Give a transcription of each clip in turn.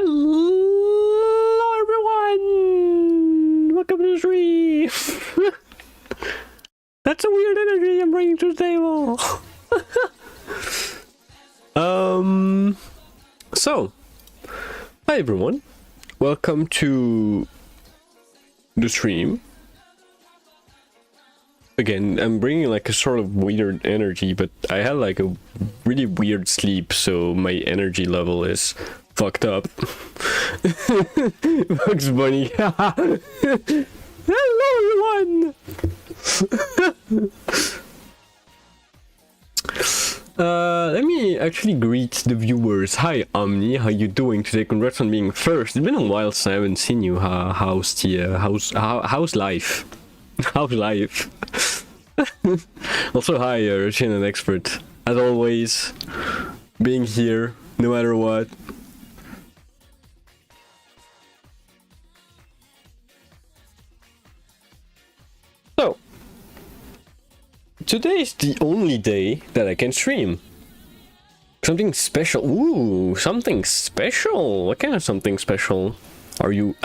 Hello everyone! Welcome to the stream! That's a weird energy I'm bringing to the table! So, hi everyone. Welcome to the stream. Again, I'm bringing like a sort of weird energy, but I had like a really weird sleep, so my energy level is fucked up. Bugs Bunny. Hello everyone! Let me actually greet the viewers. Hi Omni, how you doing today? Congrats on being first. It's been a while since I haven't seen you. How's life? How's life? Also hi Russian and Expert. As always, being here no matter what. So today is the only day that I can stream. Something special. Ooh, something special. What kind of something special? Are you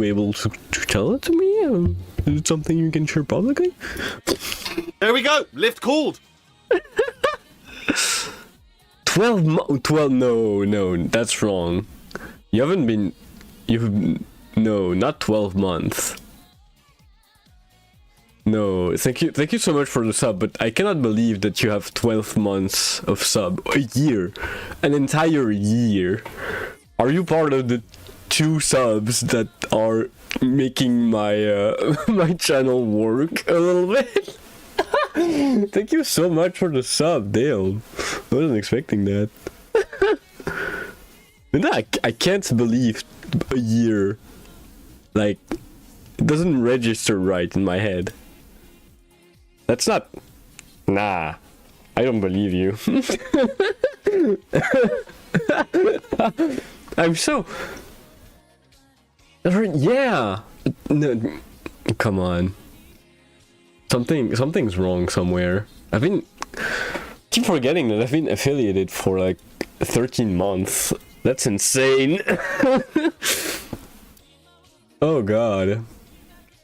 able to tell it to me? Is it something you can share publicly? There we go. Lift called. 12 no, that's wrong. No, not 12 months. No, thank you so much for the sub, but I cannot believe that you have 12 months of sub. A year. An entire year. Are you part of the 2 subs that are making my my channel work a little bit? Thank you so much for the sub, damn. I wasn't expecting that. And I can't believe a year. Like, it doesn't register right in my head. That's not... Nah. I don't believe you. I'm so... Yeah! No, come on. Something's wrong somewhere. Keep forgetting that I've been affiliated for like 13 months. That's insane. Oh god.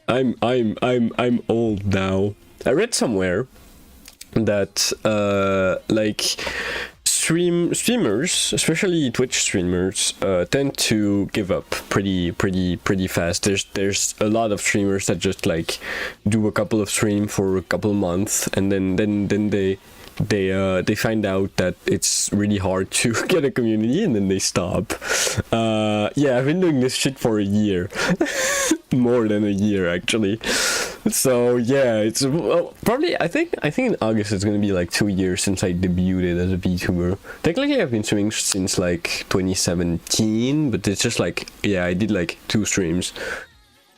I'm old now. I read somewhere that like streamers, especially Twitch streamers, tend to give up pretty fast. There's a lot of streamers that just like do a couple of streams for a couple of months, and then they find out that it's really hard to get a community, and then they stop. Yeah, I've been doing this shit for a year. More than a year actually. So yeah, it's probably I think in August it's gonna be like 2 years since I debuted as a VTuber. Technically I've been streaming since like 2017, but it's just like, yeah, I did like 2 streams.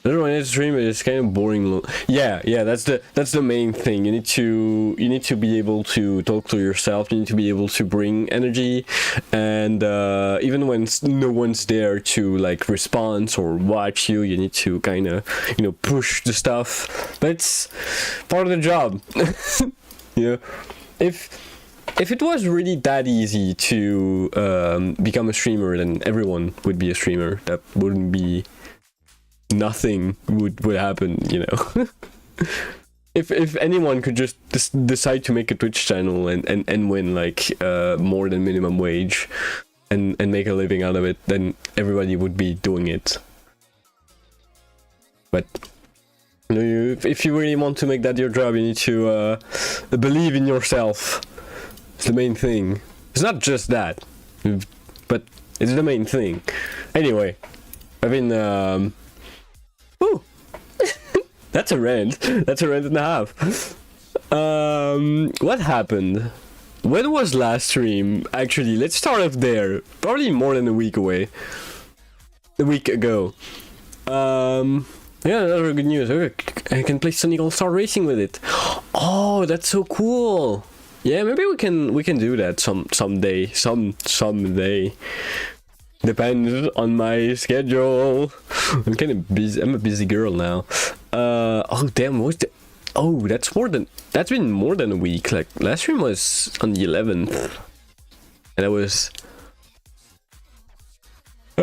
When I stream, it's kind of boring. Yeah, that's the main thing. You need to be able to talk to yourself. You need to be able to bring energy, and even when no one's there to like respond or watch you, you need to kind of push the stuff. But it's part of the job. If it was really that easy to become a streamer, then everyone would be a streamer. That wouldn't be. Nothing would happen, if anyone could just decide to make a Twitch channel and win like more than minimum wage and make a living out of it, then everybody would be doing it. But if you really want to make that your job, you need to believe in yourself. It's the main thing. It's not just that, but it's the main thing. Anyway, I've been Ooh. That's a rant. That's a rant and a half. What happened? When was last stream? Actually, let's start off there. Probably more than a week away. A week ago. Yeah, another good news. Okay, I can play Sonic All-Star Racing with it. Oh, that's so cool. Yeah, maybe we can do that someday. Someday. Depends on my schedule. I'm kind of busy. I'm a busy girl now. Oh damn! that's been more than a week. Like last stream was on the 11th, and I was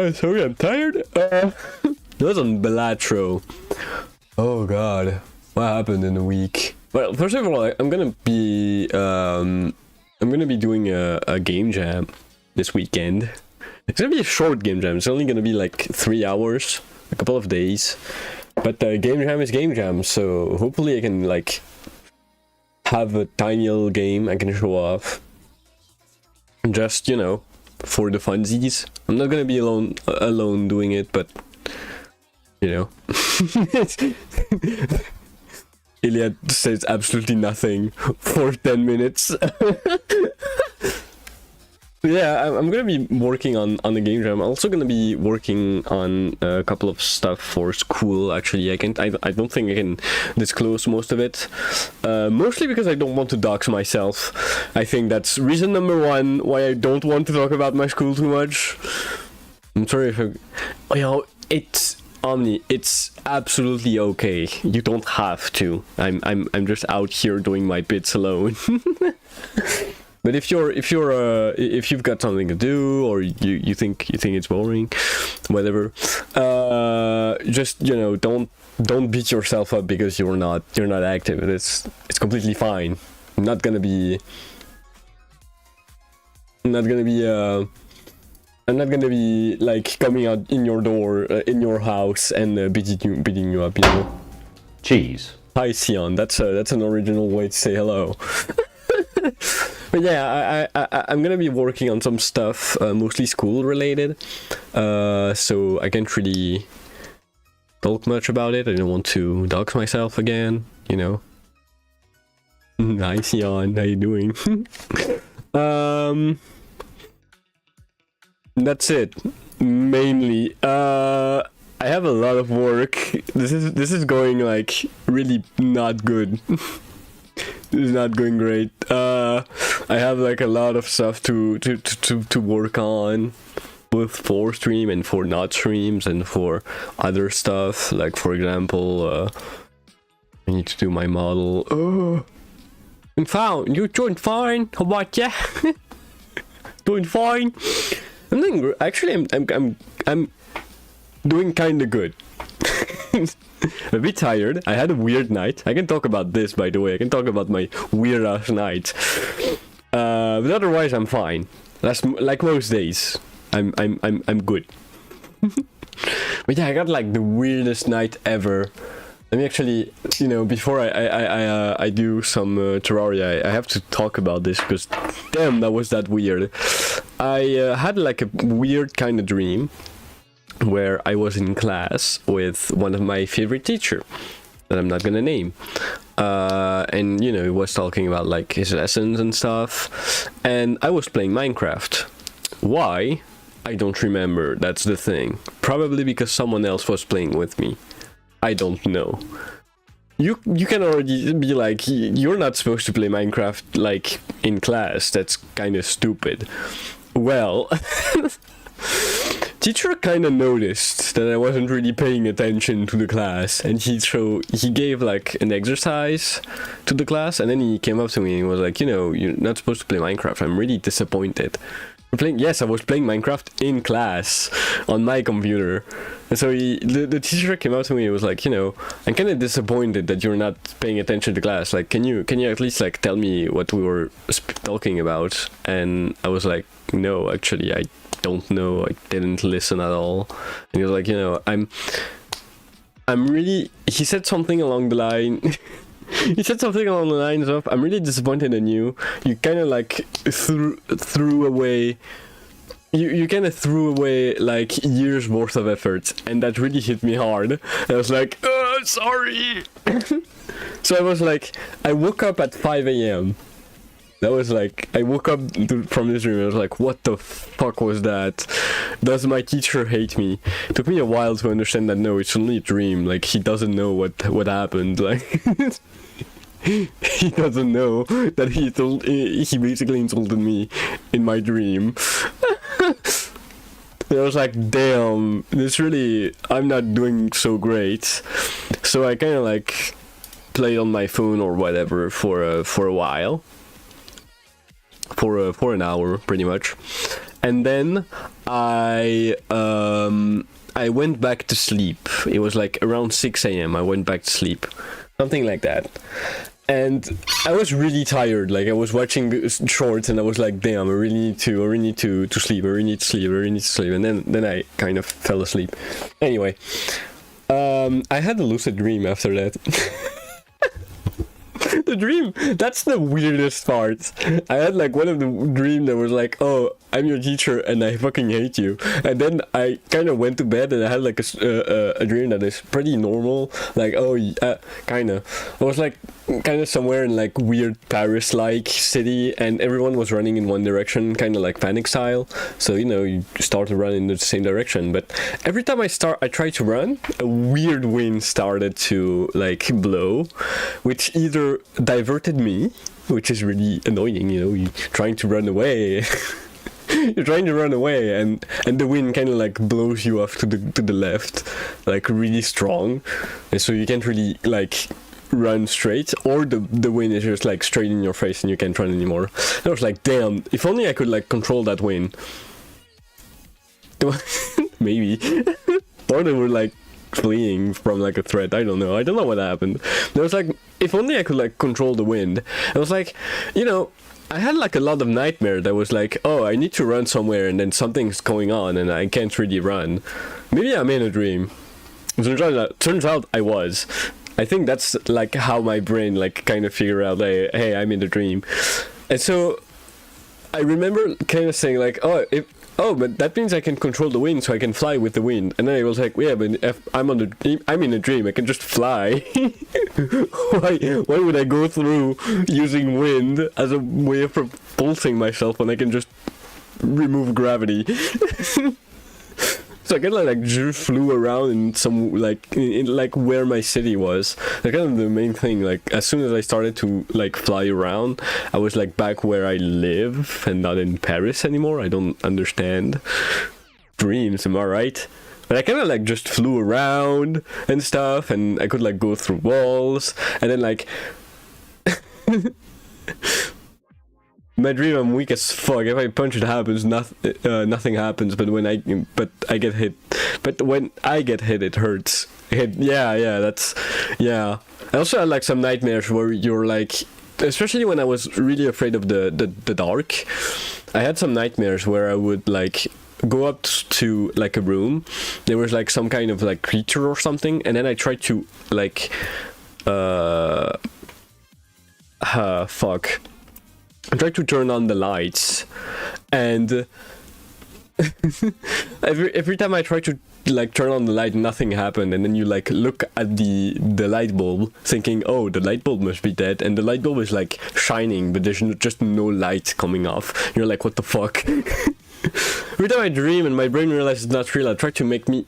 Sorry, I'm tired. That was on Belatro. Oh god, what happened in the week? Well, first of all, I'm gonna be doing a game jam this weekend. It's gonna be a short game jam. It's only gonna be like 3 hours, a couple of days. But game jam is game jam, so hopefully I can like have a tiny little game I can show off. Just, you know, for the funsies. I'm not gonna be alone doing it, but you know. Iliad says absolutely nothing for 10 minutes. Yeah, I'm gonna be working on the game jam. I'm also gonna be working on a couple of stuff for school. Actually, I don't think I can disclose most of it. Mostly because I don't want to dox myself. I think that's reason number one why I don't want to talk about my school too much. I'm sorry if you know, it's Omni. It's absolutely okay. You don't have to. I'm just out here doing my bits alone. But if you've got something to do, or you think it's boring, whatever, just, you know, don't beat yourself up because you're not active. It's completely fine. I'm not gonna be like coming out in your door, in your house, and beating you up, you know. Cheese. Hi, Sion. That's an original way to say hello. But yeah, I'm gonna be working on some stuff, mostly school related, so I can't really talk much about it. I don't want to dox myself again, you know. Hi, Sion, how you doing? That's it, mainly. I have a lot of work. This is going like really not good. This is not going great. I have like a lot of stuff to work on, both for stream and for not streams and for other stuff. Like, for example, I need to do my model. Oh, I'm fine. You doing fine? How about ya? Doing fine. I'm doing actually. I'm doing kind of good. I'm a bit tired. I had a weird night. I can talk about this, by the way. I can talk about my weird ass night. But otherwise, I'm fine. That's like most days. I'm good. But yeah, I got like the weirdest night ever. Let me actually, you know, before I do some Terraria, I have to talk about this because damn, that was that weird. I had like a weird kind of dream where I was in class with one of my favorite teacher that I'm not gonna name, and you know, he was talking about like his lessons and stuff, and I was playing Minecraft. Why? I don't remember. That's the thing. Probably because someone else was playing with me. I don't know. You can already be like, you're not supposed to play Minecraft like in class. That's kind of stupid. Well, teacher kind of noticed that I wasn't really paying attention to the class, and he gave like an exercise to the class, and then he came up to me and was like, you know, you're not supposed to play Minecraft. I'm really disappointed. Yes, I was playing Minecraft in class on my computer. And so the teacher came up to me and was like, you know, I'm kind of disappointed that you're not paying attention to class. Like, can you at least like tell me what we were talking about? And I was like, no, actually, I don't know. I didn't listen at all. And he was like, you know, I'm really. He said something along the line. He said something along the lines of, I'm really disappointed in you. You kind of like threw away. You kind of threw away like years worth of effort, and that really hit me hard. And I was like, oh, sorry. So I was like, I woke up at 5 a.m. That was like, I woke up from this dream and I was like, what the fuck was that? Does my teacher hate me? It took me a while to understand that no, it's only a dream. Like, he doesn't know what happened. Like, he doesn't know that he basically insulted me in my dream. I was like, damn, I'm not doing so great. So I kind of like played on my phone or whatever for a while. For an hour, pretty much. and then I went back to sleep. It was like around 6 a.m. I went back to sleep, something like that. And I was really tired. Like I was watching shorts, and I was like, "Damn, I really need to sleep. I really need to sleep." And then I kind of fell asleep. Anyway, I had a lucid dream after that. The dream, that's the weirdest part. I had like one of the dream that was like, "Oh, I'm your teacher and I fucking hate you." And then I kind of went to bed and I had like a dream that is pretty normal. Like, oh, kind of. I was like kind of somewhere in like weird Paris-like city, and everyone was running in one direction, kind of like panic style. So, you know, you start to run in the same direction. But every time I tried to run, a weird wind started to like blow, which either diverted me, which is really annoying, you know, you're trying to run away. You're trying to run away, and the wind kind of like blows you off to the left, like really strong, and so you can't really like run straight, or the wind is just like straight in your face and you can't run anymore. And I was like, damn, if only I could like control that wind. Maybe. Or they were like fleeing from like a threat. I don't know what happened. There was like, if only I could like control the wind. I was like, you know, I had like a lot of nightmare that was like, oh, I need to run somewhere and then something's going on and I can't really run. Maybe I'm in a dream. Turns out I was. I think that's like how my brain like kind of figured out, hey, I'm in a dream. And so I remember kind of saying like, oh, but that means I can control the wind, so I can fly with the wind. And then I was like, yeah, but if I'm in a dream, I can just fly. Why would I go through using wind as a way of propulsing myself when I can just remove gravity? So I kind of like just flew around in some in like where my city was. Like kind of the main thing. Like as soon as I started to like fly around, I was like back where I live and not in Paris anymore. I don't understand dreams. Am I right? But I kind of like just flew around and stuff, and I could like go through walls, and then like. My dream, I'm weak as fuck. If I punch, it happens. Nothing happens. But when I get hit. But when I get hit, it hurts. That's. I also had like some nightmares where you're like, especially when I was really afraid of the dark. I had some nightmares where I would like go up to like a room. There was like some kind of like creature or something, and then I tried to like, fuck. I tried to turn on the lights, and every time I tried to like turn on the light, nothing happened. And then you like look at the light bulb, thinking, oh, the light bulb must be dead, and the light bulb is like shining, but there's just no light coming off. You're like, what the fuck? Every time I dream and my brain realizes it's not real, it tried to make me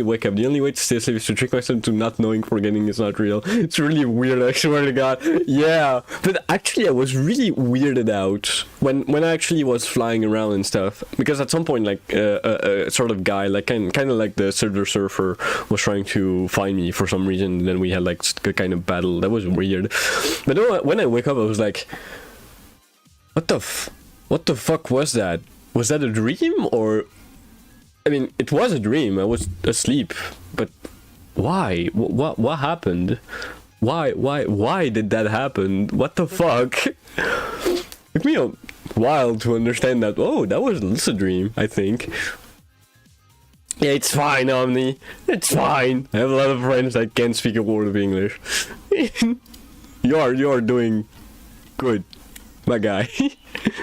wake up. The only way to stay asleep is to trick myself to not knowing, forgetting it's not real. It's really weird, I swear to God. Yeah, but actually I was really weirded out when I actually was flying around and stuff, because at some point like a sort of guy, like kind of like the Silver Surfer, was trying to find me for some reason, and then we had like a kind of battle. That was weird. But then when I wake up, I was like, what the fuck was that? Was that a dream? Or I mean, it was a dream. I was asleep, but why? What happened? Why did that happen? What the fuck? Took me a while to understand that. Oh, that was a lucid dream, I think. Yeah, it's fine, Omni. It's fine. I have a lot of friends that can't speak a word of English. You are doing good, my guy.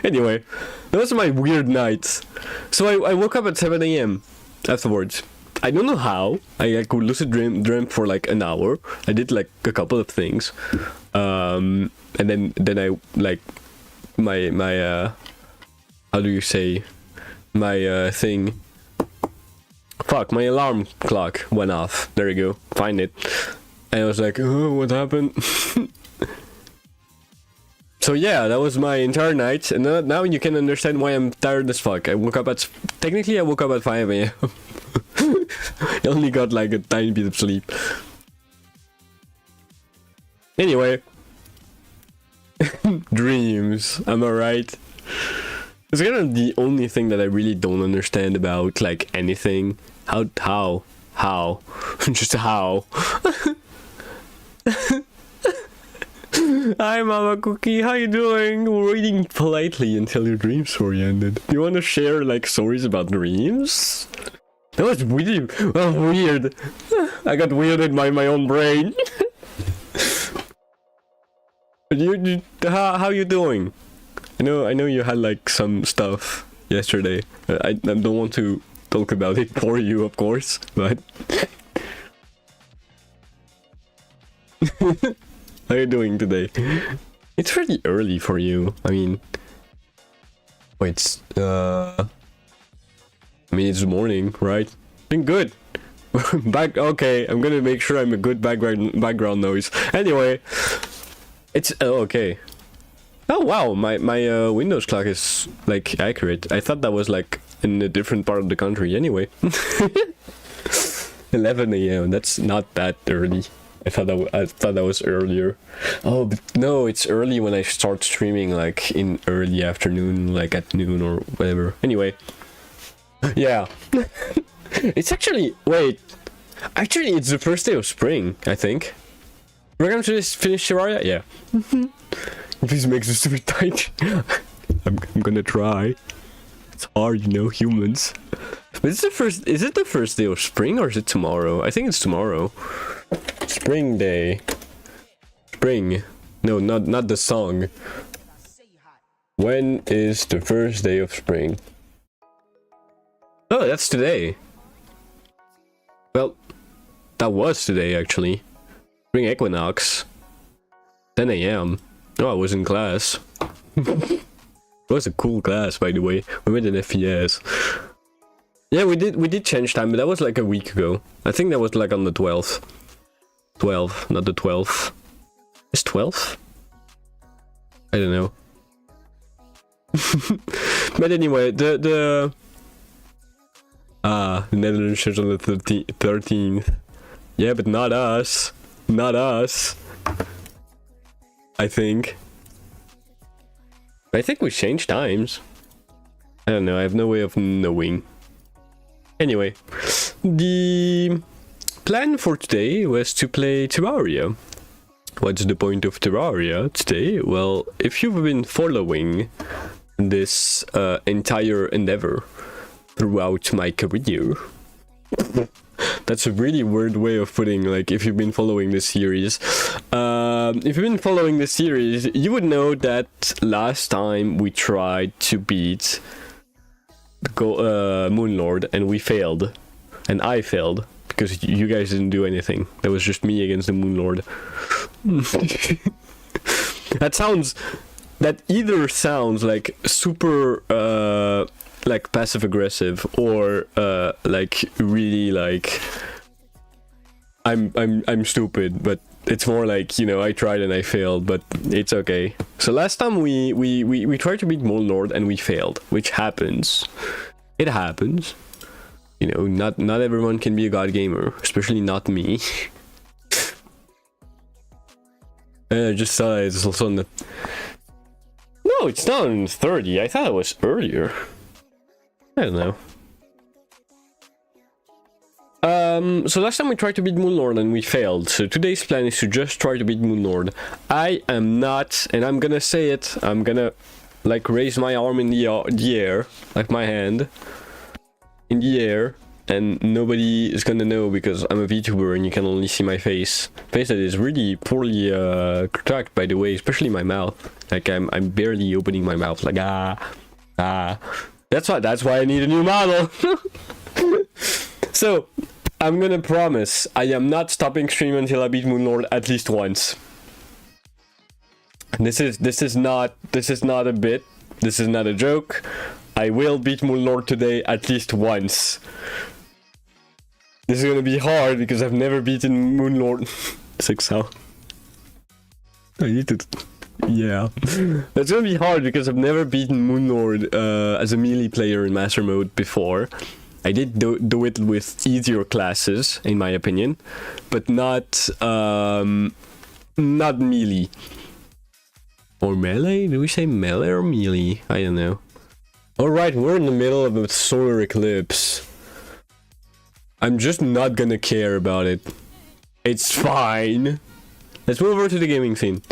Anyway, that was my weird night. So I woke up at 7 a.m. afterwards. I don't know how. I could lucid dream for like an hour. I did like a couple of things. And then I like my how do you say, my thing. Fuck, my alarm clock went off. There you go. Find it. And I was like, oh, what happened? So yeah, that was my entire night, and now you can understand why I'm tired as fuck. I woke up at 5 a.m. I only got like a tiny bit of sleep. Anyway. Dreams, am I right? It's kind of the only thing that I really don't understand about like anything. How? Just how? Hi Mama Cookie, how you doing? We're waiting politely until your dream story ended. Do you want to share like stories about dreams? That was weird. Oh, weird. I got weird in my own brain. How you doing? I know you had like some stuff yesterday. I don't want to talk about it for you, of course, but how you doing today? It's pretty early for you. I mean, wait, I mean it's morning, right? Been good. Okay, I'm gonna make sure I'm a good background noise. Anyway, it's okay. Oh wow, my Windows clock is like accurate. I thought that was like in a different part of the country. Anyway, 11 a.m. That's not that early. I thought that was earlier. Oh but no, it's early when I start streaming, like in early afternoon, like at noon or whatever. Anyway, yeah. It's actually it's the first day of spring, I think. We're going to just finish Terraria? Yeah. Please make this stupid tight. I'm gonna try. It's hard, you know, humans. But is it the first day of spring or is it tomorrow? I think it's tomorrow. Spring day. Spring. No, not the song. When is the first day of spring? Oh, that's today. Well, that was today actually. Spring equinox. 10 a.m. Oh, I was in class. It was a cool class, by the way. We went in FES. Yeah, we did change time, but that was like a week ago. I think that was like on the 12th. 12, not the 12th. Is 12th? I don't know. But anyway, the Netherlands shows on the 13th. Yeah, but not us. Not us. I think we changed times. I don't know, I have no way of knowing. Anyway, the plan for today was to play Terraria. What's the point of Terraria today? Well, if you've been following this entire endeavor throughout my career, that's a really weird way of putting, like, if you've been following this series. If you've been following this series, you would know that last time we tried to beat Moonlord and we failed. And I failed, because you guys didn't do anything. That was just me against the Moonlord. That either sounds like super like passive aggressive or like really like I'm stupid, but it's more like, you know, I tried and I failed, but it's okay. So last time we tried to beat Moonlord and we failed, which happens. It happens. You know, not everyone can be a god gamer, especially not me. I just saw it's also on the... No, it's not on 30. I thought it was earlier. I don't know. So last time we tried to beat Moonlord and we failed. So today's plan is to just try to beat Moonlord. I am not, and I'm gonna say it, I'm gonna like raise my arm in the air, like my hand, in the air, and nobody is gonna know because I'm a VTuber and you can only see my face. Face that is really poorly cracked, by the way, especially my mouth. Like I'm barely opening my mouth, like That's why I need a new model. So I'm gonna promise I am not stopping stream until I beat Moonlord at least once. This is not a bit. This is not a joke. I will beat Moonlord today at least once. This is gonna be hard because I've never beaten Moonlord. 6 how? I need to... Yeah. That's gonna be hard because I've never beaten Moonlord as a melee player in Master Mode before. I did do it with easier classes, in my opinion, but not melee. Or melee? Do we say melee or melee? I don't know. Alright, we're in the middle of a solar eclipse. I'm just not gonna care about it. It's fine. Let's move over to the gaming scene.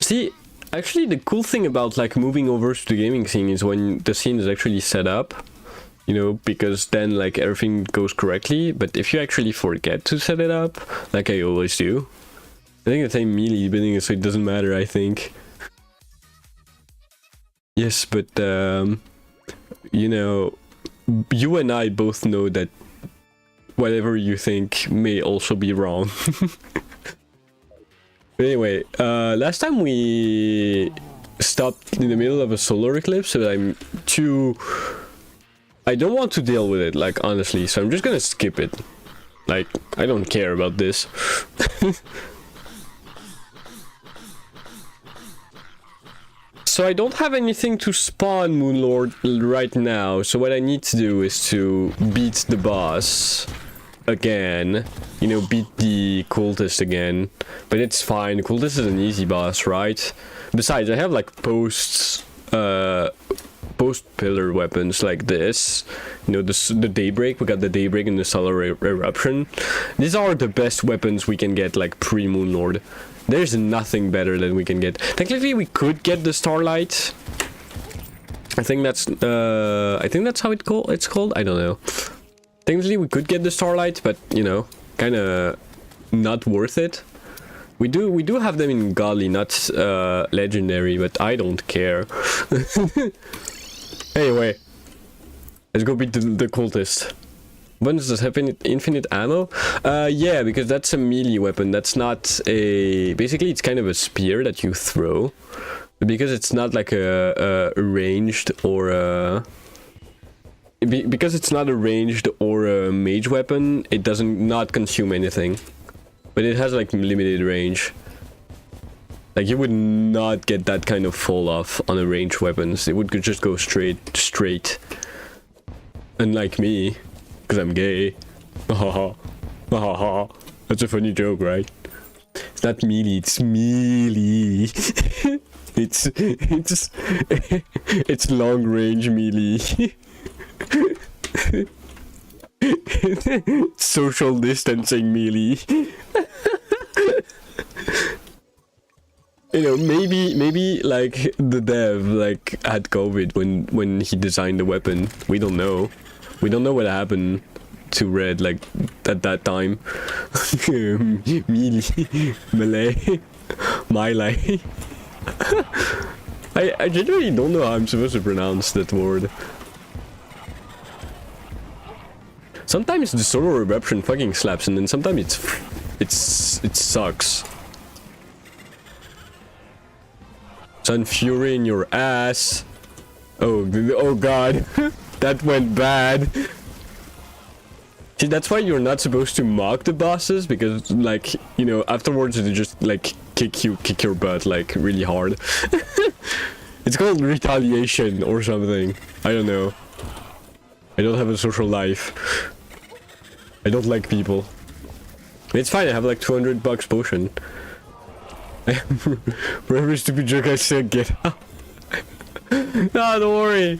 See, actually the cool thing about like moving over to the gaming scene is when the scene is actually set up, you know, because then like everything goes correctly. But if you actually forget to set it up, like I always do, I think the same melee bidding, so it doesn't matter, I think. Yes, but you know, you and I both know that whatever you think may also be wrong. But anyway, last time we stopped in the middle of a solar eclipse, so I don't want to deal with it, like, honestly, so I'm just gonna skip it. Like, I don't care about this. So I don't have anything to spawn Moonlord right now, so what I need to do is to beat the boss again, you know, beat the cultist again, but it's fine. The cultist is an easy boss, right? Besides, I have like post pillar weapons like this, you know, the daybreak. We got the daybreak and the solar eruption. These are the best weapons we can get, like pre-Moonlord. There's nothing better than we can get. Technically, we could get the starlight. I think that's how it's called. I don't know. Technically, we could get the starlight, but you know, kind of not worth it. We do have them in godly, not legendary, but I don't care. Anyway, let's go beat the cultist. When does this have infinite ammo? Yeah, because that's a melee weapon. That's not a... Basically, it's kind of a spear that you throw. But because it's not like a ranged or a... Because it's not a ranged or a mage weapon, it doesn't not consume anything. But it has like limited range. Like you would not get that kind of fall off on a ranged weapons. It would just go straight. Unlike me. Because I'm gay. Haha. Haha. That's a funny joke, right? It's not melee, it's melee. it's long range melee. Social distancing melee. You know, maybe like the dev like had COVID when he designed the weapon. We don't know. We don't know what happened to Red like at that time. Melee. I genuinely don't know how I'm supposed to pronounce that word. Sometimes the solar eruption fucking slaps, and then sometimes it sucks. Sun Fury in your ass. Oh god. That went bad. See, that's why you're not supposed to mock the bosses, because, like, you know, afterwards they just, like, kick your butt, like, really hard. It's called retaliation or something. I don't know. I don't have a social life. I don't like people. It's fine, I have, like, $200 potion. For every stupid joke I said, get out. Nah, don't worry.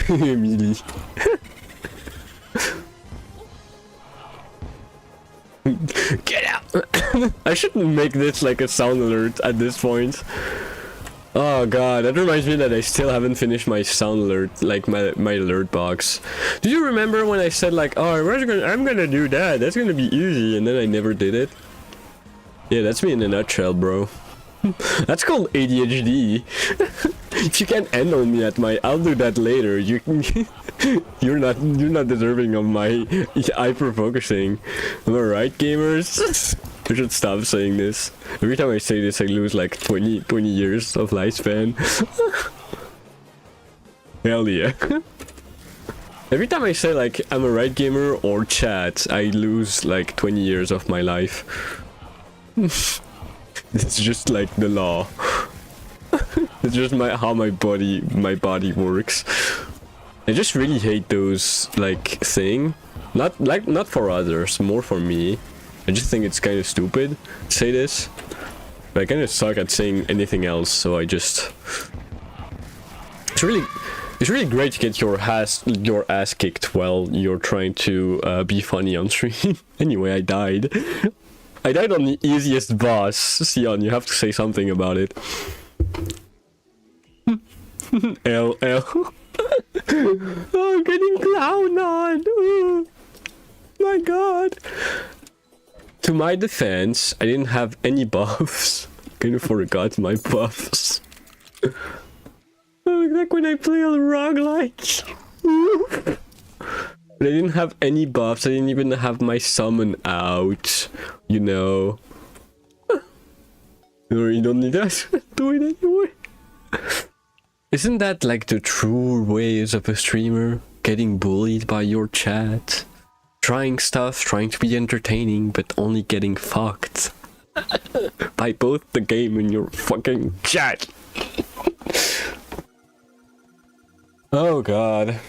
Melee. Get out! I shouldn't make this like a sound alert at this point. Oh god, that reminds me that I still haven't finished my sound alert, like my alert box. Do you remember when I said like, oh, I'm gonna do that, that's gonna be easy, and then I never did it? Yeah, that's me in a nutshell, bro. That's called ADHD. If you can't handle me at my, I'll do that later. You're not deserving of my hyper focusing. Am I right, gamers? I should stop saying this. Every time I say this, I lose like 20 years of lifespan. Hell yeah. Every time I say like I'm a right gamer or chat, I lose like 20 years of my life. It's just like the law. It's just how my body works. I just really hate those like thing. Not for others, more for me. I just think it's kind of stupid to say this. But I kind of suck at saying anything else, so I just... It's really great to get your ass kicked while you're trying to be funny on stream. Anyway, I died. I died on the easiest boss. Sion, you have to say something about it. LL. Oh, getting clown on. Oh, my god. To my defense, I didn't have any buffs. Kind of forgot my buffs. Oh, like when I play on roguelike. But I didn't have any buffs. I didn't even have my summon out. You know. No, you don't need that. Do it anyway. Isn't that like the true ways of a streamer? Getting bullied by your chat. Trying stuff, trying to be entertaining, but only getting fucked. By both the game and your fucking chat. Oh god.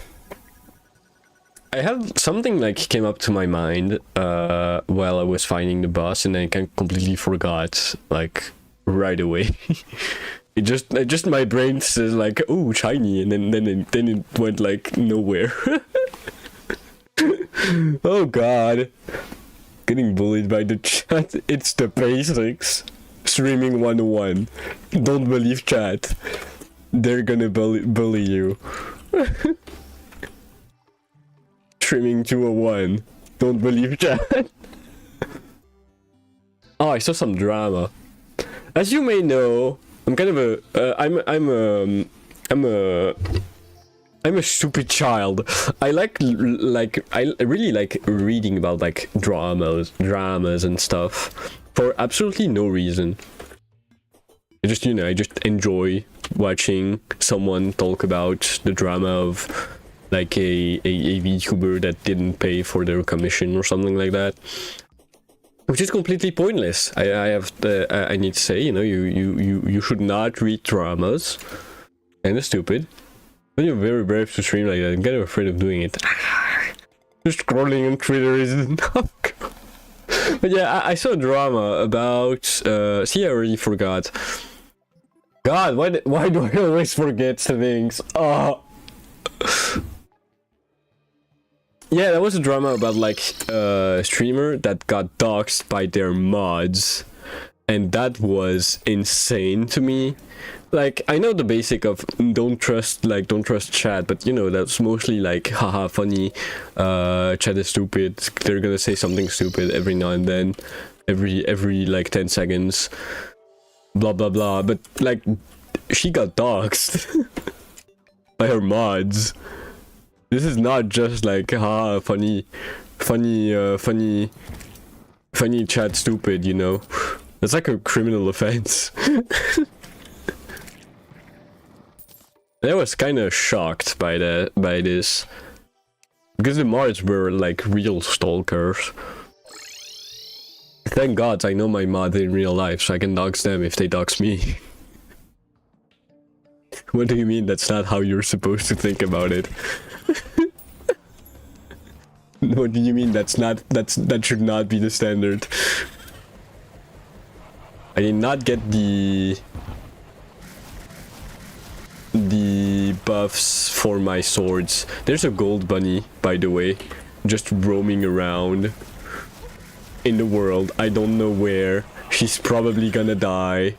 I had something like came up to my mind while I was finding the boss, and I completely forgot, like, right away. It just my brain says like, oh, shiny, and then it went like nowhere. Oh god. Getting bullied by the chat. It's the basics. Streaming 101. Don't believe chat. They're gonna bully you. Streaming 201. Don't believe chat. Oh, I saw some drama. As you may know, I'm kind of a I'm a stupid child. I really like reading about like dramas and stuff for absolutely no reason. I just enjoy watching someone talk about the drama of like a VTuber that didn't pay for their commission or something like that, which is completely pointless. I need to say, you know, you should not read dramas. Kinda stupid. When you're very brave to stream like that, I'm kind of afraid of doing it. Just scrolling on Twitter is enough. But yeah, I saw a drama about... see, I already forgot. God, why do I always forget things? Oh. Yeah, there was a drama about like a streamer that got doxxed by their mods. And that was insane to me. Like, I know the basic of don't trust chat, but you know, that's mostly like, haha, funny, chat is stupid, they're gonna say something stupid every now and then, every like 10 seconds, blah blah blah, but like, she got doxxed by her mods. This is not just like, haha, funny chat stupid, you know? That's like a criminal offense. I was kind of shocked by this, because the mods were like real stalkers. Thank God I know my mods in real life, so I can dox them if they dox me. What do you mean that's not how you're supposed to think about it? What do you mean that should not be the standard? I did not get the buffs for my swords. There's a gold bunny, by the way, just roaming around in the world. I don't know where. She's probably gonna die.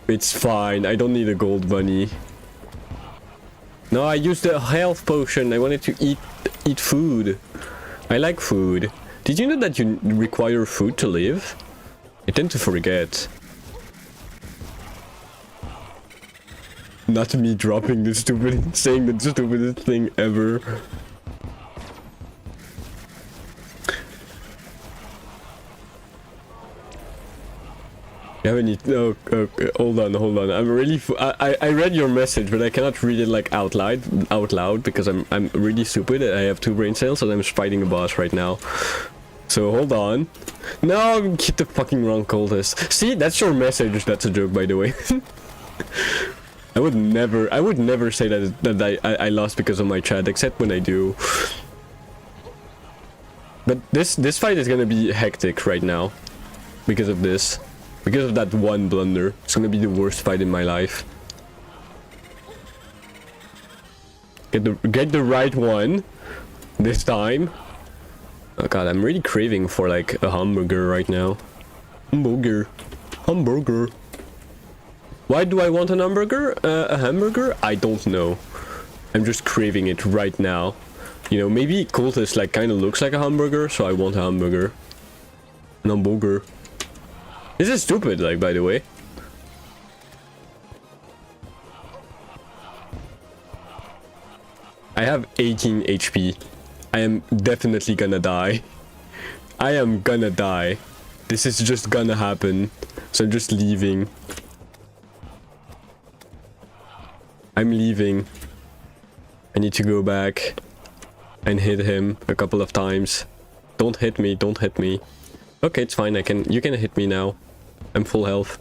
It's fine. I don't need a gold bunny. No, I used a health potion. I wanted to eat food. I like food. Did you know that you require food to live? I tend to forget. Not me dropping the saying the stupidest thing ever. You have any? Oh, hold on. I'm really. I read your message, but I cannot read it like out loud because I'm really stupid. I have 2 brain cells and I'm fighting a boss right now. So hold on. No, hit the fucking wrong cultist. See, that's your message. That's a joke, by the way. I would never say that I lost because of my chat, except when I do. But this fight is gonna be hectic right now. Because of this. Because of that one blunder. It's gonna be the worst fight in my life. Get the right one. This time. Oh god, I'm really craving for like a hamburger right now. Hamburger. Why do I want an hamburger? A hamburger? I don't know. I'm just craving it right now. You know, maybe Cultist like kind of looks like a hamburger, so I want a hamburger. An hamburger. This is stupid, like, by the way. I have 18 HP. I am definitely gonna die. I am gonna die. This is just gonna happen. So I'm just leaving. I'm leaving. I need to go back and hit him a couple of times. Don't hit me, don't hit me. Okay, it's fine. You can hit me now. I'm full health.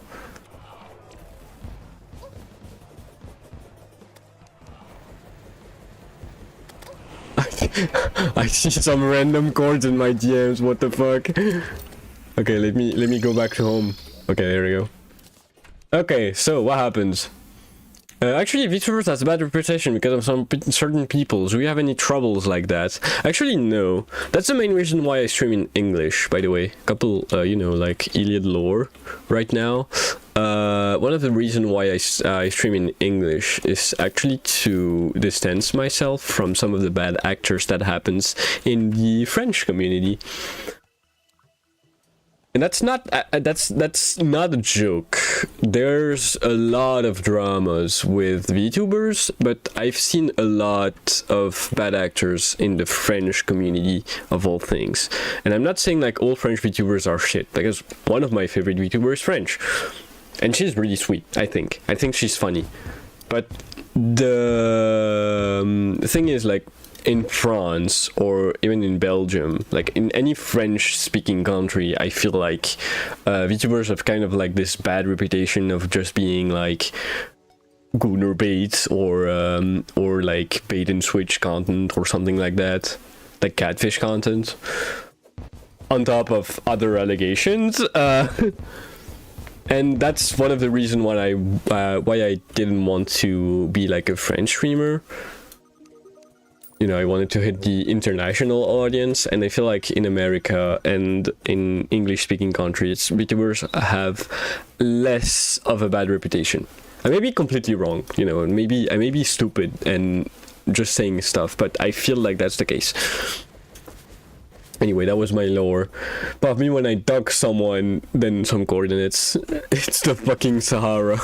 I see some random chords in my DMs. What the fuck? Okay, let me go back to home. Okay, there we go. Okay, so what happens? Actually, VTubers has a bad reputation because of some certain people. Do we have any troubles like that? Actually, no. That's the main reason why I stream in English, by the way. Couple, you know, like Iliad lore right now. One of the reasons why I stream in English is actually to distance myself from some of the bad actors that happens in the French community. And that's not a joke. There's a lot of dramas with VTubers, but I've seen a lot of bad actors in the French community of all things. And I'm not saying like all French VTubers are shit, because one of my favorite VTubers is French. And she's really sweet, I think. I think she's funny. But the thing is, like, in France or even in Belgium, like in any French speaking country, I feel like VTubers have kind of like this bad reputation of just being like gooner bait or like bait and switch content or something like that, like catfish content, on top of other allegations. And that's one of the reasons why I didn't want to be like a French streamer. You know, I wanted to hit the international audience, and I feel like in America and in English-speaking countries, VTubers have less of a bad reputation. I may be completely wrong, you know, and I may be stupid and just saying stuff, but I feel like that's the case. Anyway, that was my lore. But me, when I dug someone, then some coordinates, it's the fucking Sahara.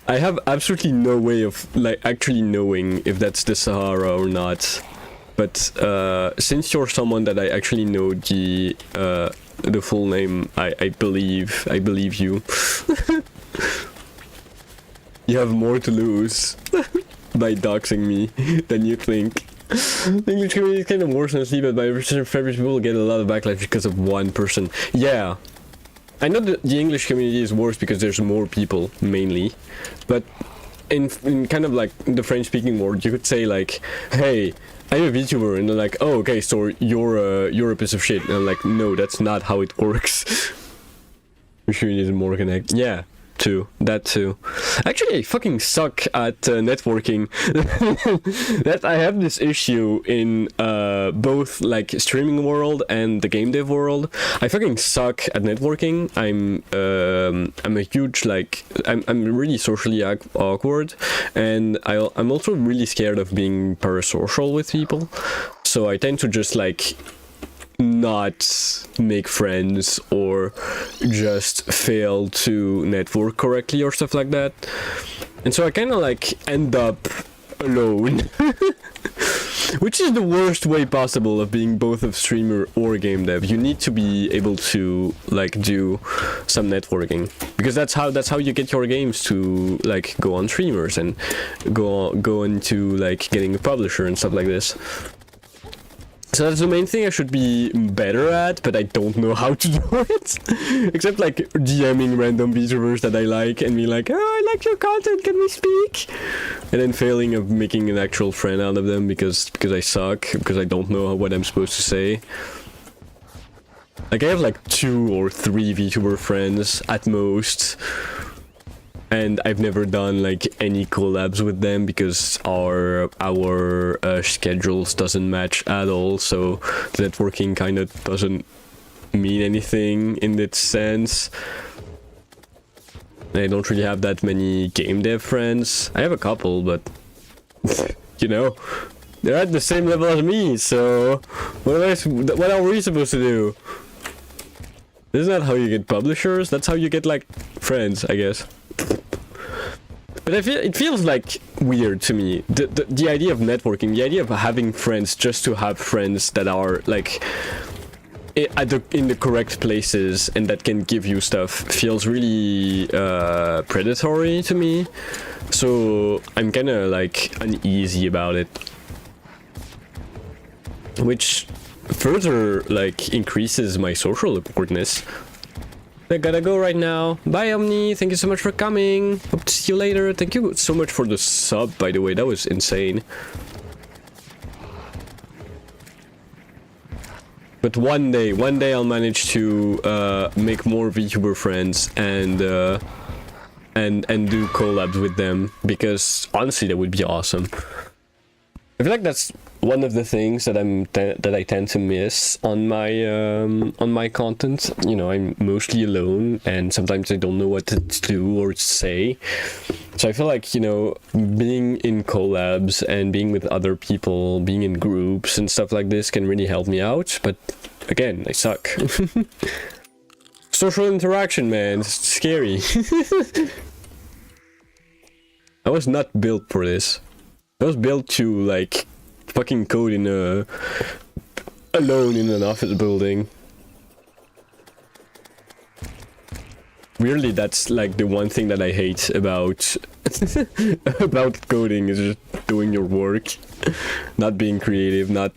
I have absolutely no way of like actually knowing if that's the Sahara or not. But since you're someone that I actually know the full name, I believe you. You have more to lose by doxing me than you think. The English community is kind of worse honestly, but my favorite people get a lot of backlash because of one person. Yeah. I know that the English community is worse because there's more people, mainly. But in kind of like the French-speaking world, you could say like, hey, I'm a VTuber, and they're like, oh, okay, so you're a piece of shit. And I'm like, no, that's not how it works. Which community is more connected. Yeah. That too. Actually, I fucking suck at networking. That I have this issue in both like streaming world and the game dev world. I fucking suck at networking. I'm a huge like I'm really socially awkward, and I'm also really scared of being parasocial with people. So I tend to just like not make friends or just fail to network correctly or stuff like that. And so I kind of like end up alone. Which is the worst way possible of being both a streamer or a game dev. You need to be able to like do some networking, because that's how you get your games to like go on streamers and go into like getting a publisher and stuff like this. So that's the main thing I should be better at, but I don't know how to do it. Except like DMing random VTubers that I like and be like, oh, I like your content, can we speak? And then failing of making an actual friend out of them because I suck, because I don't know what I'm supposed to say. Like, I have like 2 or 3 VTuber friends at most, and I've never done like any collabs with them because our schedules doesn't match at all, so networking kind of doesn't mean anything in that sense. I don't really have that many game dev friends. I have a couple, but you know, they're at the same level as me, so what are we supposed to do? Isn't that how you get publishers? That's how you get like friends, I guess. But it feels like weird to me. The idea of networking, the idea of having friends just to have friends that are like in the correct places and that can give you stuff feels really predatory to me. So I'm kind of like uneasy about it, which further like increases my social awkwardness. I gotta go right now. Bye, Omni. Thank you so much for coming. Hope to see you later. Thank you so much for the sub, by the way. That was insane. But one day I'll manage to make more VTuber friends and do collabs with them, because honestly, that would be awesome. I feel like that's one of the things that I tend to miss on my content. You know, I'm mostly alone, and sometimes I don't know what to do or to say. So I feel like, you know, being in collabs and being with other people, being in groups and stuff like this can really help me out. But again, I suck. Social interaction, man, it's scary. I was not built for this. I was built to like fucking code alone in an office building. Weirdly, that's like the one thing that I hate about about coding, is just doing your work, not being creative, not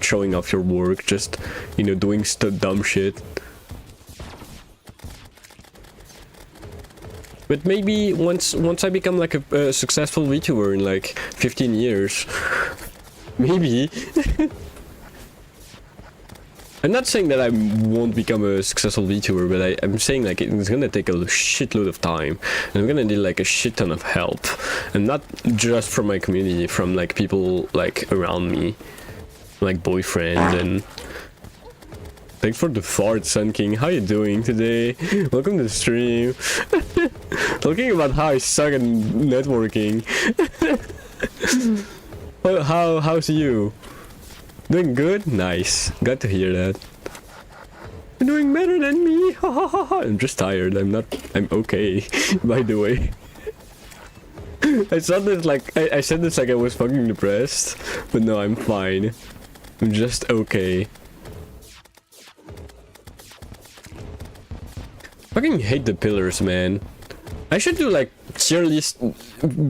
showing off your work, just, you know, doing dumb shit. But maybe once I become like a successful VTuber in like 15 years, maybe. I'm not saying that I won't become a successful VTuber, but I'm saying like it's gonna take a shitload of time, and I'm gonna need like a shit ton of help, and not just from my community, from like people like around me, like boyfriend and. Thanks for the fart, Sun King. How you doing today? Welcome to the stream. Talking about how I suck at networking. How's you? Doing good? Nice. Glad to hear that. You're doing better than me. I'm just tired. I'm okay. By the way. I said this like I said this like I was fucking depressed, but no, I'm fine. I'm just okay. Fucking hate the pillars, man. I should do like tier list,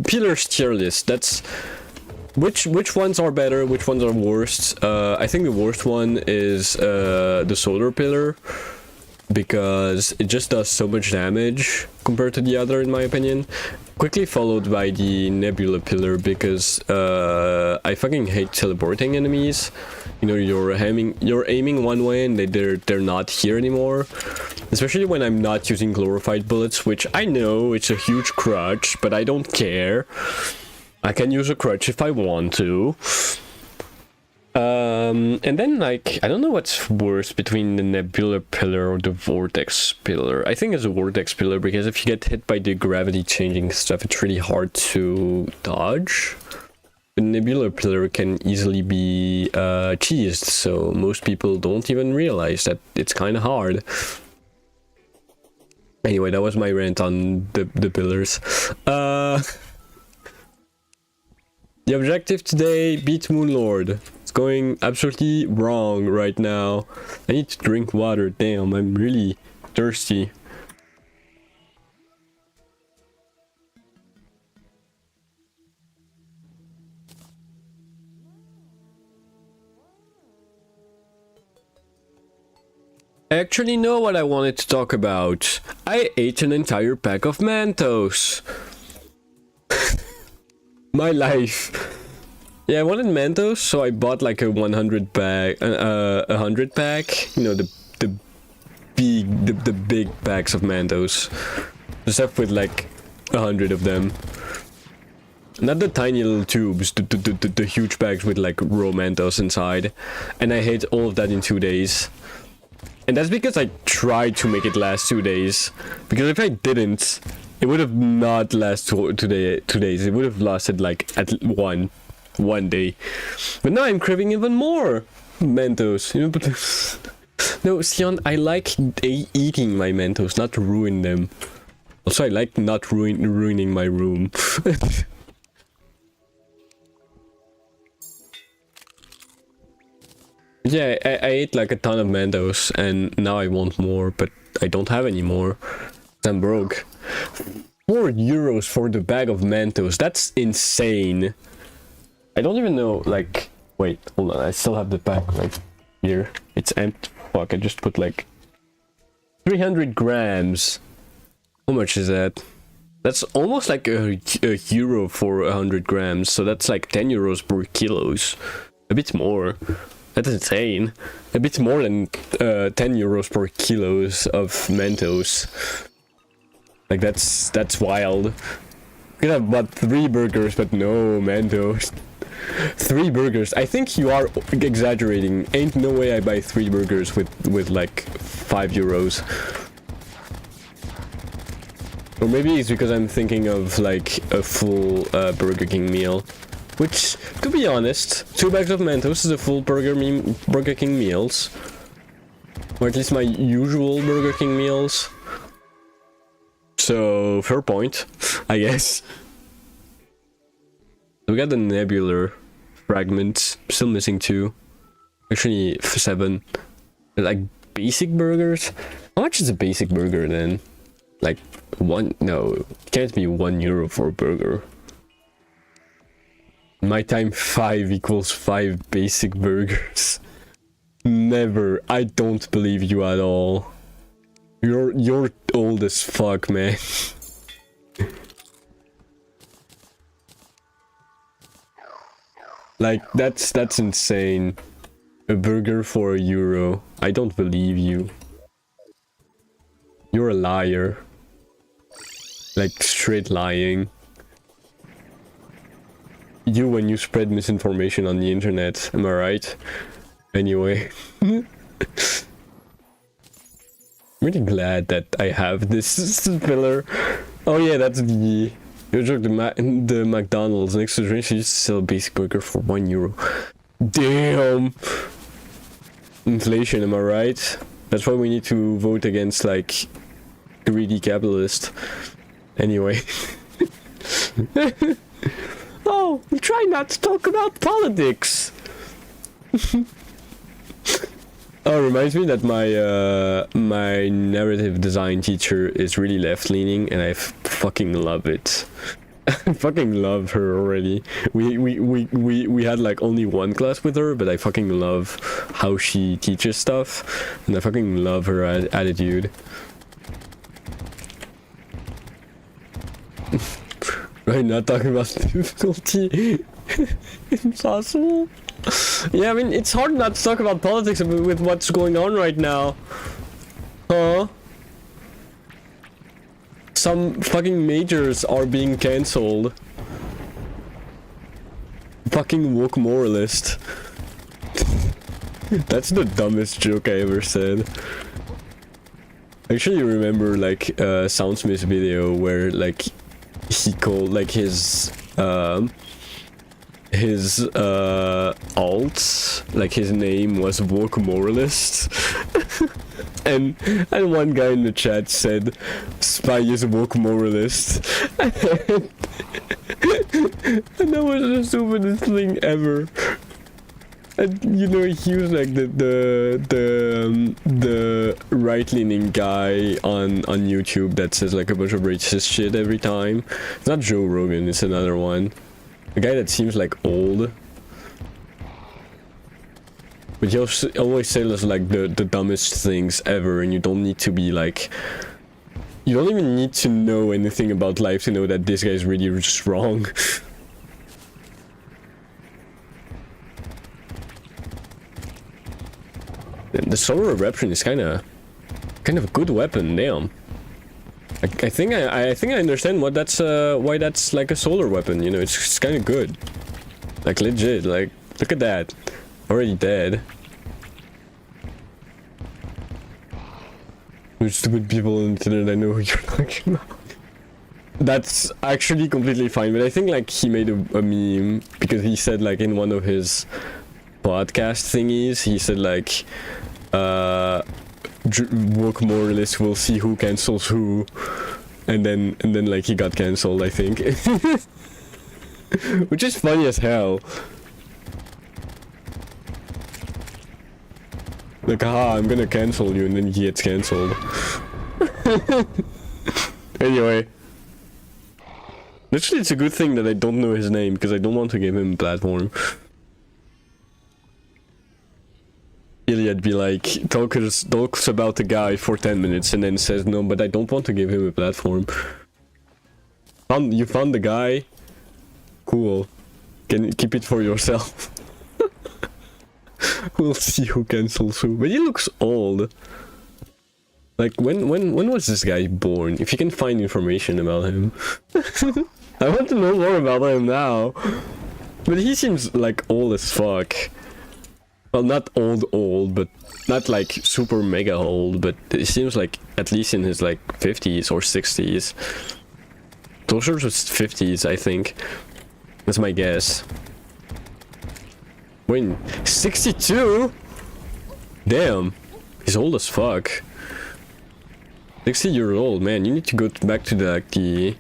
pillars tier list. That's which ones are better, which ones are worst. I think the worst one is the solar pillar, because it just does so much damage compared to the other, in my opinion. Quickly followed by the nebula pillar, because I fucking hate teleporting enemies. You know, you're aiming one way and they're not here anymore. Especially when I'm not using glorified bullets, which I know it's a huge crutch, but I don't care. I can use a crutch if I want to. And then, like, I don't know what's worse between the nebula pillar or the vortex pillar. I think it's a vortex pillar, because if you get hit by the gravity changing stuff, it's really hard to dodge. The nebula pillar can easily be cheesed, so most people don't even realize that it's kind of hard. Anyway, that was my rant on the pillars. The objective today, beat Moonlord. It's going absolutely wrong right now. I need to drink water. Damn, I'm really thirsty. I actually know what I wanted to talk about. I ate an entire pack of Mentos. My life. Yeah, I wanted Mentos, so I bought like a 100 pack, 100 pack. You know, the big packs of Mentos. The stuff with like 100 of them. Not the tiny little tubes, the huge bags with like raw Mentos inside. And I ate all of that in 2 days. And that's because I tried to make it last 2 days. Because if I didn't, it would have not lasted 2 days. It would have lasted like at one day. But now I'm craving even more Mentos. You know, but no, Sion, I like eating my Mentos, not ruin them. Also, I like not ruining my room. Yeah, I ate like a ton of Mentos, and now I want more, but I don't have any more. I'm broke. €4 for the bag of Mentos. That's insane. I don't even know, like... Wait, hold on. I still have the pack right here. It's empty. Fuck, I just put like... 300 grams. How much is that? That's almost like a euro for 100 grams. So that's like €10 per kilos. A bit more. That's insane. A bit more than €10 per kilos of Mentos. Like that's wild. Could have bought 3 burgers, but no Mentos. 3 burgers. I think you are exaggerating. Ain't no way I buy 3 burgers with like €5. Or maybe it's because I'm thinking of like a full Burger King meal. Which, to be honest, 2 bags of Mentos is a full Burger King meals. Or at least my usual Burger King meals. So, fair point, I guess. We got the nebular fragments, still missing 2. Actually, 7. Like, basic burgers? How much is a basic burger then? Like, no, it can't be €1 for a burger. My time 5 equals 5 basic burgers. Never. I don't believe you at all. You're old as fuck, man. Like that's insane. A burger for €1. I don't believe you. You're a liar. Like straight lying. You when you spread misinformation on the internet, am I right? Anyway. I'm really glad that I have this filler. Oh yeah, that's the... You joke, the McDonald's next to drinks used to sell a basic burger for €1. Damn! Inflation, am I right? That's why we need to vote against, like, greedy capitalist. Anyway. Oh, try not to talk about politics! Oh, reminds me that my narrative design teacher is really left-leaning, and I fucking love it. I fucking love her already. We had like only 1 class with her, but I fucking love how she teaches stuff, and I fucking love her attitude. Right, not talking about difficulty. Impossible. Yeah, I mean, it's hard not to talk about politics with what's going on right now. Huh? Some fucking majors are being cancelled. Fucking woke moralist. That's the dumbest joke I ever said. I actually remember like Soundsmith's video where like he called like his alt, like his name was woke moralist. and one guy in the chat said Spy is woke moralist. And that was the stupidest thing ever. And you know, he was like the right-leaning guy on YouTube that says like a bunch of racist shit every time. It's not Joe Rogan, it's another one. A guy that seems like old. But he always says like the dumbest things ever, and you don't need to be like, you don't even need to know anything about life to know that this guy is really just wrong. And the solar eruption is kind of a good weapon. Damn. I think I understand what that's why that's like a solar weapon. You know, it's kind of good. Like legit. Like look at that. Already dead. There's stupid people on the internet, I know who you're talking about. That's actually completely fine, but I think like he made a meme because he said like in one of his podcast thingies, he said like woke moralists will see who cancels who, and then like he got cancelled, I think. Which is funny as hell. Like, haha, I'm gonna cancel you, and then he gets cancelled. Anyway. Literally, it's a good thing that I don't know his name, because I don't want to give him a platform. Iliad be like, talks about the guy for 10 minutes, and then says, no, but I don't want to give him a platform. You found the guy? Cool. Can keep it for yourself. We'll see who cancels who. But he looks old. Like, when was this guy born? If you can find information about him. I want to know more about him now. But he seems like old as fuck. Well, not old, but not like super mega old, but it seems like at least in his like 50s or 60s. Closer to 50s, I think. That's my guess. Wait, 62? Damn, he's old as fuck. 60 years old, man. You need to go back to the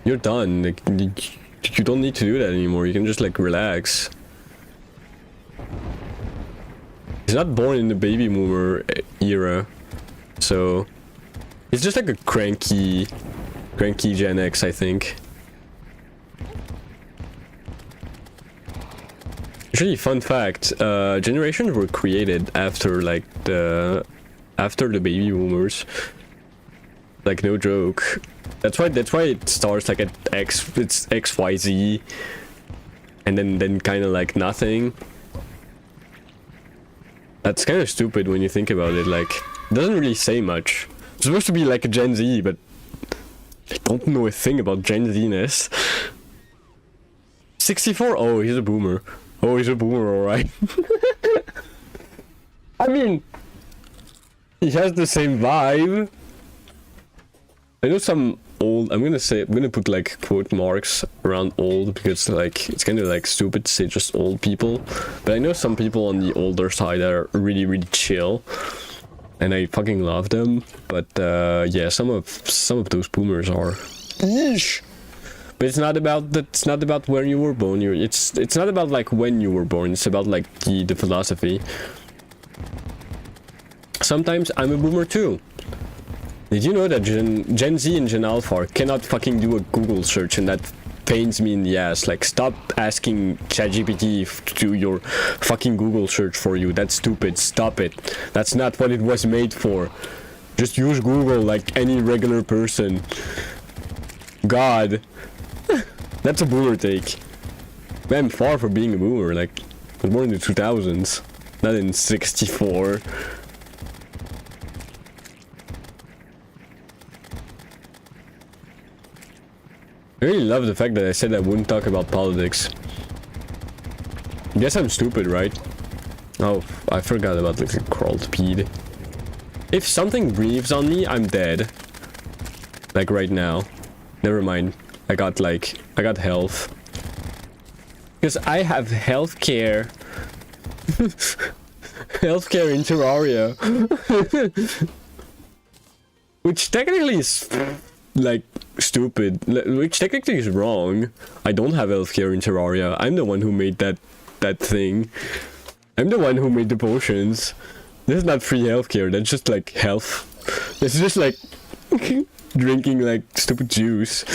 you're done. Like, you don't need to do that anymore. You can just like relax. He's not born in the baby boomer era, so he's just like a cranky Gen X, I think. Actually, fun fact, generations were created after like the baby boomers. Like no joke. That's why it starts like at it's XYZ, and then kind of like nothing. That's kind of stupid when you think about it. Like, it doesn't really say much. It's supposed to be like a Gen Z, but I don't know a thing about Gen Z-ness. 64? Oh, he's a boomer. Oh, he's a boomer, alright. I mean, he has the same vibe. I know some old, I'm gonna put like quote marks around old because like it's kind of like stupid to say just old people, but I know some people on the older side are really chill, and I fucking love them. But yeah, some of those boomers are. Yeesh. But it's not about where you were born. It's not about like when you were born. It's about like the philosophy. Sometimes I'm a boomer too. Did you know that Gen Z and Gen Alpha cannot fucking do a Google search, and that pains me in the ass? Like, stop asking ChatGPT to do your fucking Google search for you. That's stupid. Stop it. That's not what it was made for. Just use Google like any regular person. God. That's a boomer take. I'm far from being a boomer. Like, I was born in the 2000s, not in 64. I really love the fact that I said I wouldn't talk about politics. I guess I'm stupid, right? Oh, I forgot about like the crawlpede. If something breathes on me, I'm dead. Like right now. Never mind. I got health. Because I have healthcare. Healthcare in Terraria. Which technically is like stupid, which technically is wrong. I don't have healthcare in Terraria. I'm the one who made that thing. I'm the one who made the potions. This is not free healthcare. That's just like health. It's just like drinking like stupid juice.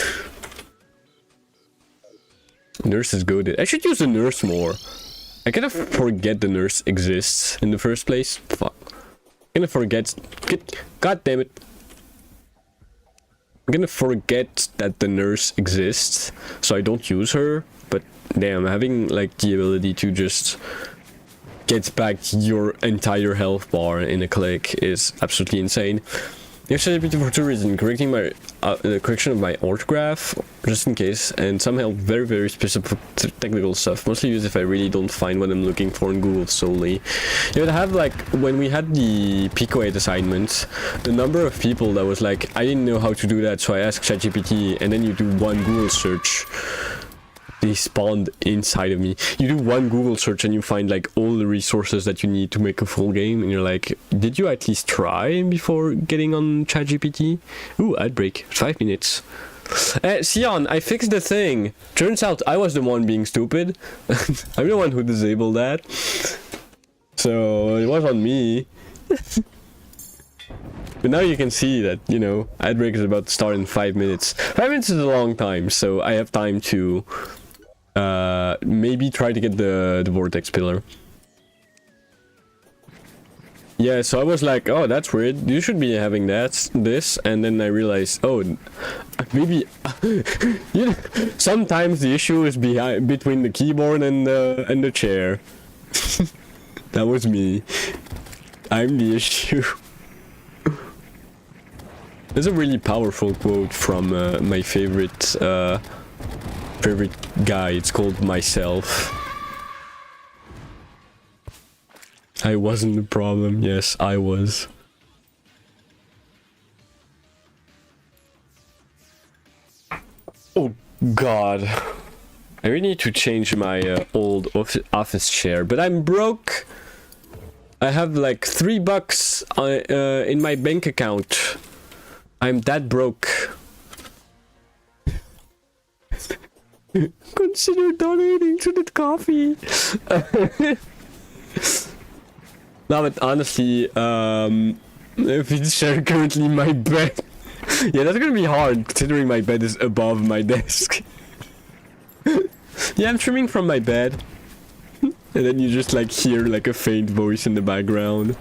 Nurse is good. I should use the nurse more. I kind of forget the nurse exists in the first place. Fuck. I'm gonna forget. God damn it. I'm gonna forget that the nurse exists, so I don't use her. But damn, having like the ability to just get back your entire health bar in a click is absolutely insane. ChatGPT for two reasons: correcting my the correction of my orthograph, just in case, and somehow very specific technical stuff. Mostly used if I really don't find what I'm looking for in Google solely. You would have like when we had the Pico 8 assignments, the number of people that was like, I didn't know how to do that, so I asked ChatGPT, and then you do one Google search. They spawned inside of me. You do one Google search and you find like all the resources that you need to make a full game, and you're like, did you at least try before getting on ChatGPT? Ooh, ad break. 5 minutes. Sion, I fixed the thing. Turns out I was the one being stupid. I'm the one who disabled that. So it was on me. But now you can see that, you know, ad break is about to start in 5 minutes. 5 minutes is a long time, so I have time to maybe try to get the vortex pillar. Yeah, so I was like, oh, that's weird, you should be having this, and then I realized, oh, maybe you know, sometimes the issue is between the keyboard and the chair. That was me. I'm the issue. There's a really powerful quote from my favorite guy. It's called Myself. I wasn't the problem. Yes, I was. Oh god. I really need to change my old office chair, but I'm broke. I have like $3 in my bank account. I'm that broke. Consider donating to the coffee. No, but honestly, if it's currently my bed, yeah, that's gonna be hard considering my bed is above my desk. Yeah, I'm streaming from my bed, and then you just like hear like a faint voice in the background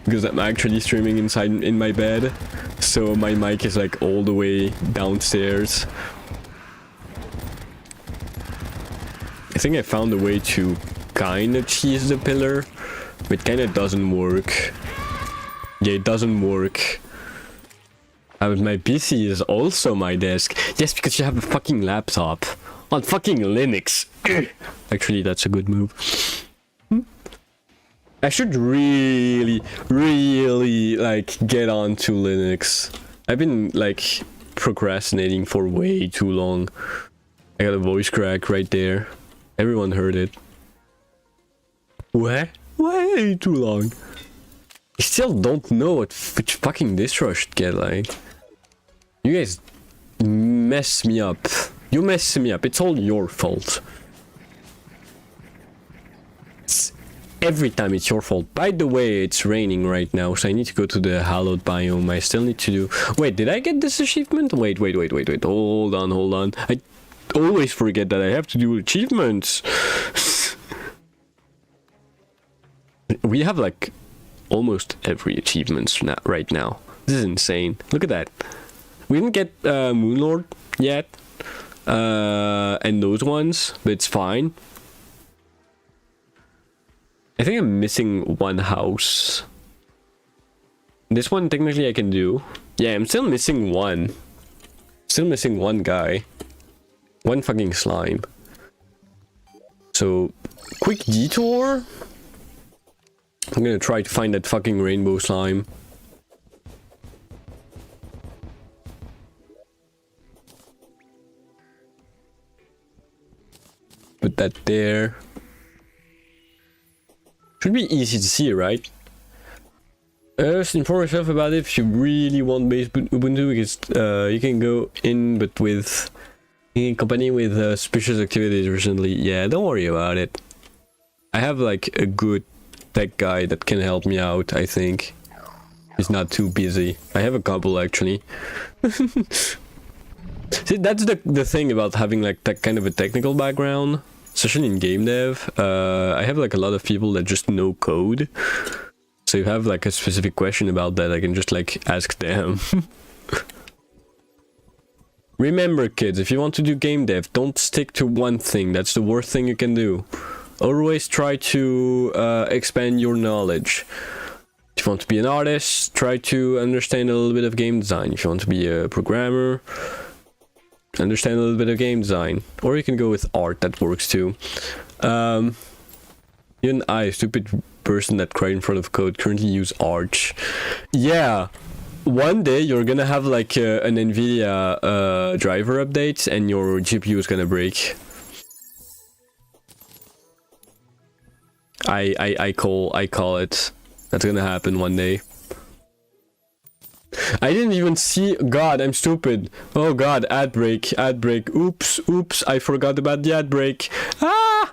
because I'm actually streaming inside in my bed, so my mic is like all the way downstairs. I think I found a way to kinda cheese the pillar, but kinda doesn't work. Yeah, it doesn't work. But my PC is also my desk. Yes, because you have a fucking laptop on fucking Linux. Actually, that's a good move. I should really like get onto Linux. I've been like procrastinating for way too long. I got a voice crack right there. Everyone heard it. What? Way too long. I still don't know which fucking distro I should get, like. You guys mess me up. You mess me up. It's all your fault. Every time it's your fault. By the way, it's raining right now, so I need to go to the hallowed biome. I still need to do... Wait, did I get this achievement? Wait. Hold on. I always forget that I have to do achievements. We have like almost every achievement right now. This is insane. Look at that. We didn't get Moonlord yet. And those ones, but it's fine. I think I'm missing one house. This one technically I can do. Yeah, I'm still missing one. Still missing one guy. One fucking slime. So, quick detour. I'm gonna try to find that fucking rainbow slime. Put that there. Should be easy to see, right? Just inform yourself about it if you really want base Ubuntu, because you can go in, but with in company with suspicious activities recently. Yeah, don't worry about it. I have like a good tech guy that can help me out, I think. He's not too busy. I have a couple actually. See, that's the thing about having like kind of a technical background. especially in game dev, I have like a lot of people that just know code. So if you have like a specific question about that, I can just like ask them. Remember kids, if you want to do game dev, don't stick to one thing. That's the worst thing you can do. Always try to expand your knowledge. If you want to be an artist, try to understand a little bit of game design. If you want to be a programmer, understand a little bit of game design. Or you can go with art, that works too. Even I, a stupid person that cried in front of code, currently use Arch. Yeah, one day you're gonna have like an NVIDIA driver update and your GPU is gonna break. I call it. That's gonna happen one day. I didn't even see. God, I'm stupid. Oh God, ad break. Oops, I forgot about the ad break. Ah!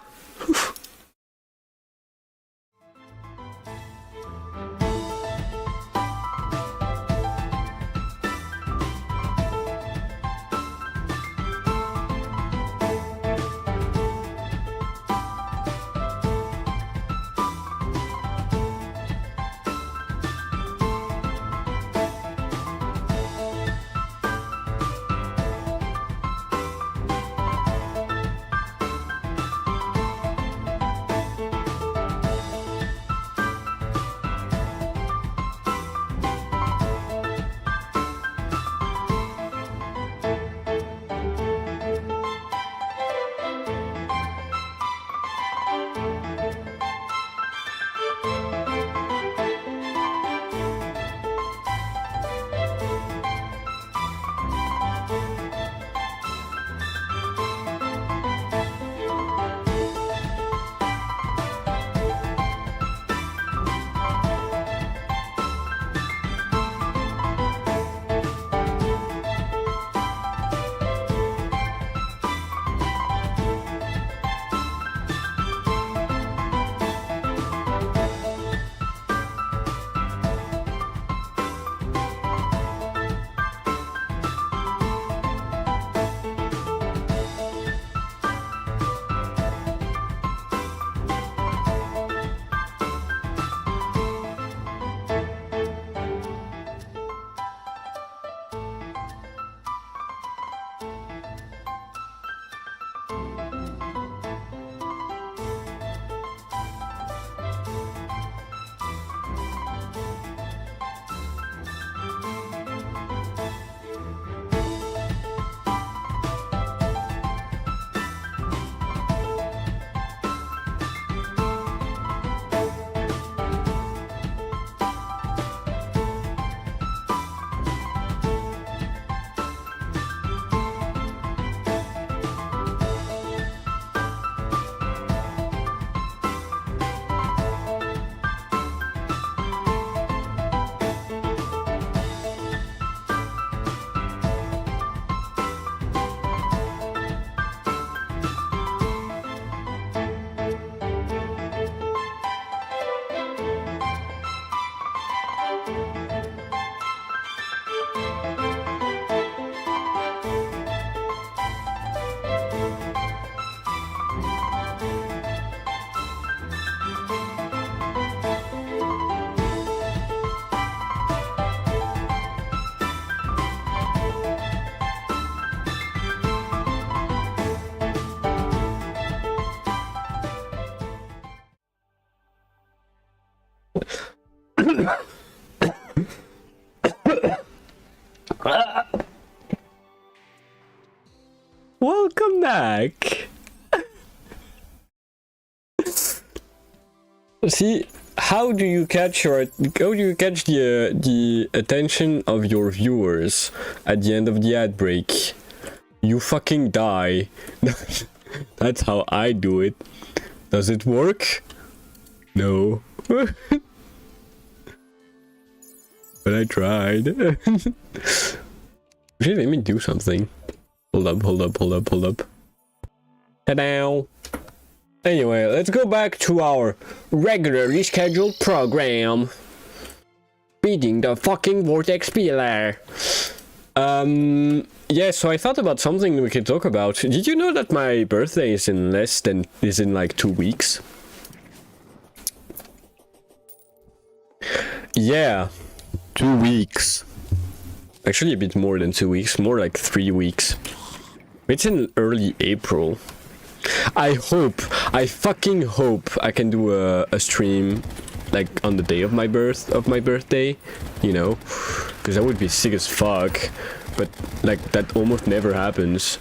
Welcome back. See, how do you catch the attention of your viewers at the end of the ad break? You fucking die. That's how I do it. Does it work? No. But I tried. Actually, let me do something. Hold up. Ta-da! Anyway, let's go back to our regularly scheduled program. Beating the fucking Vortex Pillar. yeah, so I thought about something we could talk about. Did you know that my birthday is in like 2 weeks? Yeah. 2 weeks. Actually a bit more than 2 weeks, more like 3 weeks. It's in early April. I fucking hope I can do a stream like on the day of my birthday, you know, because that would be sick as fuck. But like that almost never happens.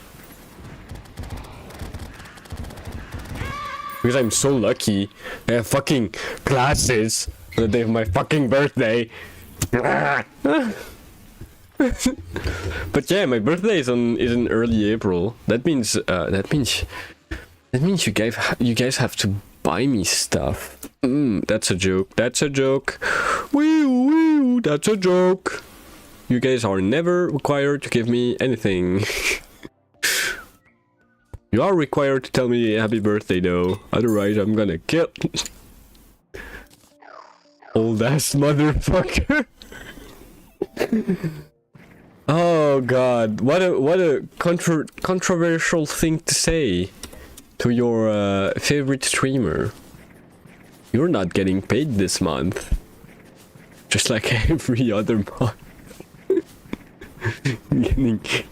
Because I'm so lucky. I have fucking classes on the day of my fucking birthday. But yeah, my birthday is in early April. That means you guys have to buy me stuff. That's a joke. That's a joke. Wee, that's a joke. You guys are never required to give me anything. You are required to tell me happy birthday though. Otherwise I'm gonna kill old ass motherfucker. Oh god, what a controversial thing to say to your favorite streamer. You're not getting paid this month. Just like every other month.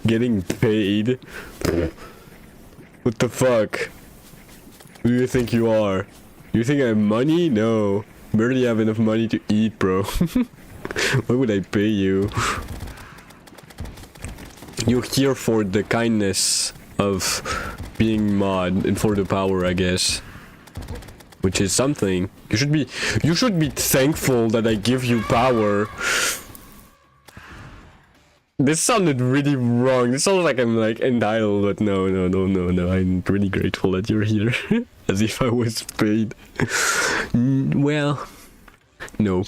getting paid. What the fuck? Who do you think you are? You think I have money? No. Barely have enough money to eat, bro. Why would I pay you? You're here for the kindness of being mod and for the power, I guess. Which is something. You should be thankful that I give you power. This sounded really wrong. This sounds like I'm like entitled, but no. I'm really grateful that you're here. As if I was paid. Well, no.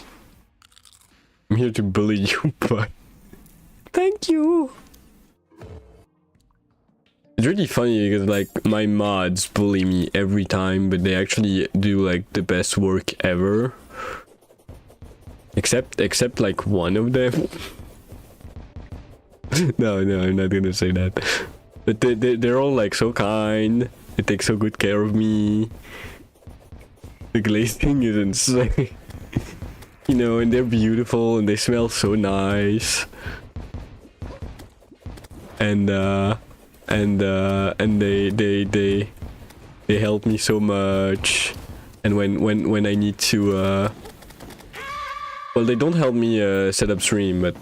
I'm here to bully you, but thank you. It's really funny because like my mods bully me every time, but they actually do like the best work ever. Except like one of them. No, I'm not gonna say that. But they're all like so kind. They take so good care of me. The glazing is insane. You know, and they're beautiful and they smell so nice. And they help me so much. And when I need to well, they don't help me set up stream, but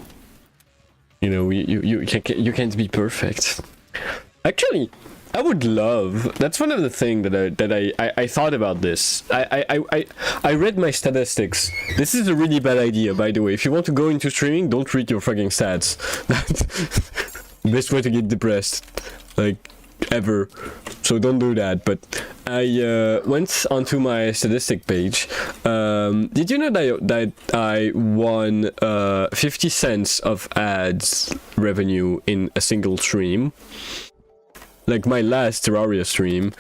you know, you can't be perfect. Actually, I would love. That's one of the things that I thought about this. I read my statistics. This is a really bad idea, by the way. If you want to go into streaming, don't read your fucking stats. That's the best way to get depressed, like ever. So don't do that. But I went onto my statistic page. Did you know that I won 50 cents of ads revenue in a single stream? Like my last Terraria stream.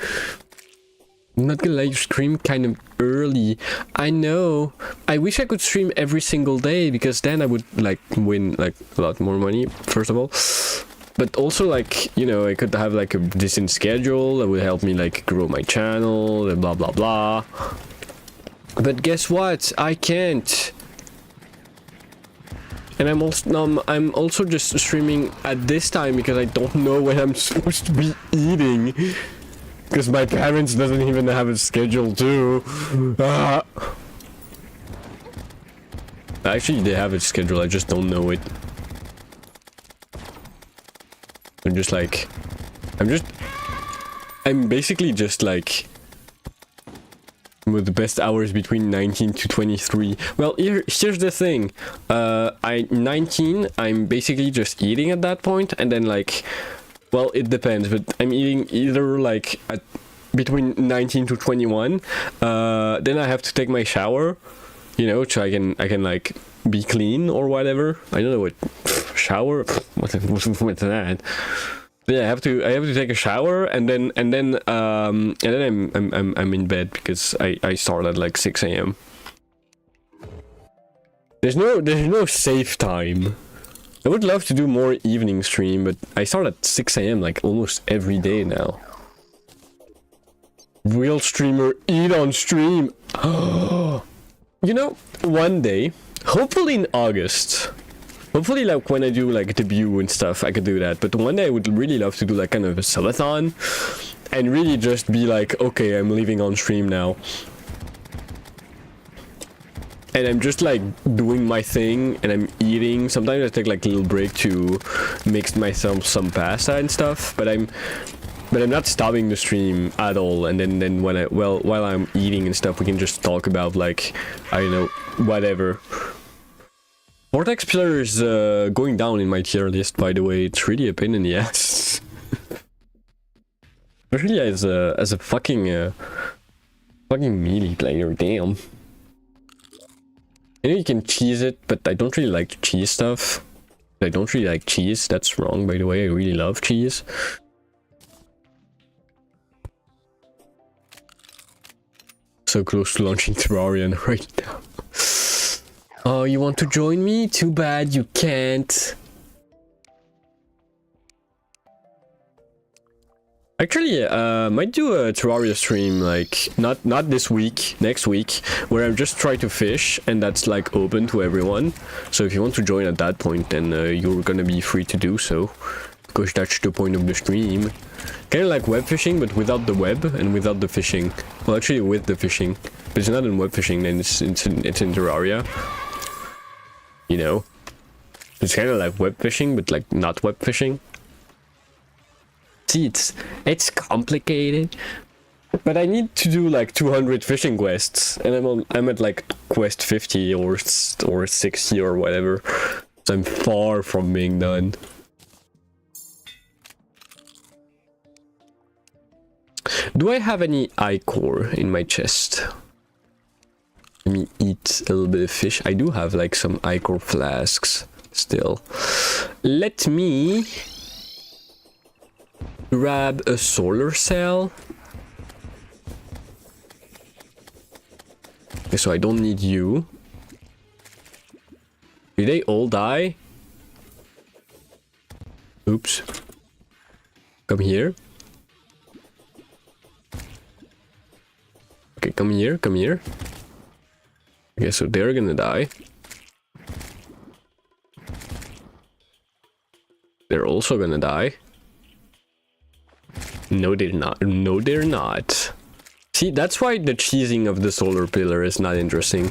I'm not gonna lie, you stream kind of early. I know. I wish I could stream every single day because then I would like win like a lot more money, first of all. But also like, you know, I could have like a decent schedule that would help me like grow my channel and blah blah blah. But guess what? I can't. And I'm also just streaming at this time because I don't know when I'm supposed to be eating. Because my parents doesn't even have a schedule too. Actually, they have a schedule, I just don't know it. I'm basically just like with the best hours between 19 to 23. Well, here's the thing. 19, I'm basically just eating at that point, and then like, well, it depends, but I'm eating either like at between 19 to 21. Then I have to take my shower, you know, so I can like be clean or whatever. I don't know what shower. What's that? But yeah, I have to take a shower and then I'm in bed because I start at like 6 a.m. There's no safe time. I would love to do more evening stream, but I start at 6 AM like almost every day now. Real streamer, eat on stream. You know, one day, hopefully in August, hopefully like when I do like debut and stuff, I could do that. But one day I would really love to do like kind of a subathon and really just be like, okay, I'm leaving on stream now. And I'm just like doing my thing and I'm eating. Sometimes I take like a little break to mix myself some pasta and stuff, but I'm not stopping the stream at all. And then when while I'm eating and stuff, we can just talk about like, I don't know, whatever. Vortex Pillar is going down in my tier list, by the way. It's really a pain in the ass. Especially as a fucking melee player, damn. I know you can cheese it, but I don't really like cheese stuff. I don't really like cheese. That's wrong, by the way. I really love cheese. So close to launching Terraria right now. Oh, you want to join me? Too bad you can't. Actually, might do a Terraria stream, like, not this week, next week, where I'm just trying to fish, and that's, like, open to everyone. So if you want to join at that point, then you're gonna be free to do so, because that's the point of the stream. Kinda like web fishing, but without the web, and without the fishing. Well, actually, with the fishing. But it's not in web fishing, then it's in Terraria. You know? It's kinda like web fishing, but, like, not web fishing. See, it's complicated, but I need to do like 200 fishing quests, and I'm at like quest 50 or 60 or whatever, so I'm far from being done. Do I have any ichor in my chest? Let me eat a little bit of fish. I do have like some ichor flasks still. Let me grab a solar cell. Okay, so I don't need you. Did they all die? Oops. Come here. Okay, come here, come here. Okay, so they're gonna die. They're also gonna die. No, they're not. No, they're not. See, that's why the cheesing of the solar pillar is not interesting.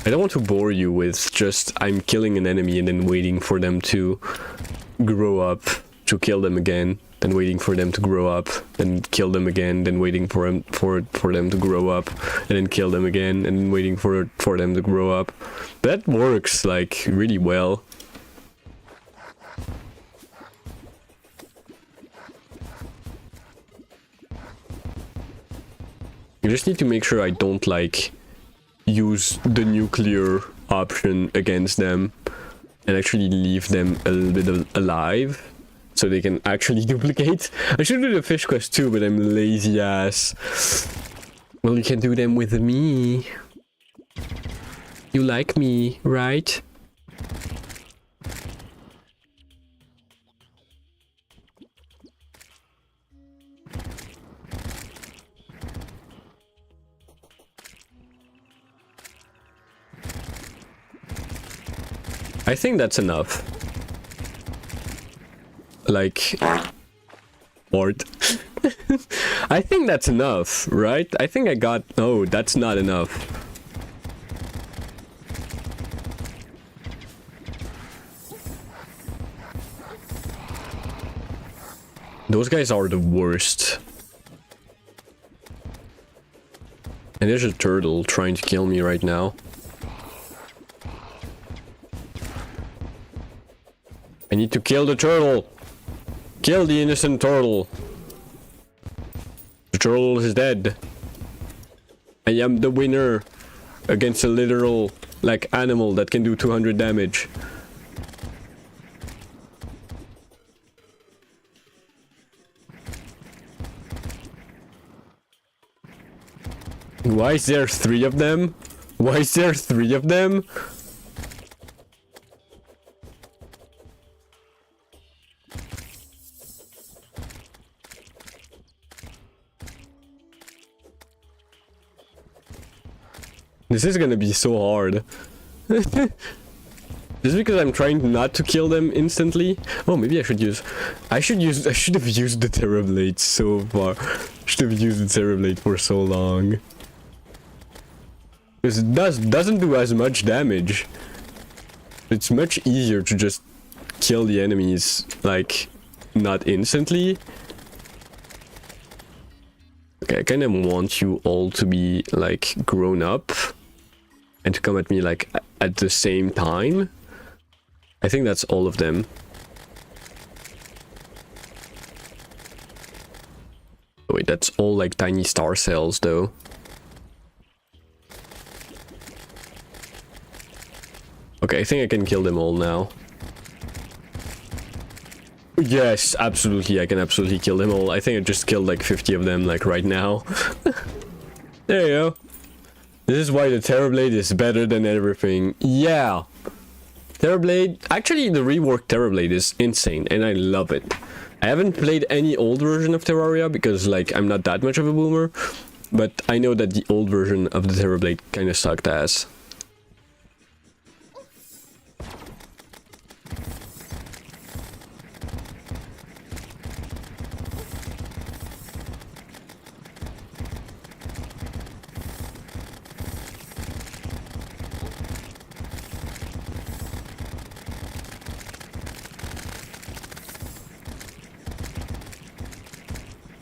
I don't want to bore you with just I'm killing an enemy and then waiting for them to grow up to kill them again, then waiting for them to grow up, then kill them again, then waiting for them to grow up, and then kill them again, and then waiting for them to grow up. That works like really well. You just need to make sure I don't like use the nuclear option against them and actually leave them a little bit alive so they can actually duplicate. I should do the fish quest too, but I'm lazy ass. Well, you can do them with me. You like me, right? I think that's enough. Like, Ort. I think that's enough, right? I think I got... No, that's not enough. Those guys are the worst. And there's a turtle trying to kill me right now. I need to kill the turtle! Kill the innocent turtle! The turtle is dead. I am the winner against a literal, like, animal that can do 200 damage. Why is there 3 of them? Why is there 3 of them? This is gonna be so hard. Just because I'm trying not to kill them instantly. Oh, maybe I should have used the Terrablade so far. Should have used the Terrablade for so long. Because it doesn't do as much damage. It's much easier to just kill the enemies, like, not instantly. Okay, I kind of want you all to be, like, grown up. And to come at me, like, at the same time. I think that's all of them. Oh, wait, that's all like tiny star cells though. Okay, I think I can kill them all now. Yes, absolutely, I can absolutely kill them all. I think I just killed like 50 of them like right now. There you go. This is why the Terrablade is better than everything. Yeah. Terrablade, actually the reworked Terrablade is insane and I love it. I haven't played any old version of Terraria because like I'm not that much of a boomer, but I know that the old version of the Terrablade kind of sucked ass.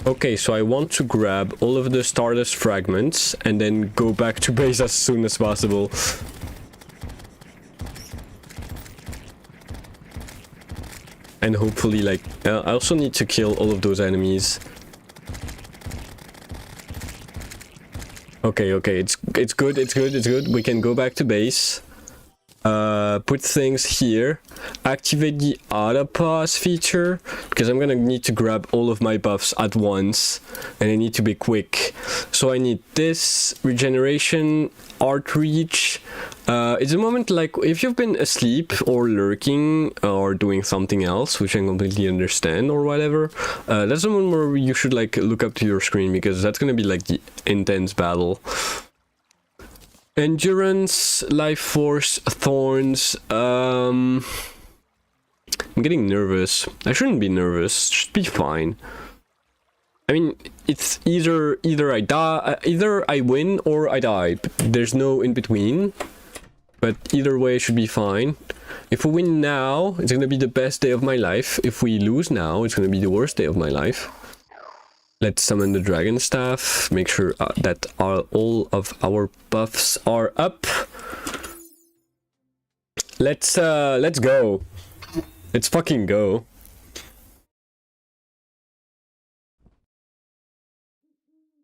Okay, so I want to grab all of the Stardust fragments and then go back to base as soon as possible. And hopefully, like, I also need to kill all of those enemies. Okay, it's good. We can go back to base. Put things here. Activate the auto pause feature because I'm gonna need to grab all of my buffs at once and I need to be quick. So I need this regeneration, art reach. It's a moment like if you've been asleep or lurking or doing something else, which I completely understand or whatever. That's the moment where you should like look up to your screen because that's gonna be like the intense battle. Endurance, life force, thorns. I'm getting nervous. I shouldn't be nervous. Should be fine. I mean, it's either I die, either I win or I die. There's no in between. But either way, should be fine. If we win now, it's gonna be the best day of my life. If we lose now, it's gonna be the worst day of my life. Let's summon the dragon staff, make sure that all of our buffs are up. Let's go. Let's fucking go.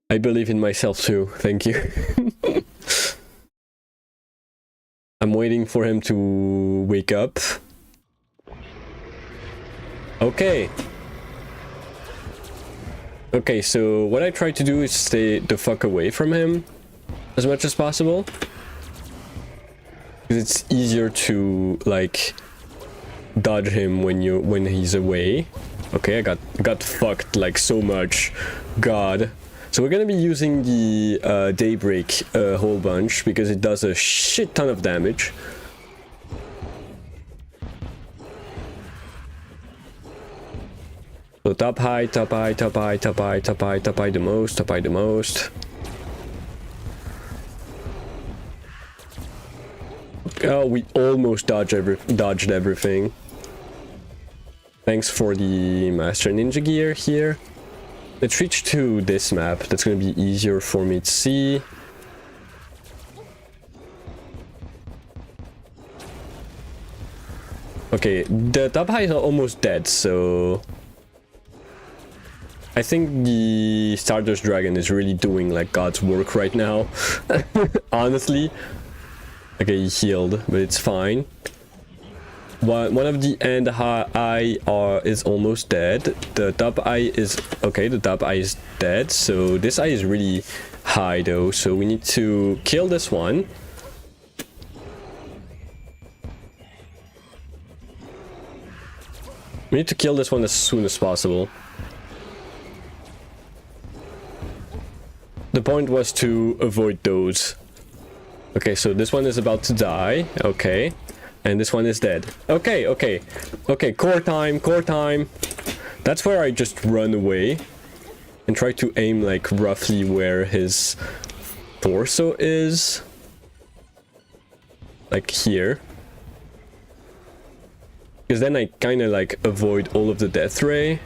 I believe in myself too, thank you. I'm waiting for him to wake up. Okay. Okay, so what I try to do is stay the fuck away from him as much as possible. Because it's easier to like dodge him when he's away. Okay, I got fucked like so much. God. So we're gonna be using the Daybreak a whole bunch because it does a shit ton of damage. So top high, top high, top high, top high, top high, top high the most, top high the most. Oh, we almost dodged everything. Thanks for the Master Ninja gear here. Let's reach to this map. That's gonna be easier for me to see. Okay, the top high is almost dead, so I think the Stardust Dragon is really doing like God's work right now. Honestly. Okay, he healed, but it's fine. One of the end eye is almost dead. The top eye is okay. The top eye is dead. So this eye is really high though. So we need to kill this one. We need to kill this one as soon as possible. The point was to avoid those. Okay, so this one is about to die. Okay. And this one is dead. Okay, okay. Okay, core time, core time. That's where I just run away and try to aim like roughly where his torso is. Like here. Because then I kind of like avoid all of the death ray.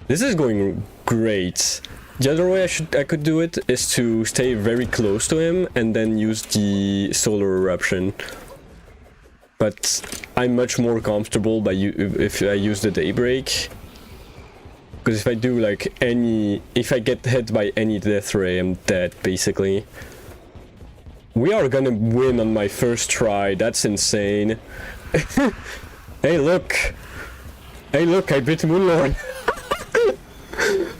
This is going great. The other way I could do it is to stay very close to him and then use the solar eruption. But I'm much more comfortable by if I use the daybreak. Because if I do like if I get hit by any death ray, I'm dead basically. We are gonna win on my first try. That's insane. Hey look! Hey look! I beat Moonlord.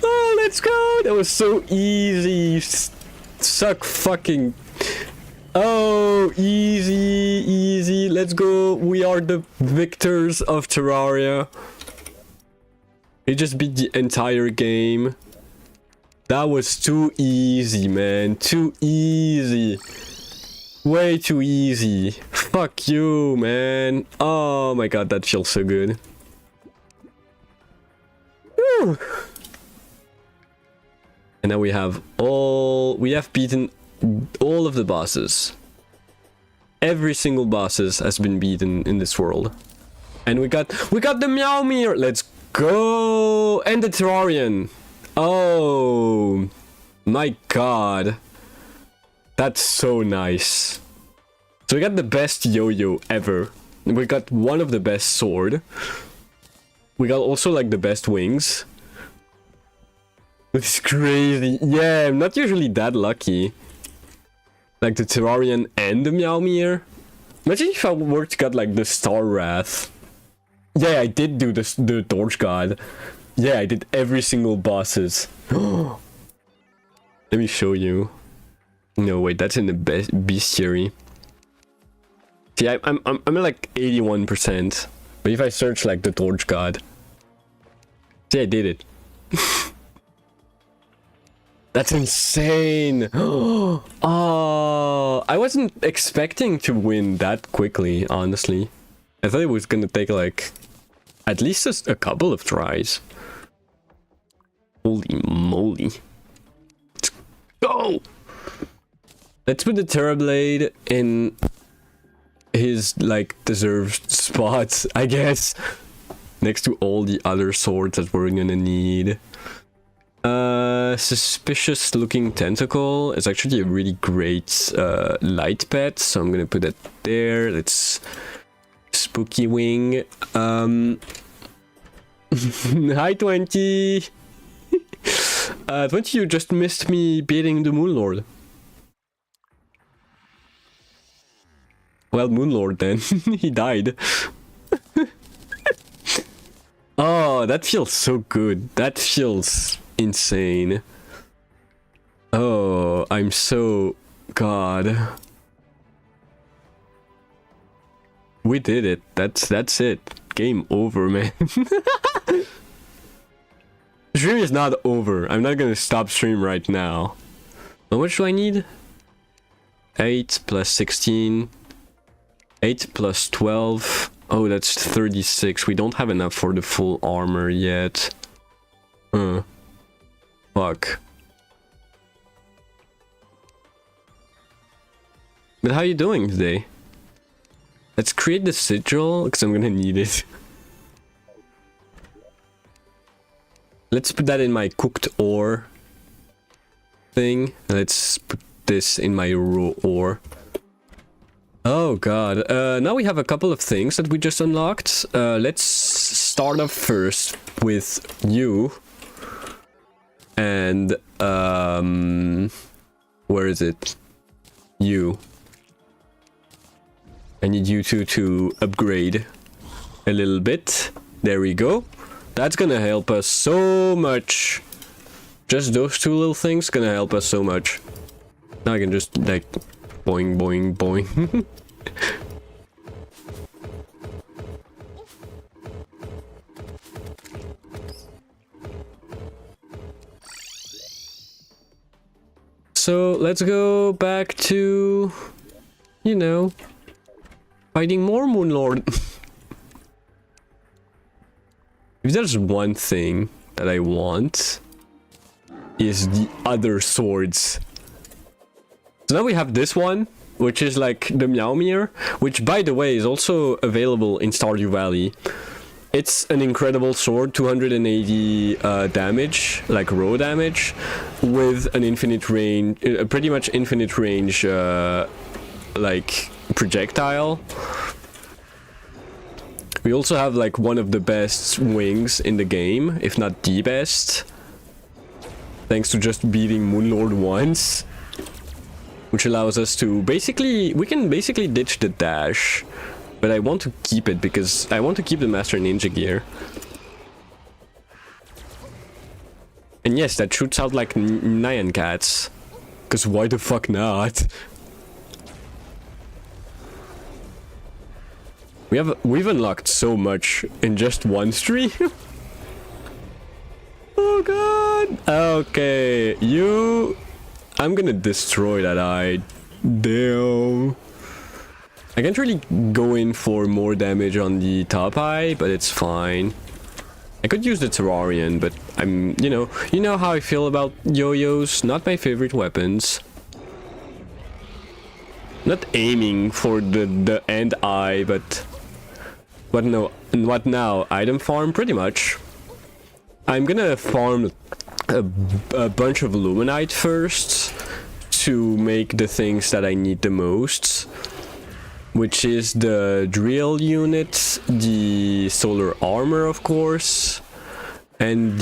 Oh, let's go! That was so easy. Suck fucking. Oh, easy, easy. Let's go. We are the victors of Terraria. We just beat the entire game. That was too easy, man. Too easy. Way too easy. Fuck you, man. Oh my god, that feels so good. Woo. And now we have beaten all of the bosses. Every single bosses has been beaten in this world. And we got the Meowmere. Let's go. And the Terrarian. Oh my god. That's so nice. So we got the best yo-yo ever. We got one of the best sword. We got also like the best wings. It's crazy. Yeah, I'm not usually that lucky. Like the Terrarian and the Meowmere. Imagine if I were to get like the Star Wrath. Yeah, I did do the Torch God. Yeah, I did every single bosses. Let me show you. No, wait, that's in the bestiary. See, I'm at like 81%. But if I search like the Torch God. See, I did it. That's insane. Oh, I wasn't expecting to win that quickly, honestly. I thought it was gonna take like at least a couple of tries. Holy moly. Let's go. Let's put the Terrorblade in his like deserved spot, I guess. Next to all the other swords that we're gonna need. Suspicious looking tentacle is actually a really great light pet, so I'm gonna put that there. Let's spooky wing. Hi 20. 20, you just missed me beating the Moonlord. Well, Moonlord then. He died. Oh, that feels so good. That feels insane. Oh, I'm so... God. We did it. That's it. Game over, man. Stream is not over. I'm not gonna stop stream right now. How much do I need? 8 plus 16. 8 plus 12. Oh, that's 36. We don't have enough for the full armor yet. Fuck. But how are you doing today? Let's create the sigil, because I'm gonna need it. Let's put that in my cooked ore thing. Let's put this in my raw ore. Oh god. Now we have a couple of things that we just unlocked. Let's start off first with you. And where is it? You. I need you two to upgrade a little bit. There we go. That's gonna help us so much. Just those two little things gonna help us so much. Now I can just like boing boing boing. So let's go back to, you know, fighting more Moonlord. If there's one thing that I want, is the other swords. So now we have this one, which is like the Meowmere, which by the way is also available in Stardew Valley. It's an incredible sword, 280 damage, like raw damage, with an infinite range, pretty much infinite range, like projectile. We also have like one of the best wings in the game, if not the best, thanks to just beating Moonlord once, which allows us to we can basically ditch the dash. But I want to keep it because I want to keep the Master Ninja gear. And yes, that shoots out like Nyan cats. Because why the fuck not? We've unlocked so much in just one stream. Oh god. Okay, I'm gonna destroy that eye. Damn. I can't really go in for more damage on the top eye, but it's fine. I could use the Terrarian, but I'm, you know how I feel about yo-yos. Not my favorite weapons. Not aiming for the end eye, but no. What now? Item farm, pretty much. I'm gonna farm a bunch of Luminite first to make the things that I need the most. Which is the drill unit, the solar armor, of course, and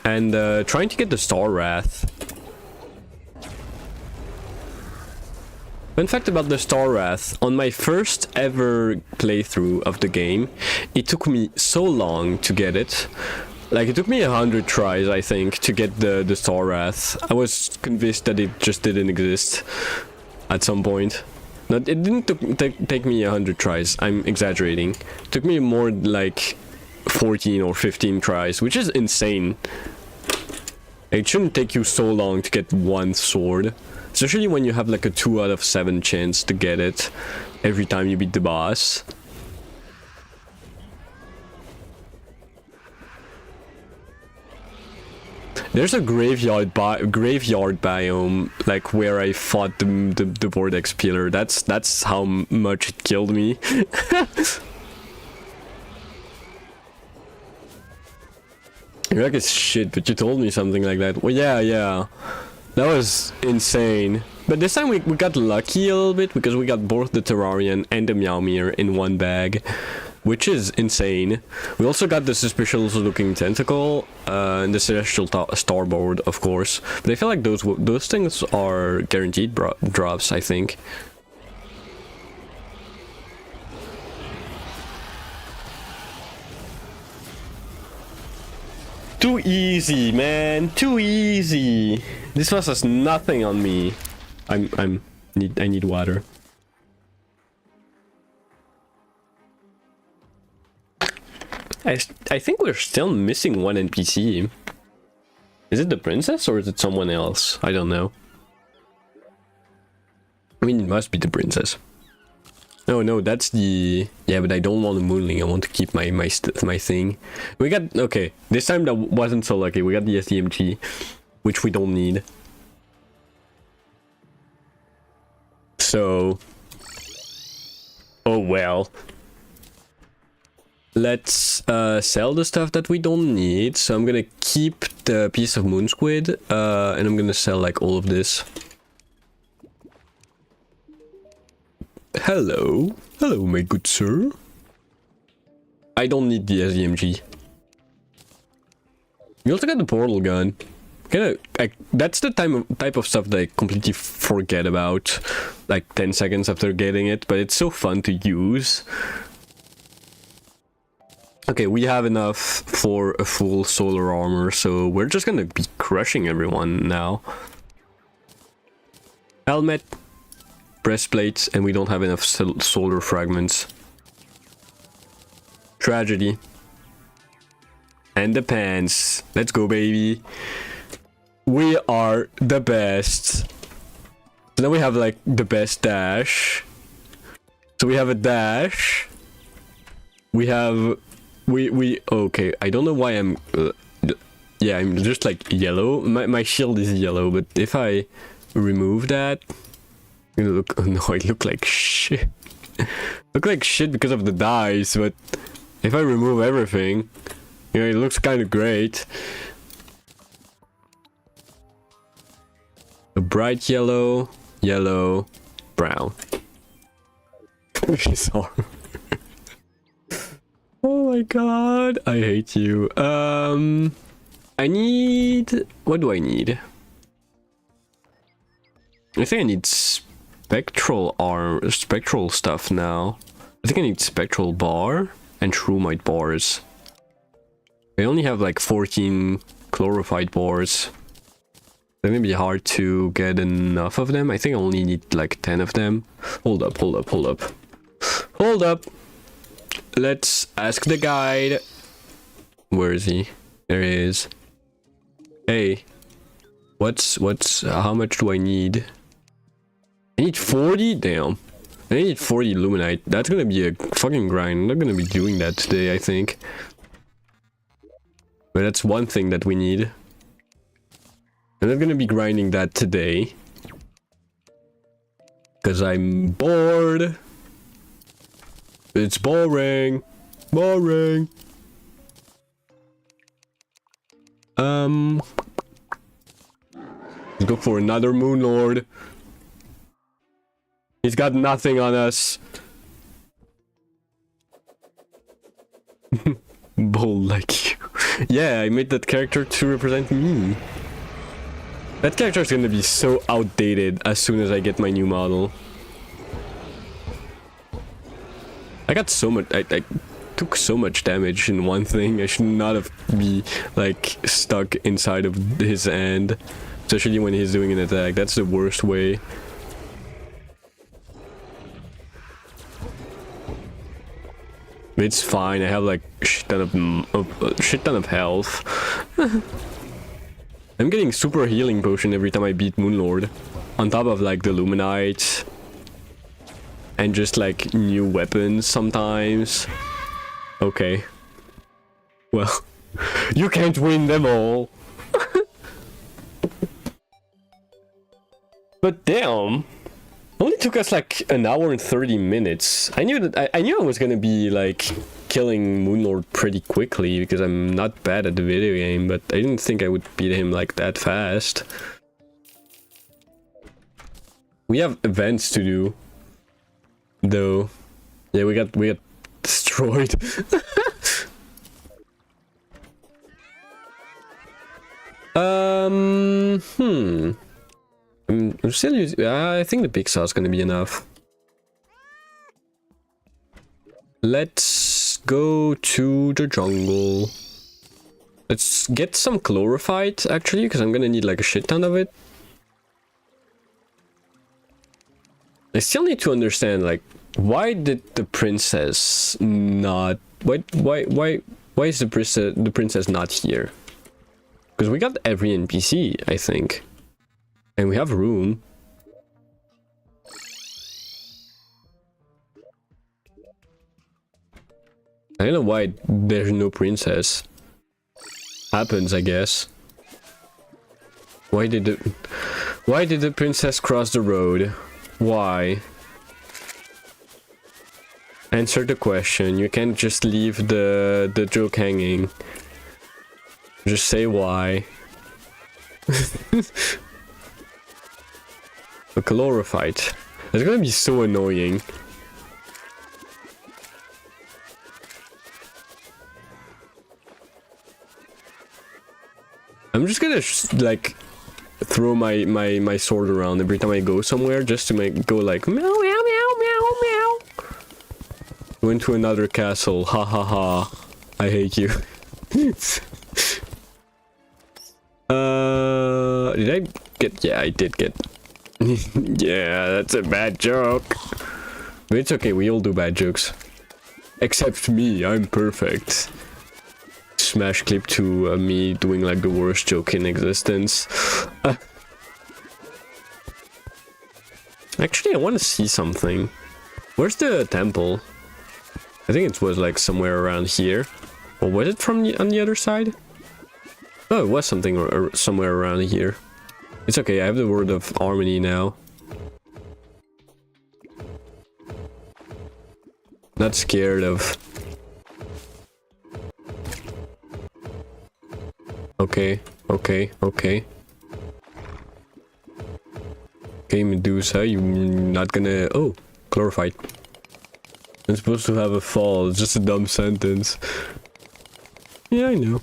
trying to get the Star Wrath. Fun fact about the Star Wrath, on my first ever playthrough of the game, it took me so long to get it. Like, it took me 100 tries, I think, to get the Star Wrath. I was convinced that it just didn't exist at some point. It didn't take me 100 tries, I'm exaggerating. It took me more like 14 or 15 tries, which is insane. It shouldn't take you so long to get one sword. Especially when you have like a 2 out of 7 chance to get it every time you beat the boss. There's a graveyard biome, like where I fought the vortex pillar. That's how much it killed me. You're like as shit, but you told me something like that. Well, yeah. That was insane. But this time we got lucky a little bit because we got both the Terrarian and the Meowmere in one bag. Which is insane. We also got the suspicious looking tentacle and the celestial starboard, of course. But I feel like those things are guaranteed drops, I think. Too easy, man. Too easy. This boss has nothing on me. I need water. I think we're still missing one NPC. Is it the princess or is it someone else? I don't know. I mean, it must be the princess. No, that's the... Yeah, but I don't want a moonling. I want to keep my thing. We got... Okay, this time that wasn't so lucky. We got the SDMG, which we don't need. So... Oh, well. Let's sell the stuff that we don't need. So I'm gonna keep the piece of moon squid, and I'm gonna sell like all of this. Hello, my good sir. I don't need the SDMG. We also got the portal gun. That's the type of stuff that I completely forget about, like 10 seconds after getting it. But it's so fun to use. Okay, we have enough for a full solar armor, so we're just gonna be crushing everyone now. Helmet, breastplates, and we don't have enough solar fragments. Tragedy. And the pants. Let's go, baby. We are the best. So now we have like the best dash. So we have a dash. We have okay. I don't know why I'm yeah, I'm just like yellow. My shield is yellow, but if I remove that, look, oh no, I look like shit. Look like shit because of the dice, but if I remove everything, you know, it looks kind of great. A bright yellow, yellow, brown. She's horrible. Oh my god, I hate you. I need... What do I need? I think I need spectral stuff now. I think I need spectral bar and shroomite bars. I only have like 14 chlorophyte bars. It's gonna be hard to get enough of them. I think I only need like 10 of them. Hold up. Hold up. Let's ask the guide. Where is he? There he is. Hey. How much do I need? I need 40? Damn. I need 40 luminite. That's gonna be a fucking grind. I'm not gonna be doing that today, I think. But that's one thing that we need. I'm not gonna be grinding that today. Because I'm bored. It's boring. Boring. Let's go for another Moon Lord. He's got nothing on us. Bull like you. Yeah, I made that character to represent me. That character is gonna be so outdated as soon as I get my new model. I got so much. I took so much damage in one thing. I should not have be like stuck inside of his hand, especially when he's doing an attack. That's the worst way. It's fine. I have like a shit ton of health. I'm getting super healing potion every time I beat Moonlord, on top of like the Luminite and just like new weapons sometimes. Okay. Well, you can't win them all. But damn. Only took us like an hour and 30 minutes. I knew that I knew I was gonna be like killing Moonlord pretty quickly because I'm not bad at the video game, but I didn't think I would beat him like that fast. We have events to do, though. Yeah, we got destroyed. I'm still using... I think the big saw is gonna be enough. Let's go to the jungle. Let's get some chlorophyte, actually, because I'm gonna need like a shit ton of it. I still need to understand, like, why did the princess not... Why is the princess not here? Because we got every NPC, I think. And we have room. I don't know why there's no princess. Happens, I guess. Why did the princess cross the road? Why? Answer the question. You can't just leave the joke hanging. Just say why. A chlorophyte. That's gonna be so annoying. I'm just gonna like throw my sword around every time I go somewhere, just to go like meow meow meow meow meow. Went to another castle. Ha ha ha. I hate you. Did I get? Yeah, I did get. Yeah, that's a bad joke. But it's okay, we all do bad jokes. Except me, I'm perfect. smash clip to me doing like the worst joke in existence. Actually, I want to see something. Where's the temple? I think it was like somewhere around here. Or was it from on the other side? Oh, it was something somewhere around here. It's okay, I have the word of harmony now. Not scared of... Okay, okay, okay. Okay, Medusa, you're not gonna... Oh, glorified. I'm supposed to have a fall, it's just a dumb sentence. Yeah, I know.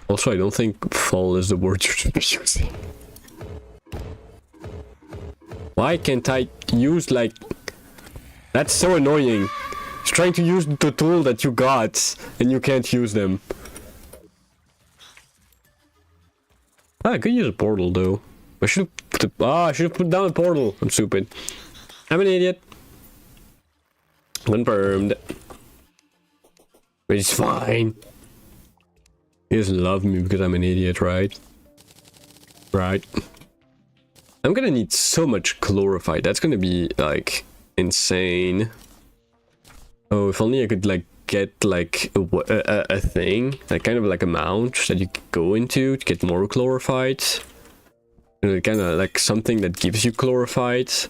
Also, I don't think fall is the word you should be using. Why can't I use like... That's so annoying. It's trying to use the tool that you got and you can't use them. Ah, I could use a portal though. I should have put down a portal. I'm stupid. I'm an idiot. Confirmed. But it's fine. He doesn't love me because I'm an idiot, right? Right. I'm gonna need so much chlorophyte. That's gonna be like insane. Oh, if only I could like get like a thing, like kind of like a mount that you could go into to get more chlorophyte. You know, kind of like something that gives you chlorophyte.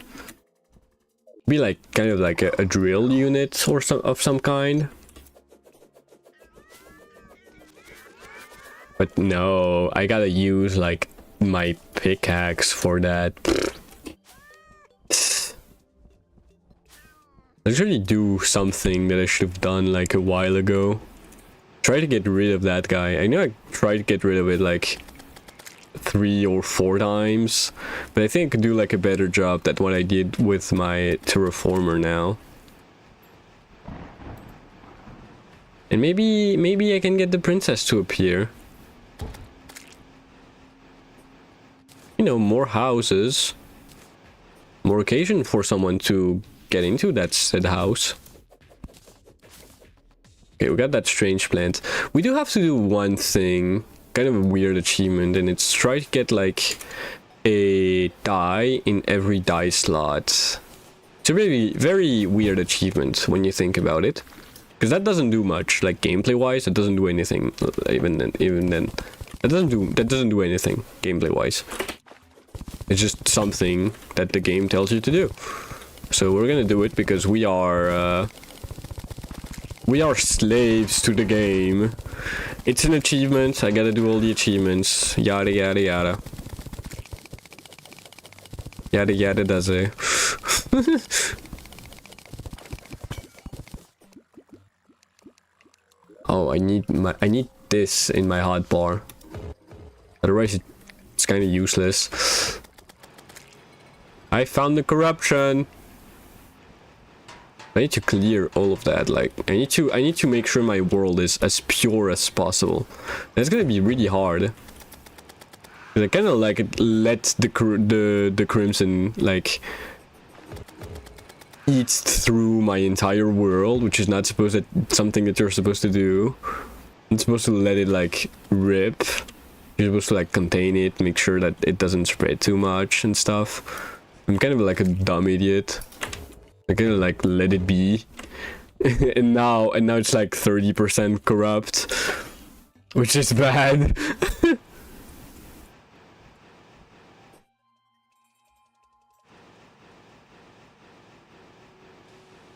Be like kind of like a drill unit or some kind. But no, I gotta use like my pickaxe for that. I should do something that I should have done like a while ago. Try to get rid of that guy. I know I tried to get rid of it like 3 or 4 times, but I think I could do like a better job than what I did with my terraformer now. And maybe I can get the princess to appear. You know, more houses, more occasion for someone to get into that said house. Okay, we got that strange plant. We do have to do one thing, kind of a weird achievement, and it's try to get like a die in every die slot. It's a really very weird achievement when you think about it, because that doesn't do much, like gameplay wise. It doesn't do anything. Even then, that doesn't do anything gameplay wise. It's just something that the game tells you to do. So we're gonna do it because we are slaves to the game. It's an achievement. I gotta do all the achievements. Yada yada yada. Yada yada does it. Oh, I need this in my hotbar. Otherwise it's kind of useless. I found the corruption. I need to clear all of that. Like I need to make sure my world is as pure as possible. That's gonna be really hard. I kind of like let the crimson like eat through my entire world, which is not something that you're supposed to do. You're supposed to let it like rip. You're supposed to like contain it, make sure that it doesn't spread too much and stuff. I'm kind of like a dumb idiot. I kind of like let it be. and now it's like 30% corrupt, which is bad.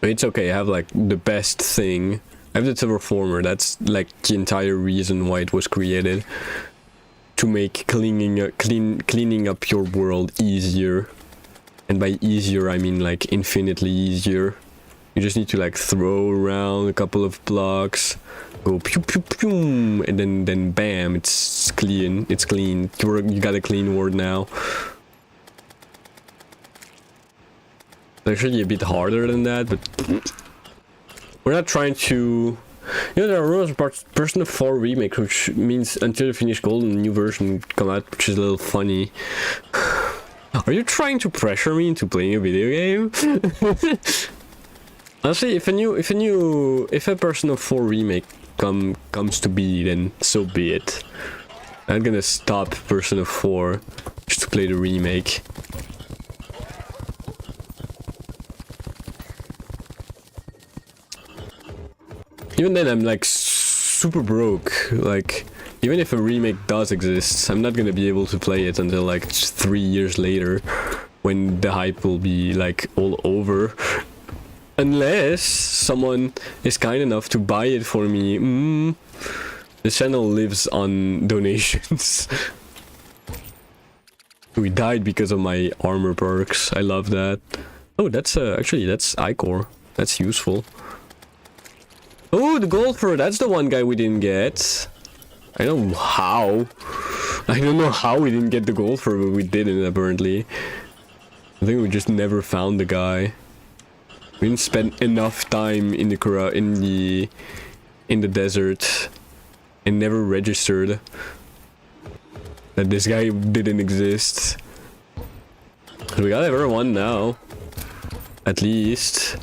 It's okay, I have like the best thing. I have the terraformer. That's like the entire reason why it was created. To make cleaning up your world easier. And by easier, I mean like infinitely easier. You just need to like throw around a couple of blocks, go pew pew pew, and then bam, it's clean. It's clean. You got a clean world now. It's actually a bit harder than that, but we're not trying to... You know, there are rumors about Persona 4 remake, which means until you finish gold, a new version come out, which is a little funny. Are you trying to pressure me into playing a video game? Honestly, if a Persona 4 remake comes to be, then so be it. I'm gonna stop Persona 4 just to play the remake. Even then, I'm like super broke. Like, even if a remake does exist, I'm not gonna be able to play it until like 3 years later, when the hype will be like all over. Unless someone is kind enough to buy it for me. This channel lives on donations. We died because of my armor perks. I love that. Oh, that's actually that's Icor. That's useful. Oh, the golfer. That's the one guy we didn't get. I don't know how. I don't know how we didn't get the golfer, but we didn't apparently. I think we just never found the guy. We didn't spend enough time in the desert and never registered that this guy didn't exist. We got everyone now, at least.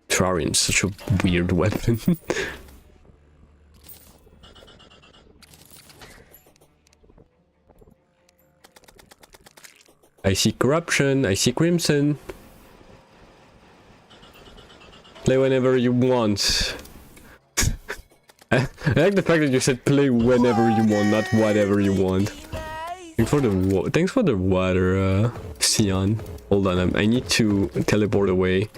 Terraria's such a weird weapon. I see corruption. I see crimson. Play whenever you want. I like the fact that you said play whenever you want, not whatever you want. Thanks for the water, Sion. Hold on, I need to teleport away.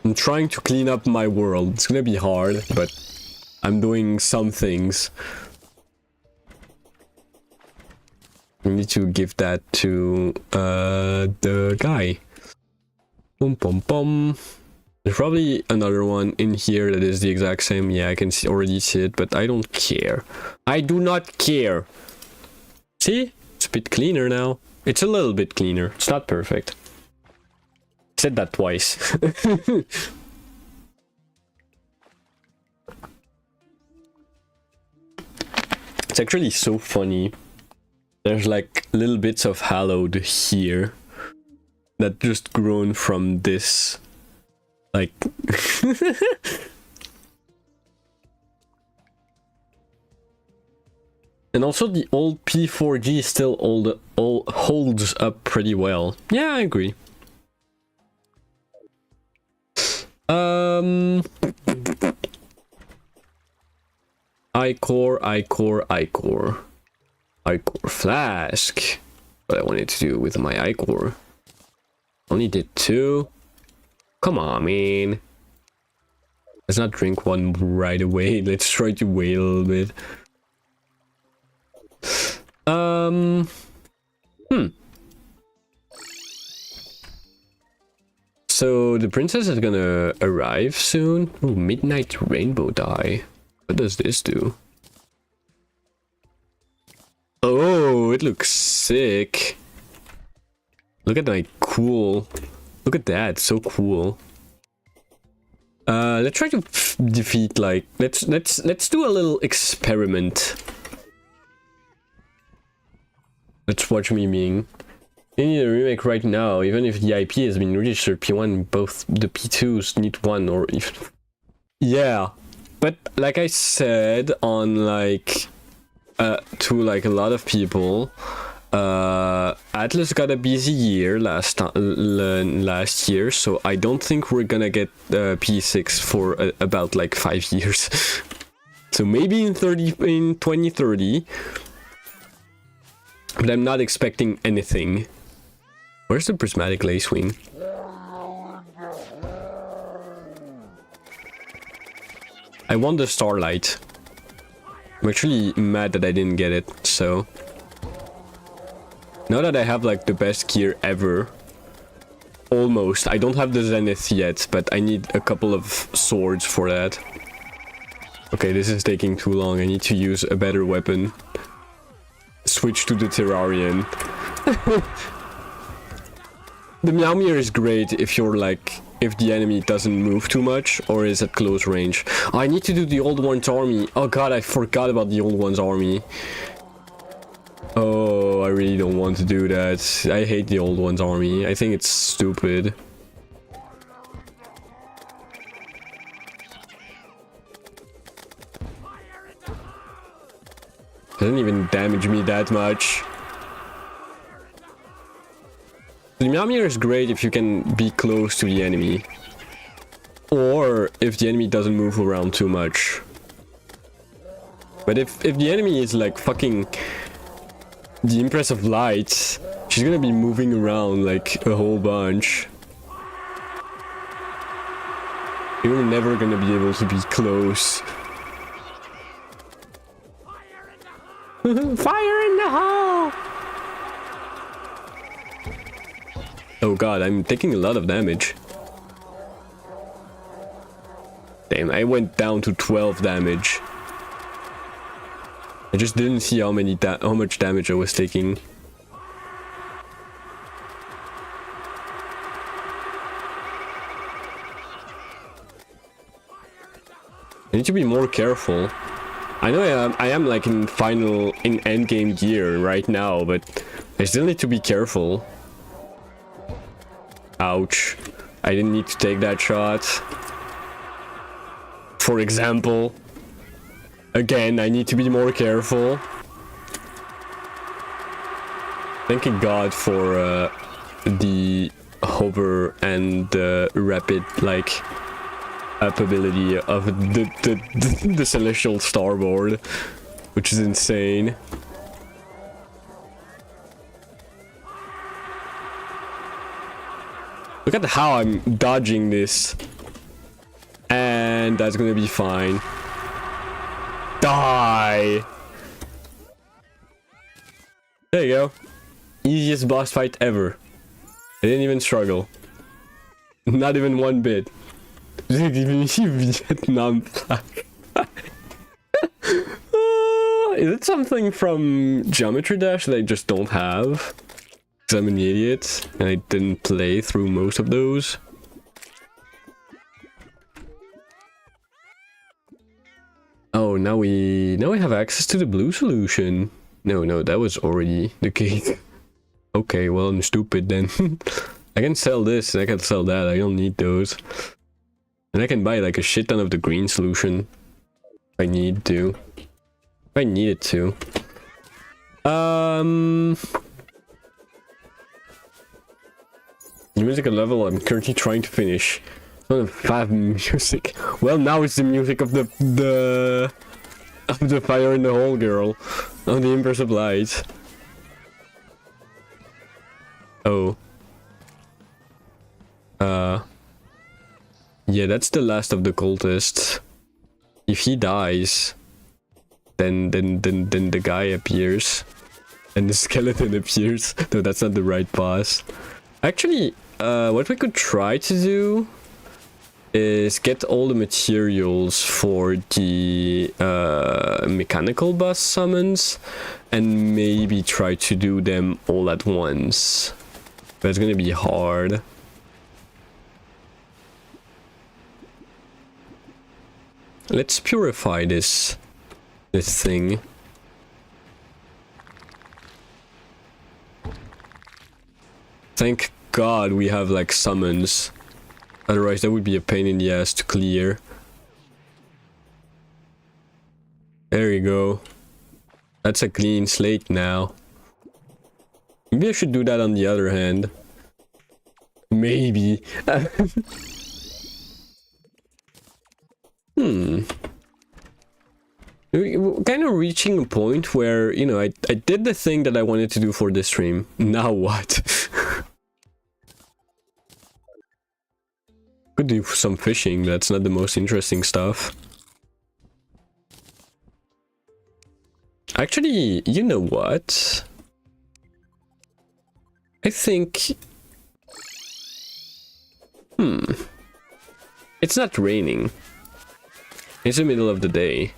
I'm trying to clean up my world. It's gonna be hard, but I'm doing some things. We need to give that to the guy. Boom, boom, boom. There's probably another one in here that is the exact same. Yeah, I can already see it, but I don't care. I do not care. See? It's a bit cleaner now. It's a little bit cleaner. It's not perfect. I said that twice. It's actually so funny. There's like little bits of hallowed here that just grown from this, like. And also the old P4G still holds up pretty well. Yeah, I agree. Icore flask. What I wanted to do with my Icore. Only did 2. Come on, man. Let's not drink one right away. Let's try to wait a little bit. So the princess is gonna arrive soon. Ooh, midnight rainbow dye. What does this do? Oh, it looks sick. Look at my cool. Look at that, so cool. Let's try to defeat like let's do a little experiment. Let's watch me being. You need a remake right now, even if the IP has been registered P1, both the P2s need one or if. Yeah. But like I said on like to like a lot of people, Atlas got a busy year last year, so I don't think we're gonna get P6 for about like 5 years. So maybe in 2030, but I'm not expecting anything. Where's the prismatic lacewing? I want the starlight. I'm actually mad that I didn't get it, so. Now that I have like the best gear ever. Almost. I don't have the zenith yet, but I need a couple of swords for that. Okay, this is taking too long. I need to use a better weapon. Switch to the Terrarian. The Meowmere is great if you're like, if the enemy doesn't move too much or is at close range. Oh, I need to do the old one's army. Oh god, I forgot about the old one's army. Oh, I I really don't want to do that. I hate the old one's army. I think it's stupid. Doesn't even damage me that much. The Mjolnir is great if you can be close to the enemy. Or if the enemy doesn't move around too much. But if the enemy is like fucking the Empress of Light, she's gonna be moving around like a whole bunch. You're never gonna be able to be close. Fire in the hole! Oh god, I'm taking a lot of damage. Damn, I went down to 12 damage. I just didn't see how much damage I was taking. I need to be more careful. I know I am like in endgame gear right now, but I still need to be careful. Ouch. I didn't need to take that shot. For example. Again, I need to be more careful. Thank God for the hover and rapid like up ability of the celestial starboard, which is insane. Look at how I'm dodging this, and that's gonna be fine. Die. There you go. Easiest boss fight ever. I didn't even struggle. Not even one bit. Vietnam flag. Is it something from Geometry Dash that I just don't have? Because I'm an idiot and I didn't play through most of those. Oh, now we have access to the blue solution. No, that was already the case. Okay, well, I'm stupid then. I can sell this and I can sell that. I don't need those. And I can buy like a shit ton of the green solution if I need to. If I needed to. The musical level I'm currently trying to finish. One of 5 music. Well, now it's the music of the fire in the hole girl. Of the Empress of Light. Oh. Yeah, that's the last of the cultists. If he dies, then the guy appears. And the skeleton appears. No, that's not the right boss. Actually, what we could try to do is get all the materials for the mechanical boss summons and maybe try to do them all at once. But it's gonna be hard. Let's purify this thing. Thank God we have like summons. Otherwise that would be a pain in the ass to clear. There you go. That's a clean slate now. Maybe I should do that on the other hand. Maybe. We're kind of reaching a point where, you know, I did the thing that I wanted to do for this stream. Now what? Could do some fishing, that's not the most interesting stuff. Actually, you know what? I think... It's not raining. It's the middle of the day.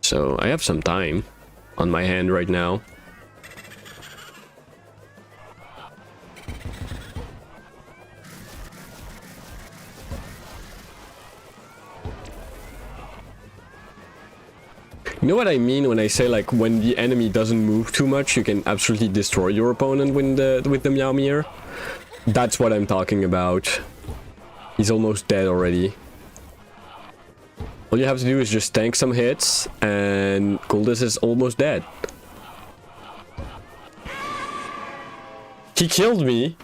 So I have some time on my hand right now. You know what I mean when I say like when the enemy doesn't move too much, you can absolutely destroy your opponent with the Meowmere? That's what I'm talking about. He's almost dead already. All you have to do is just tank some hits, and Goldus is almost dead. He killed me.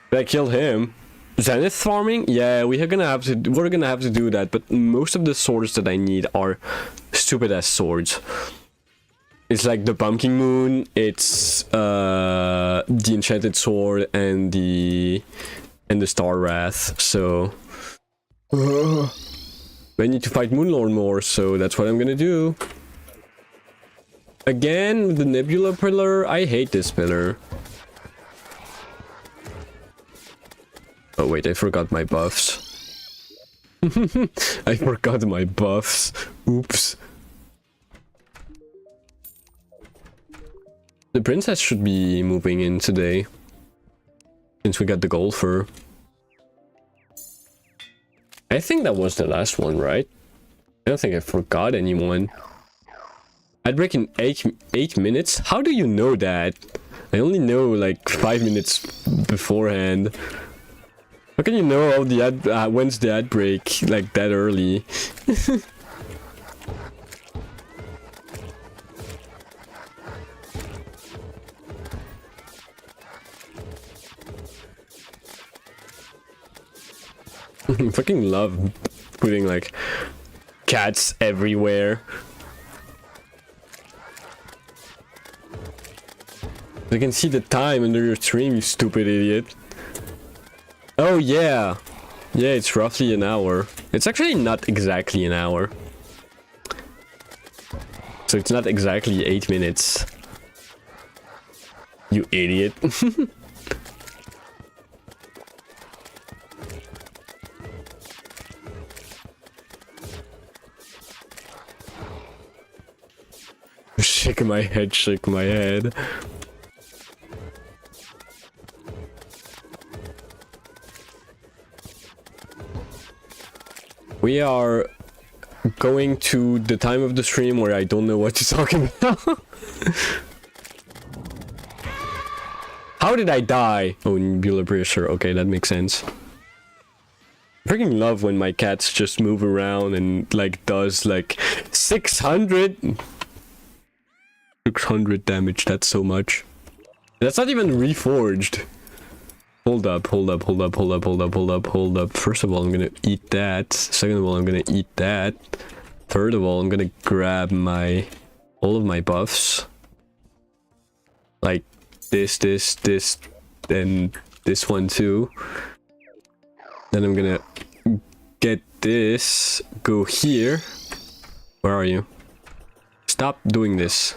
But I killed him. Zenith farming? Yeah, we're gonna have to do that, but most of the swords that I need are stupid ass swords. It's like the Pumpkin Moon, it's the Enchanted Sword and the Star Wrath, so I need to fight Moonlord more, so that's what I'm gonna do. Again, the Nebula pillar. I hate this pillar. Oh wait, I forgot my buffs. I forgot my buffs. Oops. The princess should be moving in today, since we got the golfer. I think that was the last one, right? I don't think I forgot anyone. I'd break in 8 minutes? How do you know that? I only know like 5 minutes beforehand. How can you know all the ad when's the ad break like that early? I fucking love putting like cats everywhere. You can see the time under your stream, you stupid idiot. Oh yeah. Yeah, it's roughly an hour. It's actually not exactly an hour. So it's not exactly 8 minutes. You idiot. Shake my head, shake my head. We are going to the time of the stream where I don't know what to talk about. How did I die? Oh, Nebula Piercer. Okay, that makes sense. I freaking love when my cats just move around and like does like 600 damage. That's so much. That's not even reforged. Hold up. First of all, I'm gonna eat that. Second of all, I'm gonna eat that. Third of all, I'm gonna grab all of my buffs. Like this, then this one too. Then I'm gonna get this, go here. Where are you? Stop doing this.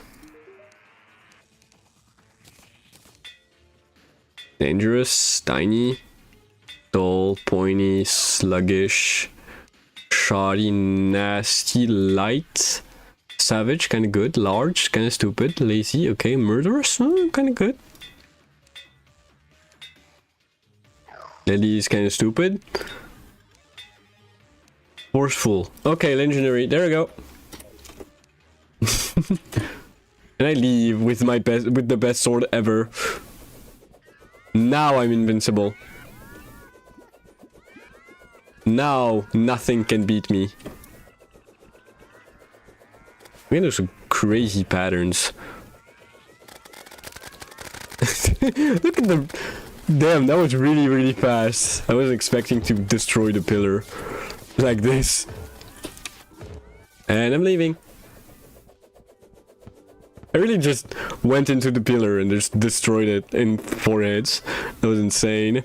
Dangerous, tiny, dull, pointy, sluggish, shoddy, nasty, light, savage, kind of good, large, kind of stupid, lazy, okay, murderous, kind of good. Lily is kind of stupid. Forceful, okay, legendary, there we go. And I leave with the best sword ever. Now I'm invincible. Now nothing can beat me. We're gonna do some crazy patterns. Look at the... Damn, that was really fast. I wasn't expecting to destroy the pillar like this. And I'm leaving. I really just went into the pillar and just destroyed it in 4 hits. That was insane.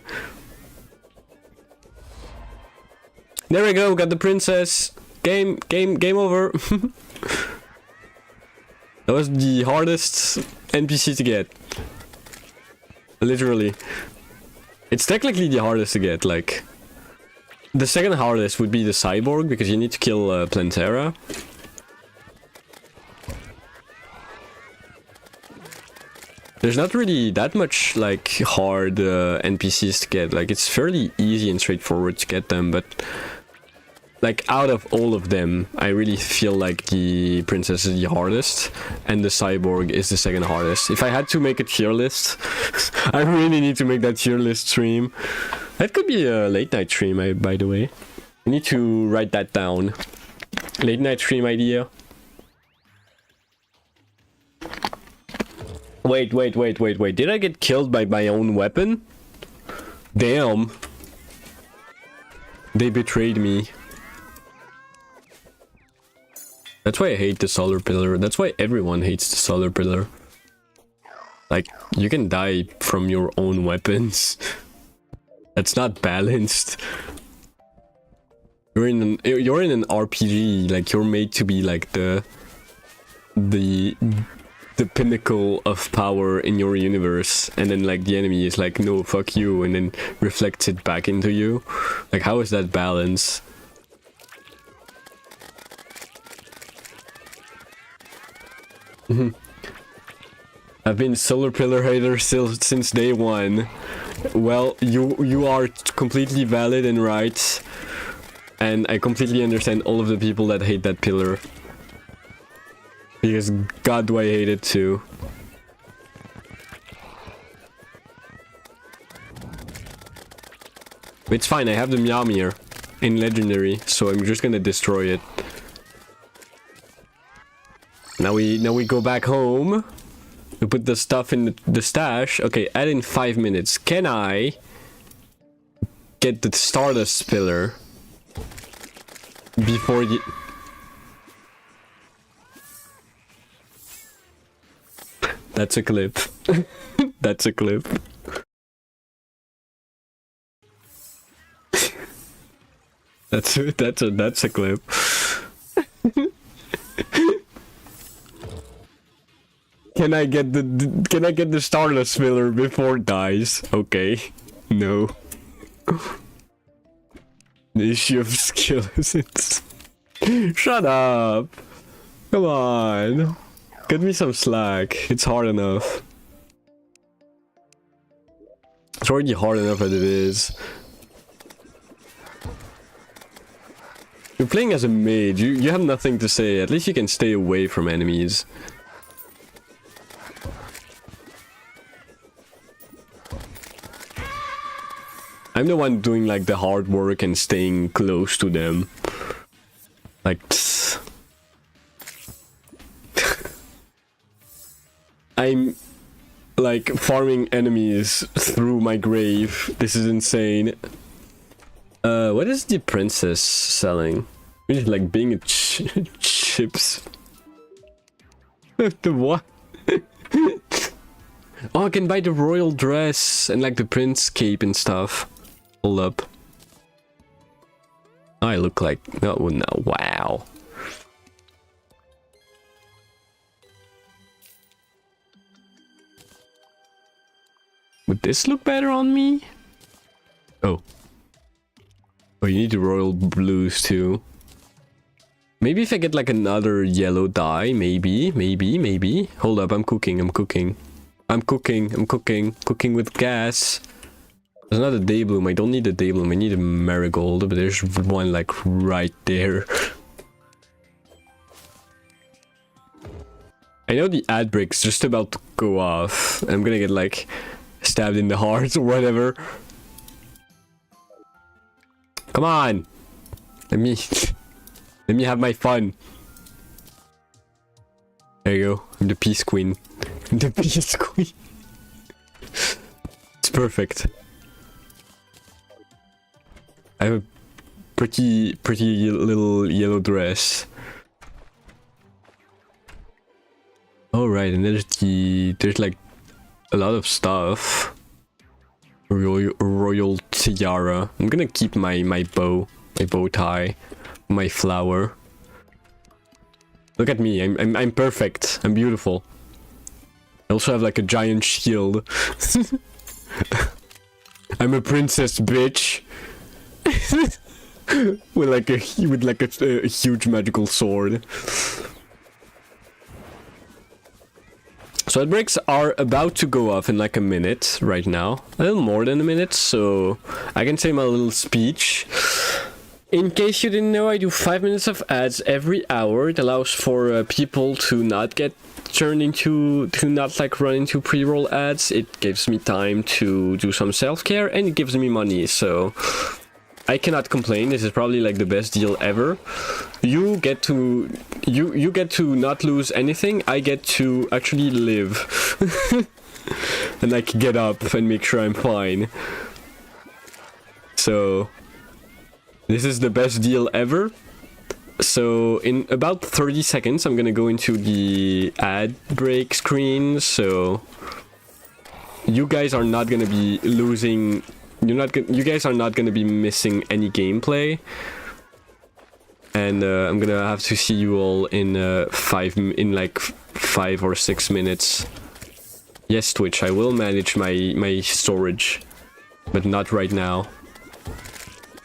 There we go, got the princess. Game over. That was the hardest NPC to get. Literally. It's technically the hardest to get, like... The second hardest would be the cyborg, because you need to kill Plantera. There's not really that much, like, hard NPCs to get. Like, it's fairly easy and straightforward to get them, but... like out of all of them, I really feel like the princess is the hardest, and the cyborg is the second hardest. If I had to make a tier list, I really need to make that tier list stream. That could be a late night stream, by the way. I need to write that down. Late night stream idea. Wait. Did I get killed by my own weapon? Damn. They betrayed me. That's why I hate the solar pillar. That's why everyone hates the solar pillar. Like, you can die from your own weapons. That's not balanced. You're in an RPG, like you're made to be like the pinnacle of power in your universe, and then like the enemy is like, no, fuck you, and then reflects it back into you. Like, how is that balance? I've been solar pillar hater since day one. Well, you are completely valid and right, and I completely understand all of the people that hate that pillar. Because god do I hate it too. It's fine, I have the Mjolnir in legendary, so I'm just gonna destroy it. Now we go back home. We put the stuff in the stash. Okay, add in 5 minutes. Can I get the Stardust pillar before the... That's a clip. That's a clip. That's a clip. Can I get the Stardust pillar before it dies? Okay. No. The issue of skill is it's... Shut up! Come on! Get me some slack. It's hard enough. It's already hard enough as it is. You're playing as a mage. You have nothing to say. At least you can stay away from enemies. I'm the one doing like the hard work and staying close to them. Like... I'm like farming enemies through my grave. This is insane. What is the princess selling? Really like being a chips. The what? Oh, I can buy the royal dress and like the prince cape and stuff. Hold up. I look like... No, no, wow. Would this look better on me? Oh. Oh, you need the royal blues too. Maybe if I get like another yellow dye, maybe. Hold up, I'm cooking. Cooking with gas. There's not a daybloom. I don't need a daybloom. I need a marigold, but there's one like right there. I know the ad break's just about to go off. I'm gonna get like stabbed in the heart or whatever. Come on! Let me have my fun. There you go. I'm the peace queen. The peace queen. It's perfect. I have a pretty little yellow dress. Oh right, and there's like a lot of stuff. Royal tiara. I'm gonna keep my bow tie, my flower. Look at me, I'm perfect. I'm beautiful. I also have like a giant shield. I'm a princess, bitch. with like a huge magical sword. So outbreaks are about to go off in like a minute right now. A little more than a minute, so I can say my little speech. In case you didn't know, I do 5 minutes of ads every hour. It allows for people to not get turned into, to not like run into pre-roll ads. It gives me time to do some self-care, and it gives me money, so I cannot complain. This is probably like the best deal ever. You get to you get to not lose anything. I get to actually live. And like get up and make sure I'm fine. So this is the best deal ever. So in about 30 seconds, I'm gonna go into the ad break screen. So you guys are not gonna be losing. You guys are not gonna be missing any gameplay. And I'm gonna have to see you all in like 5 or 6 minutes. Yes, Twitch, I will manage my storage, but not right now.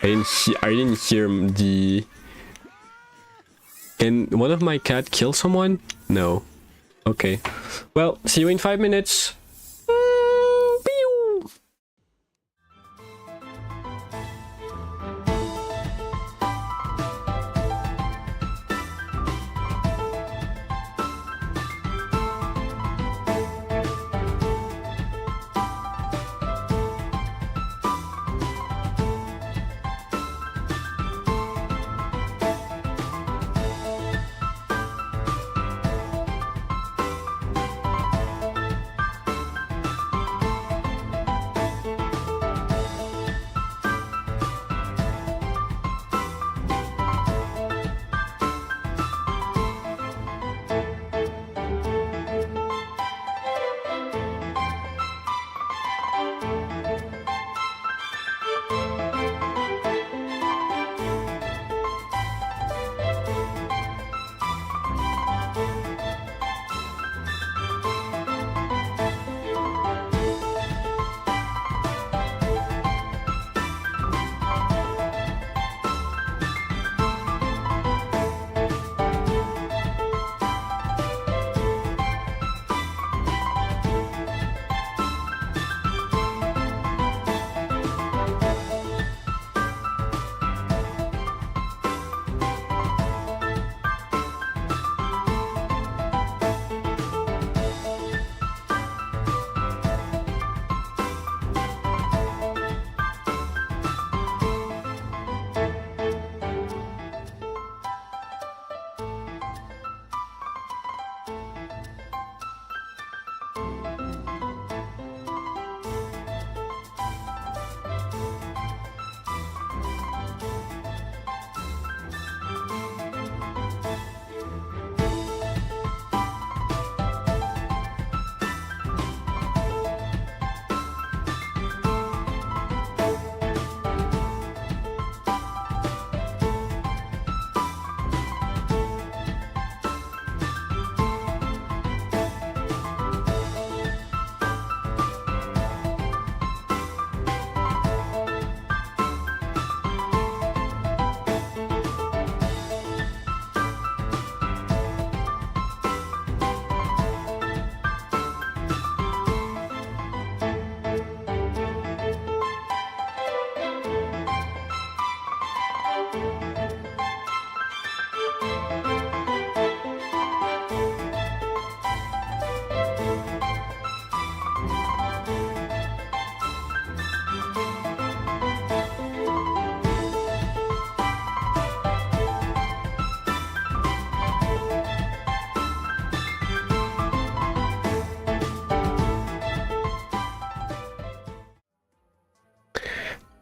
I didn't hear the... Can one of my cat kill someone? No. Okay. Well, see you in 5 minutes.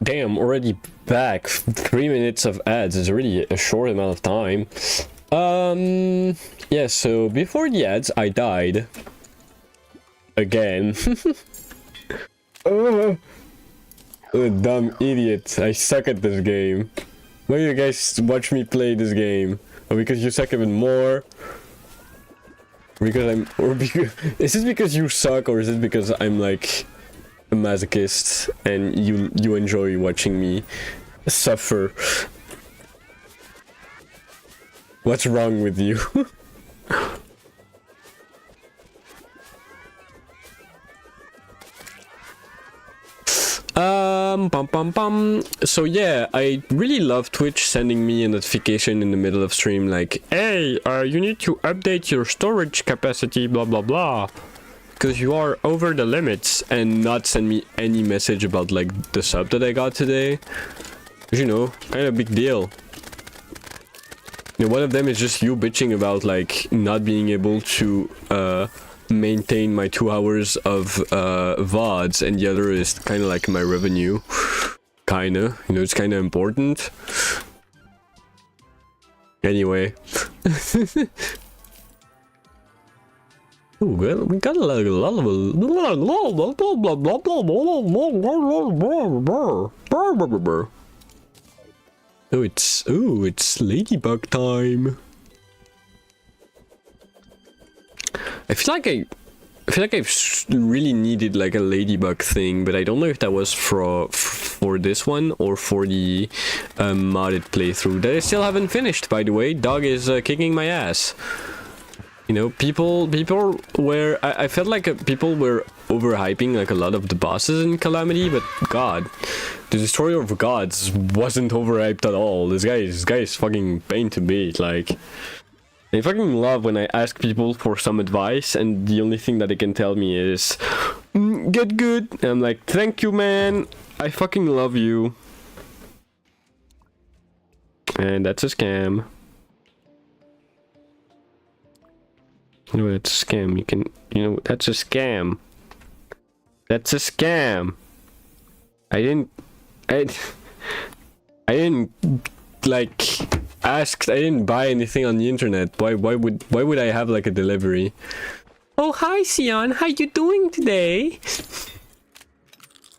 Damn, already back. 3 minutes of ads is really a short amount of time. Yeah, so before the ads, I died. Again. Oh, a dumb idiot. I suck at this game. Why do you guys watch me play this game? Or because you suck even more? Because I'm... Or because... Is this because you suck, or is it because I'm like... a masochist and you enjoy watching me suffer? What's wrong with you? So yeah, I really love Twitch sending me a notification in the middle of stream like, hey, you need to update your storage capacity, blah blah blah, because you are over the limits, and not send me any message about like the sub that I got today. You know, kind of big deal. You know, one of them is just you bitching about like not being able to maintain my 2 hours of VODs, and the other is kind of like my revenue. Kinda, you know, it's kind of important. Anyway. Ooh, well, we got a lot of... Oh, it's ladybug time. I feel like I've really needed like a ladybug thing, but I don't know if that was for this one or for the modded playthrough that I still haven't finished, by the way. Dog is kicking my ass. You know, people were... I felt like people were overhyping like a lot of the bosses in Calamity, but God, the Destroyer of Gods wasn't overhyped at all. This guy is fucking pain to beat. Like, I fucking love when I ask people for some advice and the only thing that they can tell me is, get good. And I'm like, thank you, man. I fucking love you. And that's a scam. You know, that's a scam. You know, that's a scam. That's a scam. I didn't like ask. I didn't buy anything on the internet. Why would I have like a delivery? Oh, hi Sion, how you doing today?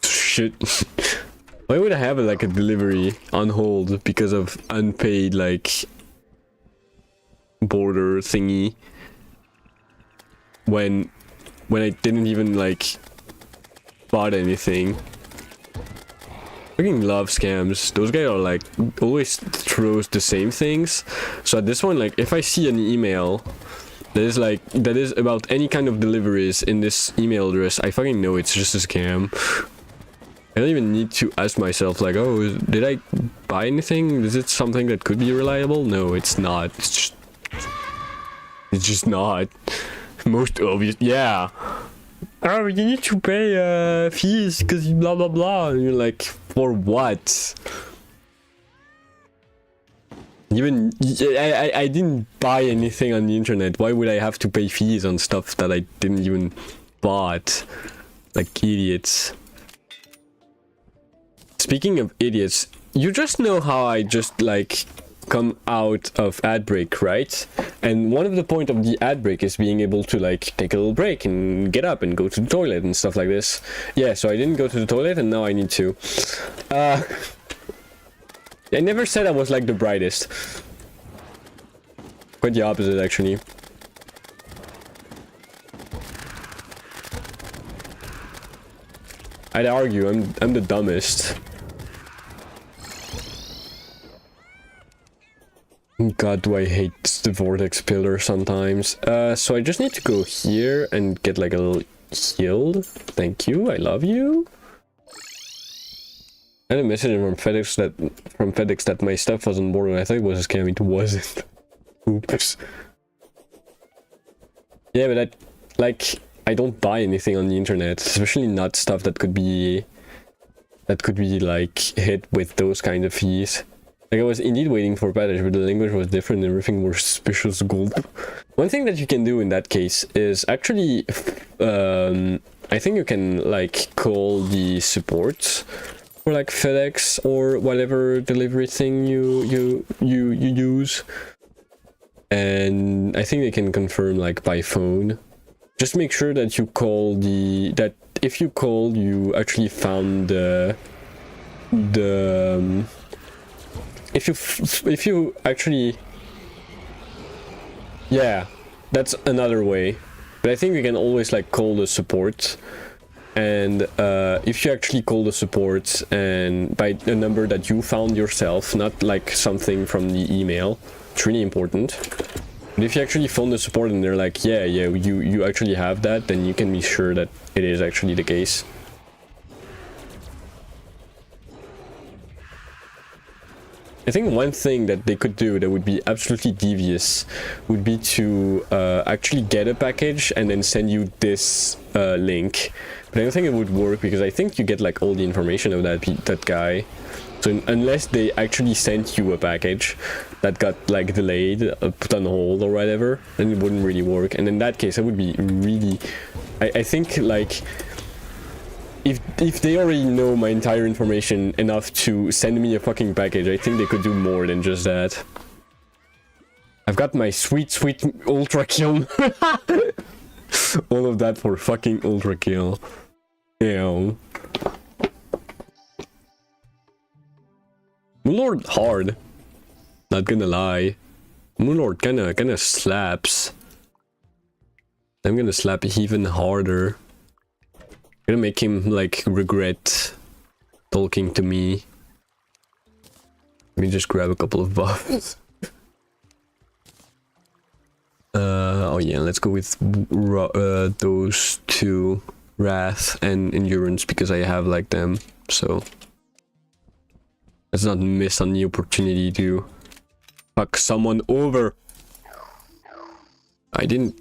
Shit. Why would I have like a delivery on hold because of unpaid like border thingy? When I didn't even like bought anything. Fucking love scams. Those guys are like always throws the same things. So at this one, like if I see an email that is about any kind of deliveries in this email address, I fucking know it's just a scam. I don't even need to ask myself like, oh, did I buy anything? Is it something that could be reliable? No, it's not. It's just not. Most obvious, yeah. Oh, you need to pay fees because blah blah blah. And you're like, for what? Even I didn't buy anything on the internet. Why would I have to pay fees on stuff that I didn't even bought? Like idiots. Speaking of idiots, you just know how I just like come out of ad break, right? And one of the point of the ad break is being able to like take a little break and get up and go to the toilet and stuff like this. Yeah, so I didn't go to the toilet and now I need to. I never said I was like the brightest. Quite the opposite, actually. I'd argue I'm the dumbest. God, do I hate the vortex pillar sometimes. So I just need to go here and get like a little healed. Thank you, I love you. I had a message from FedEx that my stuff was on board, and I thought it was a scam. It wasn't. Oops. Yeah, but I don't buy anything on the internet, especially not stuff that could be like hit with those kind of fees. Like I was indeed waiting for package, but the language was different and everything was suspicious gold. One thing that you can do in that case is actually, I think you can like call the support for like FedEx or whatever delivery thing you use, and I think they can confirm like by phone. Just make sure that you call that if you call, you actually found if you actually, yeah, that's another way. But I think you can always like call the support, and if you actually call the support and by a number that you found yourself, not like something from the email, it's really important. But if you actually phone the support and they're like, yeah, you actually have that, then you can be sure that it is actually the case. I think one thing that they could do that would be absolutely devious would be to actually get a package and then send you this link. But I don't think it would work because I think you get like all the information of that guy. So unless they actually sent you a package that got like delayed, put on hold or whatever, then it wouldn't really work. And in that case, that would be really... I think like... If they already know my entire information enough to send me a fucking package, I think they could do more than just that. I've got my sweet ultra kill. All of that for fucking ultra kill. Ew. Moonlord hard. Not gonna lie. Moonlord kinda slaps. I'm gonna slap even harder. Gonna make him like regret talking to me. Let me just grab a couple of buffs. Oh yeah, let's go with those two, Wrath and Endurance, because I have like them. So let's not miss on the opportunity to fuck someone over. I didn't.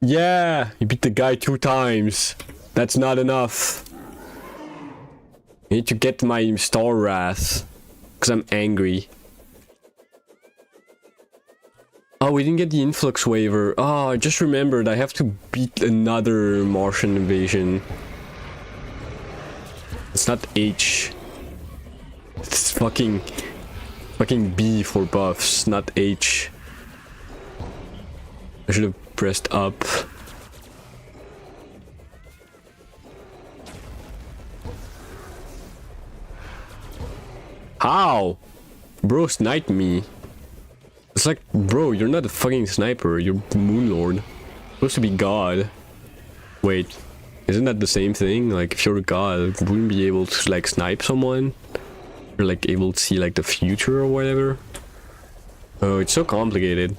Yeah, you beat the guy 2 times. That's not enough. I need to get my star wrath. Because I'm angry. Oh, we didn't get the influx waiver. Oh, I just remembered I have to beat another Martian invasion. It's not H. It's fucking B for buffs, not H. I should have pressed up. How? Bro sniped me. It's like, bro, you're not a fucking sniper, you're Moonlord. Supposed to be God. Wait, isn't that the same thing? Like, if you're a God, wouldn't be able to like snipe someone? You're like able to see like the future or whatever? Oh, it's so complicated.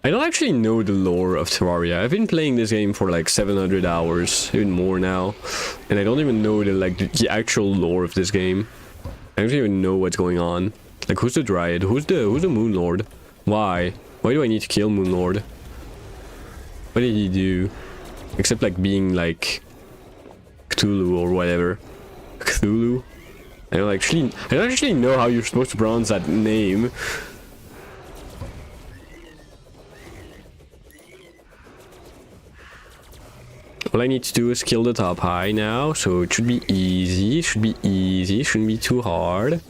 I don't actually know the lore of Terraria. I've been playing this game for like 700 hours, even more now, and I don't even know the actual lore of this game. I don't even know what's going on. Like, who's the Dryad? Who's the Moonlord? Why? Why do I need to kill Moonlord? What did he do? Except like being like Cthulhu or whatever. Cthulhu? I don't actually know how you're supposed to pronounce that name. All I need to do is kill the top high now, so it should be easy. It should be easy. It shouldn't be too hard.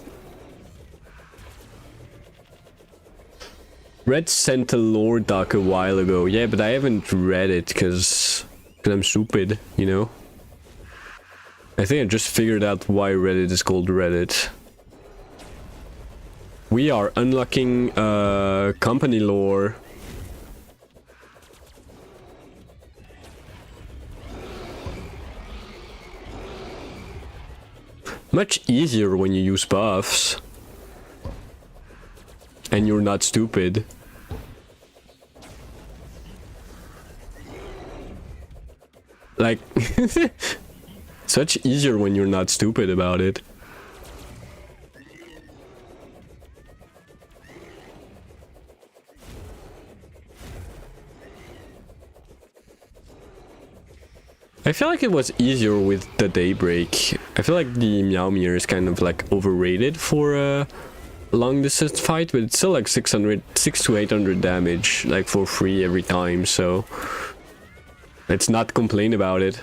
Red sent a lore doc a while ago. Yeah, but I haven't read it because I'm stupid, you know? I think I just figured out why Reddit is called Reddit. We are unlocking company lore. Much easier when you use buffs. And you're not stupid. Like, such easier when you're not stupid about it. I feel like it was easier with the Daybreak. I feel like the Meowmere is kind of like overrated for a long distance fight, but it's still like 6 to 800 damage, like for free every time, so let's not complain about it.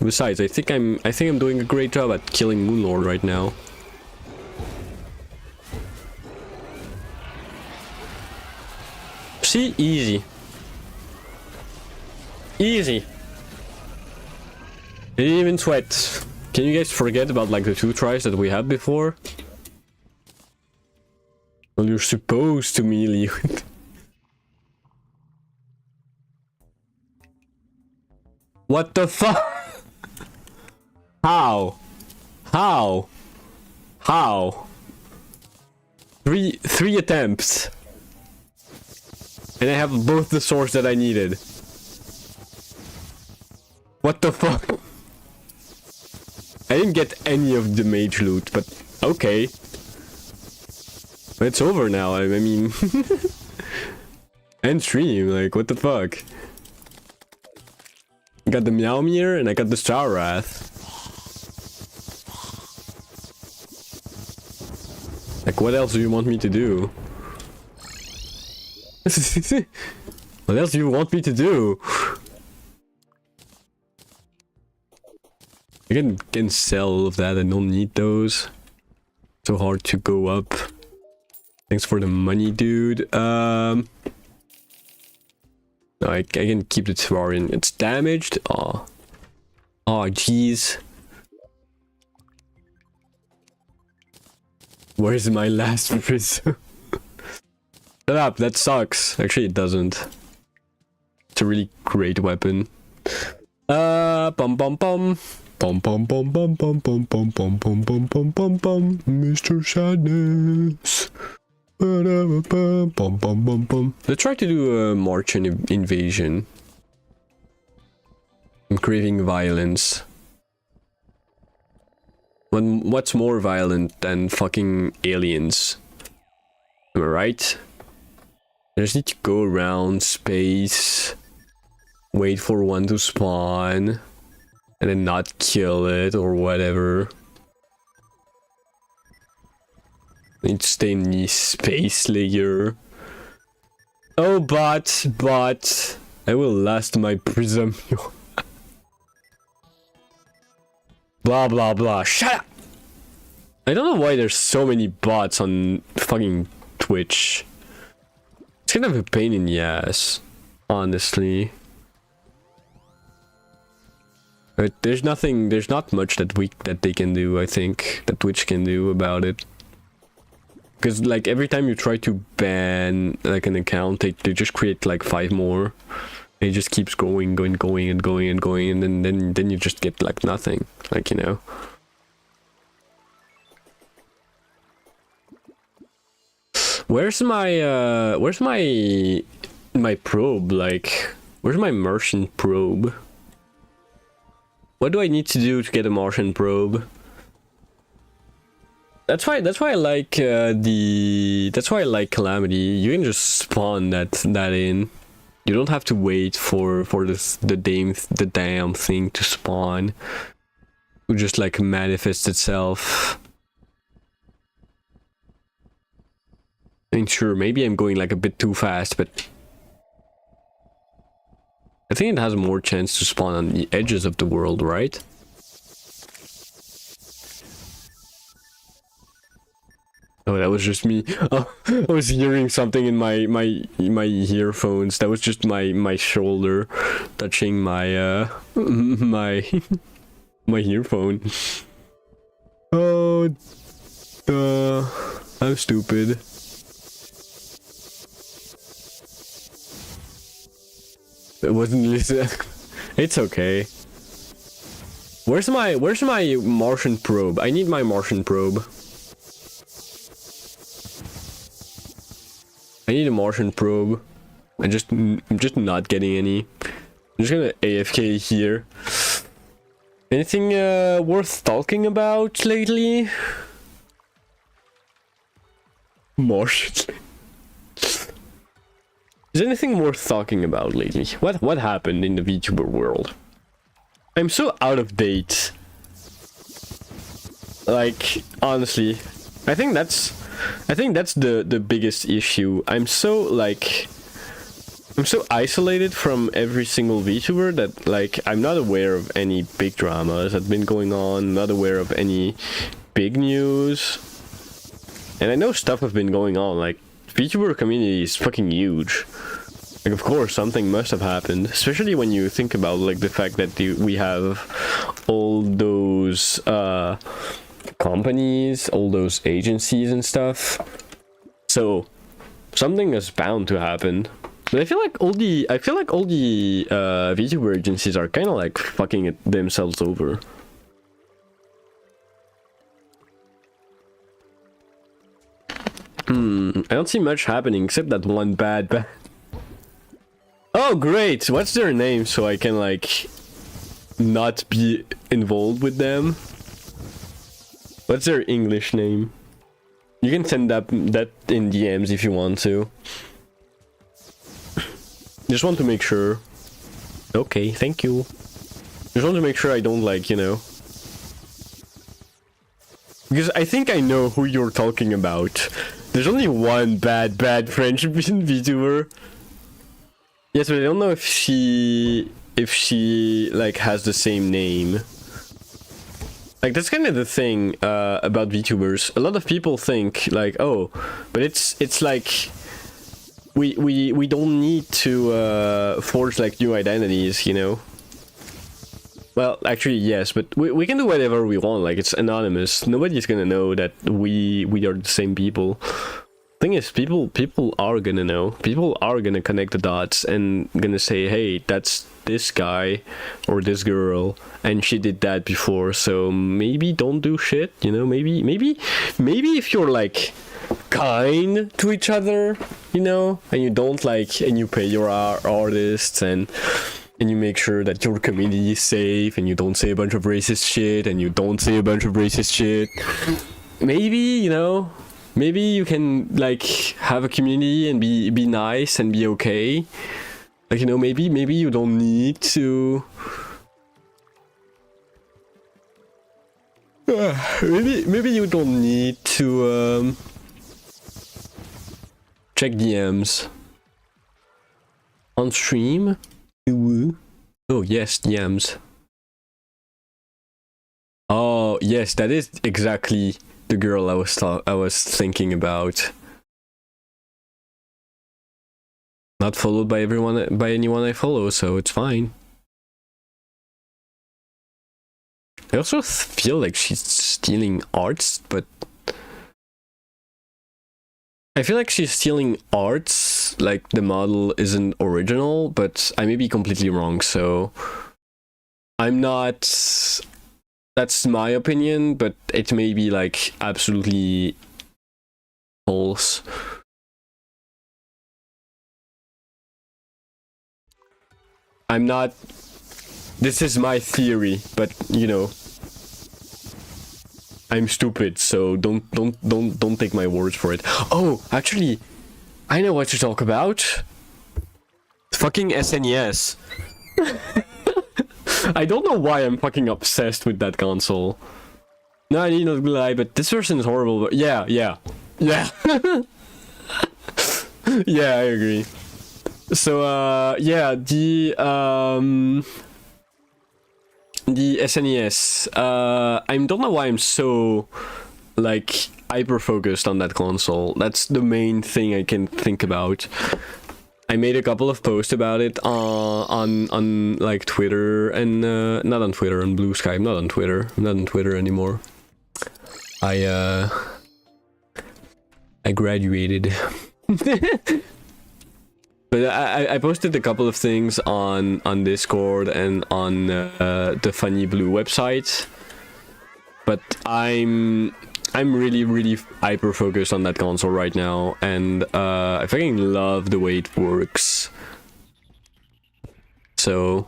Besides, I think I'm doing a great job at killing Moonlord right now. See, easy. Easy. Didn't even sweat. Can you guys forget about like the 2 tries that we had before? Well, you're supposed to melee it. What the fuck? How? How? How? Three attempts. And I have both the swords that I needed. What the fuck? didn't get any of the mage loot, but okay. It's over now, I mean... End stream, like, what the fuck? I got the Meowmere and I got the Star Wrath. Like, what else do you want me to do? What else do you want me to do? I can sell all of that, I don't need those. So hard to go up. Thanks for the money, dude. No, I can keep the Terrarian. It's damaged. Oh, jeez. Where's my last prism? Shut up, that sucks. Actually, it doesn't. It's a really great weapon. Bum bum bum. Bum bum bum bum bum bum bum bum bum bum bum bum bum. Mr. Sadness. Bum bum bum bum. Let's try to do a Martian invasion. I'm craving violence. What's more violent than fucking aliens? Am I right? I just need to go around space, wait for one to spawn, and then not kill it or whatever. I need to stay in the space layer. Oh, but I will last my prism. Blah blah blah. Shut up! I don't know why there's so many bots on fucking Twitch. It's kind of a pain in the ass, honestly. But there's not much that they can do, I think, that Twitch can do about it. Because like every time you try to ban like an account, they just create like 5 more. It just keeps going, and then you just get like nothing, like, you know. Where's my probe? Like, where's my Martian probe? What do I need to do to get a Martian probe? That's why I like Calamity. You can just spawn that in. You don't have to wait for the damn thing to spawn. It just like manifests itself. I mean, sure, maybe I'm going like a bit too fast, but I think it has more chance to spawn on the edges of the world, right? Oh, that was just me. Oh, I was hearing something in my earphones. That was just my shoulder touching my my earphone. Oh, I'm stupid. It wasn't listening. It's okay. Where's my Martian probe? I need my Martian probe. I need a Martian probe. I'm just not getting any. I'm just gonna AFK here. Anything worth talking about lately? Martian. Is anything worth talking about lately? What happened in the VTuber world? I'm so out of date. Like, honestly, I think that's the biggest issue. I'm so isolated from every single VTuber that like I'm not aware of any big dramas that have been going on, not aware of any big news. And I know stuff have been going on, like VTuber community is fucking huge. Like, of course something must have happened, especially when you think about like the fact that we have all those companies, all those agencies and stuff. So something is bound to happen. But I feel like all the VTuber agencies are kind of like fucking it themselves over. I don't see much happening except that one bad. Oh great! What's their name so I can like not be involved with them? What's their English name? You can send that in DMs if you want to. Just want to make sure. Okay, thank you. Just want to make sure I don't, like, you know. Because I think I know who you're talking about. There's only one bad French VTuber. Yes, but I don't know if she like has the same name. Like, that's kind of the thing about VTubers. A lot of people think like, oh, but it's like we don't need to forge like new identities, you know. Well, actually, yes, but we can do whatever we want. Like, it's anonymous. Nobody's gonna know that we are the same people. Thing is, people are gonna know. People are gonna connect the dots and gonna say, hey, that's this guy or this girl, and she did that before. So maybe don't do shit. You know, maybe if you're like kind to each other, you know, and you don't like, and you pay your artists and you make sure that your community is safe, and you don't say a bunch of racist shit, and you don't say a bunch of racist shit. Maybe, you know, maybe you can like have a community and be nice and be okay. Like, you know, maybe you don't need to. Maybe you don't need to check DMs on stream. Oh yes, DMs. Oh yes, that is exactly the girl I was thinking about. Not followed by anyone I follow, so it's fine. I also feel like she's stealing arts, but I feel like she's stealing arts, like the model isn't original, but I may be completely wrong, so I'm not... That's my opinion, but it may be like absolutely false. I'm not... This is my theory, but you know, I'm stupid, so don't take my words for it. Oh, actually, I know what to talk about. Fucking SNES. I don't know why I'm fucking obsessed with that console. No, I need not lie, but this version is horrible. But yeah. Yeah, I agree. So yeah, the SNES. I don't know why I'm so like hyper focused on that console. That's the main thing I can think about. I made a couple of posts about it on like Twitter and not on Twitter, on Blue Sky. I'm not on Twitter. I'm not on Twitter anymore. I graduated. But I posted a couple of things on Discord and on the Funny Blue website. But I'm really hyper focused on that console right now, and I fucking love the way it works. So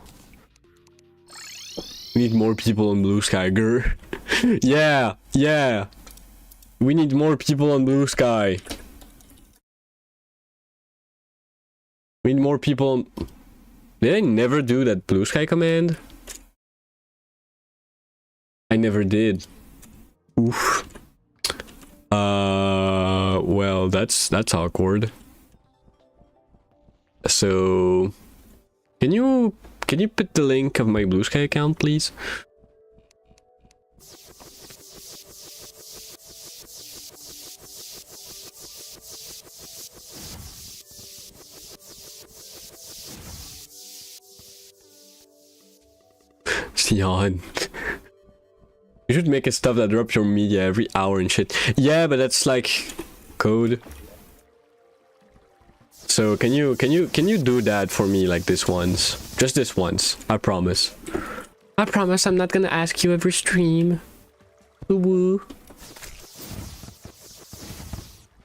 we need more people on Blue Sky, grr. Yeah. We need more people on Blue Sky. We need more people on... Did I never do that Blue Sky command? I never did. Oof. Well, that's awkward. So, can you put the link of my Blue Sky account, please? Sion. You should make a stuff that drops your media every hour and shit. Yeah, but that's like code. So can you do that for me like this once? Just this once. I promise. I promise I'm not gonna ask you every stream. Woo woo.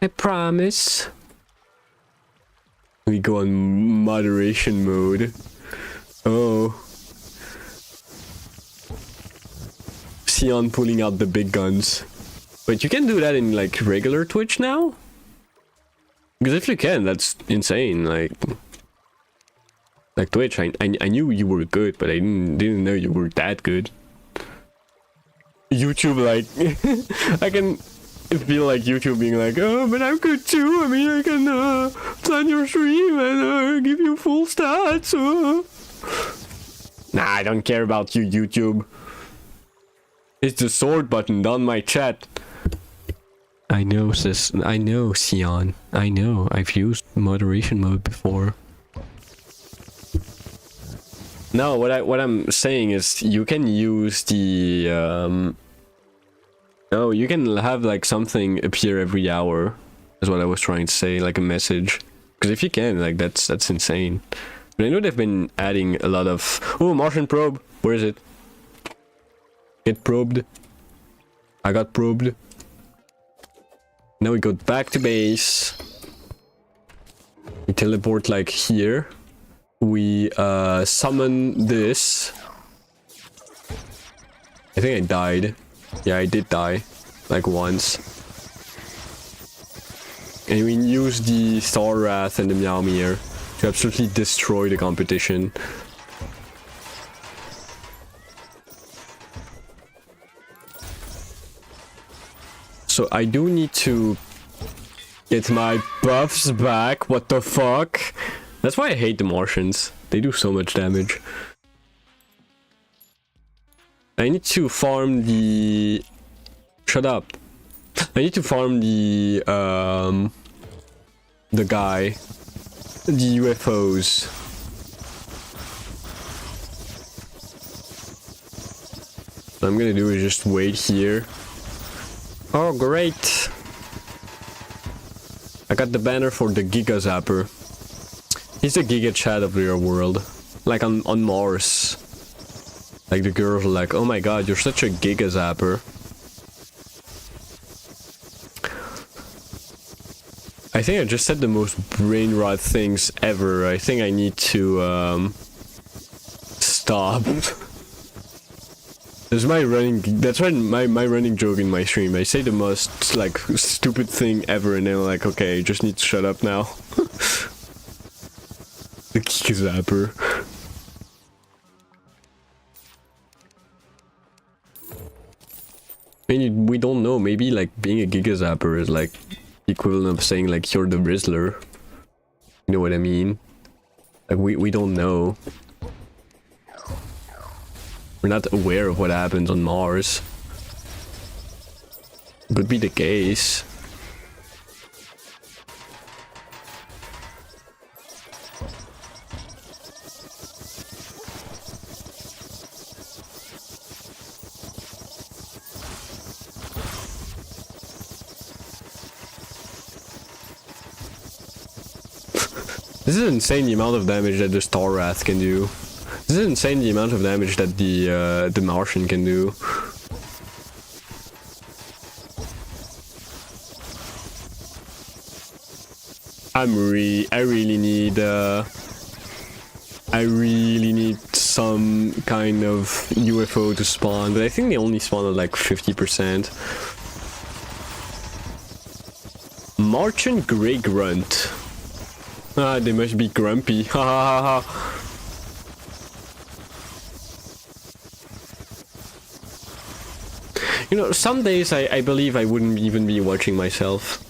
I promise. We go on moderation mode. Oh. Sion pulling out the big guns. But you can do that in like regular Twitch now? Because if you can, that's insane. Like Twitch, I knew you were good, but I didn't know you were that good. YouTube, like I can feel like YouTube being like, oh, but I'm good too. I mean, I can plan your stream and give you full stats. Nah, I don't care about you, YouTube. It's the sword button down my chat. I know, sis. I know, Sion. I know. I've used moderation mode before. No, what I'm saying is you can use the no, you can have like something appear every hour. Is what I was trying to say, like a message. Because if you can, like that's insane. But I know they've been adding a lot of Martian probe. Where is it? Get probed. I got probed. Now we go back to base. We teleport like here. We summon this. I think I died. Yeah, I did die. Like once. And we use the Star Wrath and the Meowmere to absolutely destroy the competition. So I do need to get my buffs back. What the fuck? That's why I hate the Martians. They do so much damage. I need to farm the... Shut up. I need to farm the guy. The UFOs. What I'm gonna do is just wait here. Oh, great. I got the banner for the Giga Zapper. He's the Giga Chat of the real world. Like on Mars. Like the girls are like, oh my god, you're such a Giga Zapper. I think I just said the most brain rot things ever. I think I need to stop. That's my running. That's my running joke in my stream. I say the most like stupid thing ever, and then like, okay, I just need to shut up now. The Giga Zapper. I mean, we don't know. Maybe like being a Giga Zapper is like the equivalent of saying like you're the Rizzler. You know what I mean? Like we don't know. We're not aware of what happens on Mars. Could be the case. This is insane the amount of damage that the Star Wrath can do. This is insane the amount of damage that the Martian can do. I really need some kind of UFO to spawn, but I think they only spawn at like 50%. Martian Grey Grunt. Ah, they must be grumpy. Ha ha ha ha. You know, some days I believe I wouldn't even be watching myself.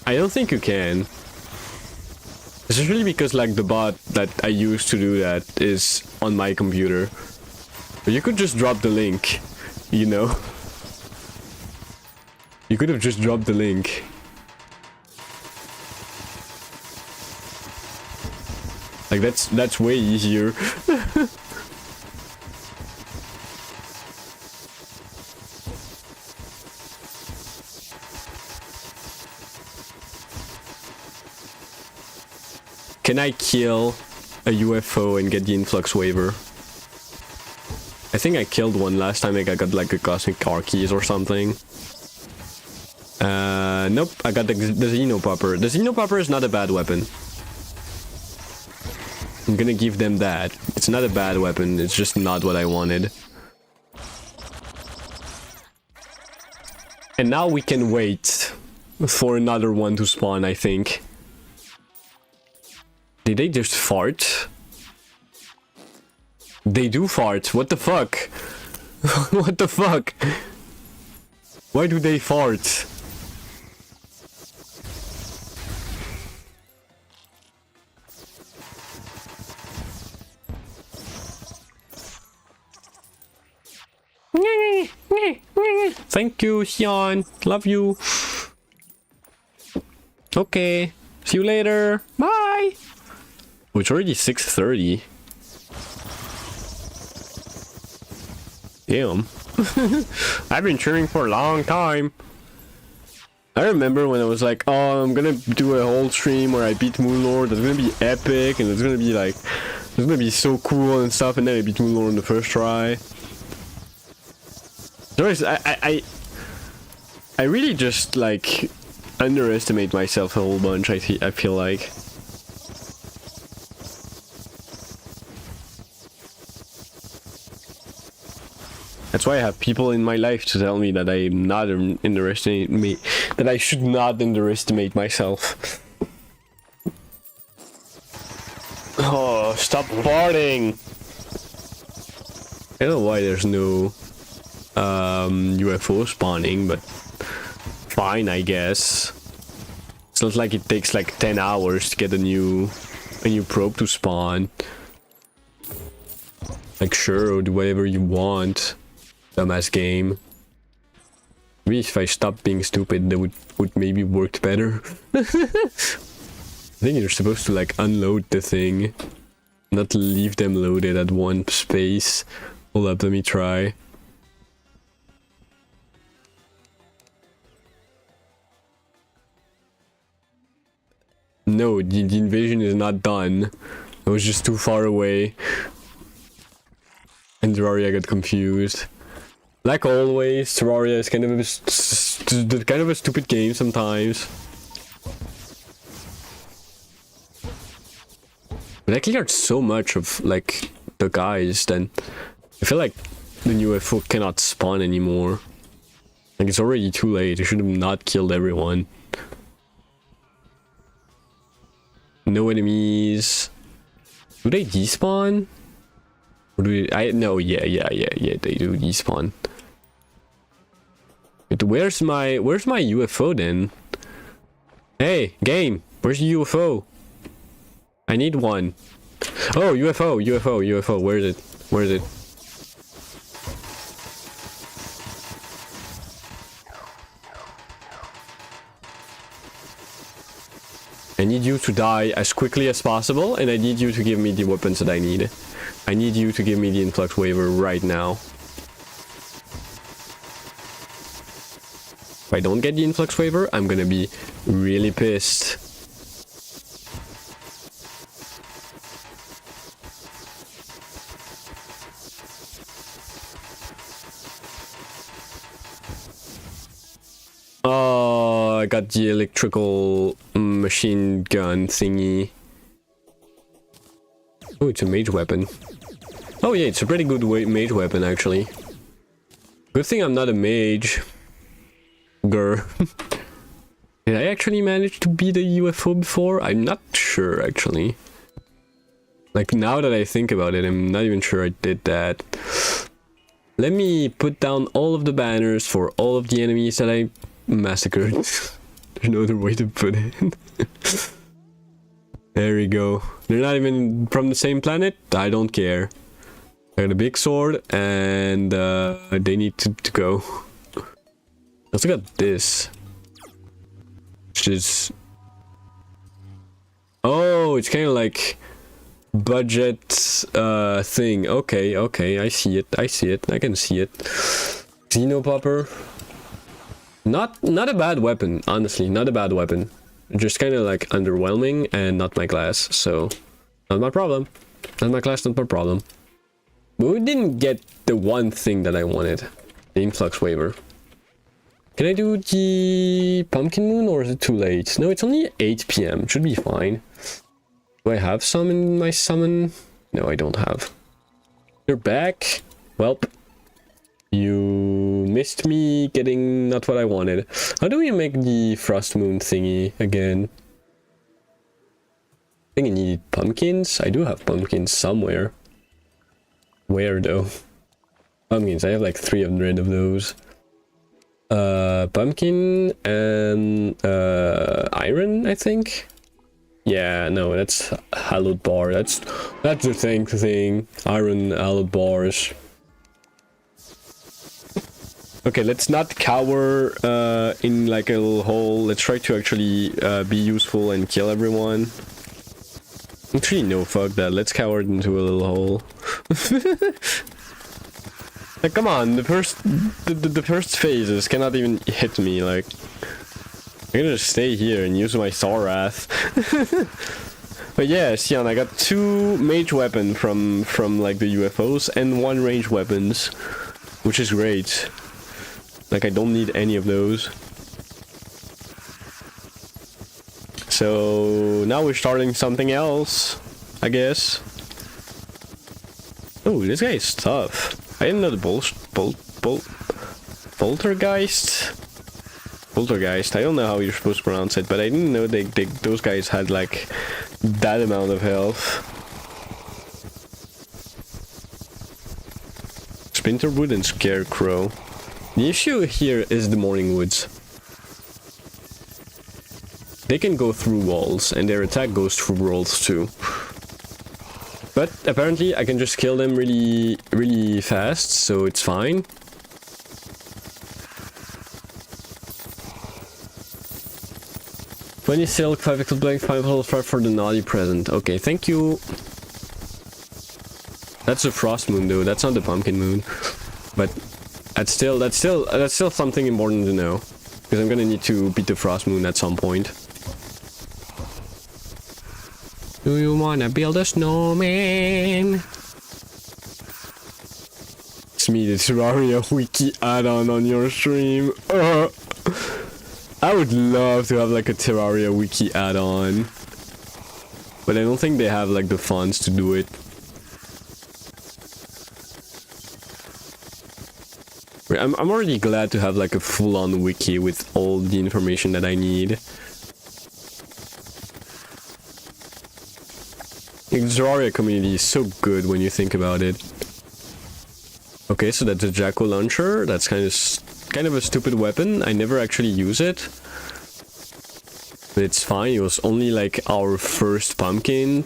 I don't think you can. Especially because like the bot that I use to do that is on my computer. But you could just drop the link, you know? You could have just dropped the link. Like that's way easier. Can I kill a UFO and get the influx waiver? I think I killed one last time. I got like a cosmic car keys or something. Nope, I got the Xenopopper. The Xenopopper is not a bad weapon. I'm gonna give them that. It's not a bad weapon, it's just not what I wanted. And now we can wait for another one to spawn, I think. Did they just fart? They do fart. What the fuck? What the fuck? Why do they fart? Thank you, Xion. Love you. Okay. See you later. Bye. Oh, it's already 6:30. Damn. I've been cheering for a long time. I remember when I was like, oh, I'm gonna do a whole stream where I beat Moonlord. That's gonna be epic and it's gonna be like, it's gonna be so cool and stuff. And then I beat Moonlord in the first try. I really just like underestimate myself a whole bunch. I feel like. That's why I have people in my life to tell me that I'm not underestimate that I should not underestimate myself. Oh, stop farting! I don't know why there's no UFO spawning, but fine, I guess. It's not like it takes like 10 hours to get a new probe to spawn. Like, sure, do whatever you want. Dumbass game. Maybe if I stopped being stupid, that would maybe work better. I think you're supposed to like unload the thing, not leave them loaded at one space. Hold up, let me try. No, the invasion is not done. I was just too far away. And Terraria got confused. Like always, Terraria is kind of a stupid game sometimes. But I cleared so much of like the guys, then I feel like the new UFO cannot spawn anymore. Like it's already too late. I should have not killed everyone. No enemies. Do they despawn? Or do they, no, yeah, they do despawn. But where's my UFO then? Hey, game, where's the UFO? I need one. Oh, UFO, where is it? Where is it? I need you to die as quickly as possible, and I need you to give me the weapons that I need. I need you to give me the influx waiver right now. If I don't get the influx waiver, I'm gonna be really pissed. Oh, I got the electrical machine gun thingy. Oh, it's a mage weapon. Oh yeah, it's a pretty good mage weapon actually. Good thing I'm not a mage. Grr. Did I actually manage to beat a UFO before? I'm not sure actually. Like now that I think about it, I'm not even sure I did that. Let me put down all of the banners for all of the enemies that I massacred. There's no other way to put it. There we go. They're not even from the same planet. I don't care. I got a big sword and they need to go. Let's look at this. Which is... Oh, it's kind of like budget thing. Okay, I see it. I can see it. Xenopopper. Not a bad weapon, honestly. Not a bad weapon. Just kind of like underwhelming and not my class. So, not my problem. Not my class, not my problem. But we didn't get the one thing that I wanted. The influx waiver. Can I do the pumpkin moon or is it too late? No, it's only 8 PM. Should be fine. Do I have some in my summon? No, I don't have. You're back? Welp. You missed me getting not what I wanted. How do we make the frost moon thingy again? I think I need pumpkins. I do have pumpkins somewhere. Where though? Pumpkins, I have like 300 of those. Pumpkin and iron, I think. Yeah, no, that's hallowed bar. That's the thing. Iron hallowed bars. Okay, let's not cower in like a little hole. Let's try to actually be useful and kill everyone. Actually, no, fuck that. Let's cower into a little hole. Like, come on, the first phases cannot even hit me. Like, I'm gonna just stay here and use my Star Wrath. But yeah, Sion, I got 2 mage weapons from like the UFOs and 1 ranged weapons, which is great. Like, I don't need any of those. So now we're starting something else, I guess. Oh, this guy is tough. I didn't know the Poltergeist. I don't know how you're supposed to pronounce it, but I didn't know those guys had like that amount of health. Splinterwood and Scarecrow. The issue here is the Morning Woods. They can go through walls, and their attack goes through walls too. But apparently I can just kill them really, really fast, so it's fine. When you silk, 5 pixel blank, 5 whole 5 for the naughty present. Okay, thank you. That's the frost moon though, that's not the pumpkin moon. But that's still something important to know. Because I'm gonna need to beat the frost moon at some point. Do you wanna build a snowman? It's me, the Terraria wiki add-on on your stream. I would love to have like a Terraria wiki add-on. But I don't think they have like the funds to do it. I'm already glad to have like a full-on wiki with all the information that I need. The Terraria community is so good when you think about it. Okay, so that's a Jacko launcher. That's kind of a stupid weapon. I never actually use it. But it's fine. It was only like our first pumpkin.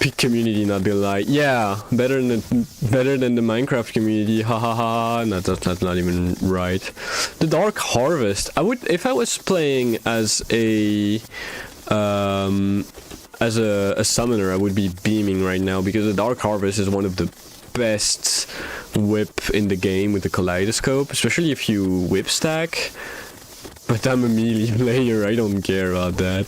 Peak community, not gonna lie. Yeah, better than the Minecraft community. Ha ha ha. No, that's not even right. The Dark Harvest. I would, if I was playing as a summoner, I would be beaming right now because the Dark Harvest is one of the best whip in the game with the kaleidoscope, especially if you whip stack. But I'm a melee player. I don't care about that.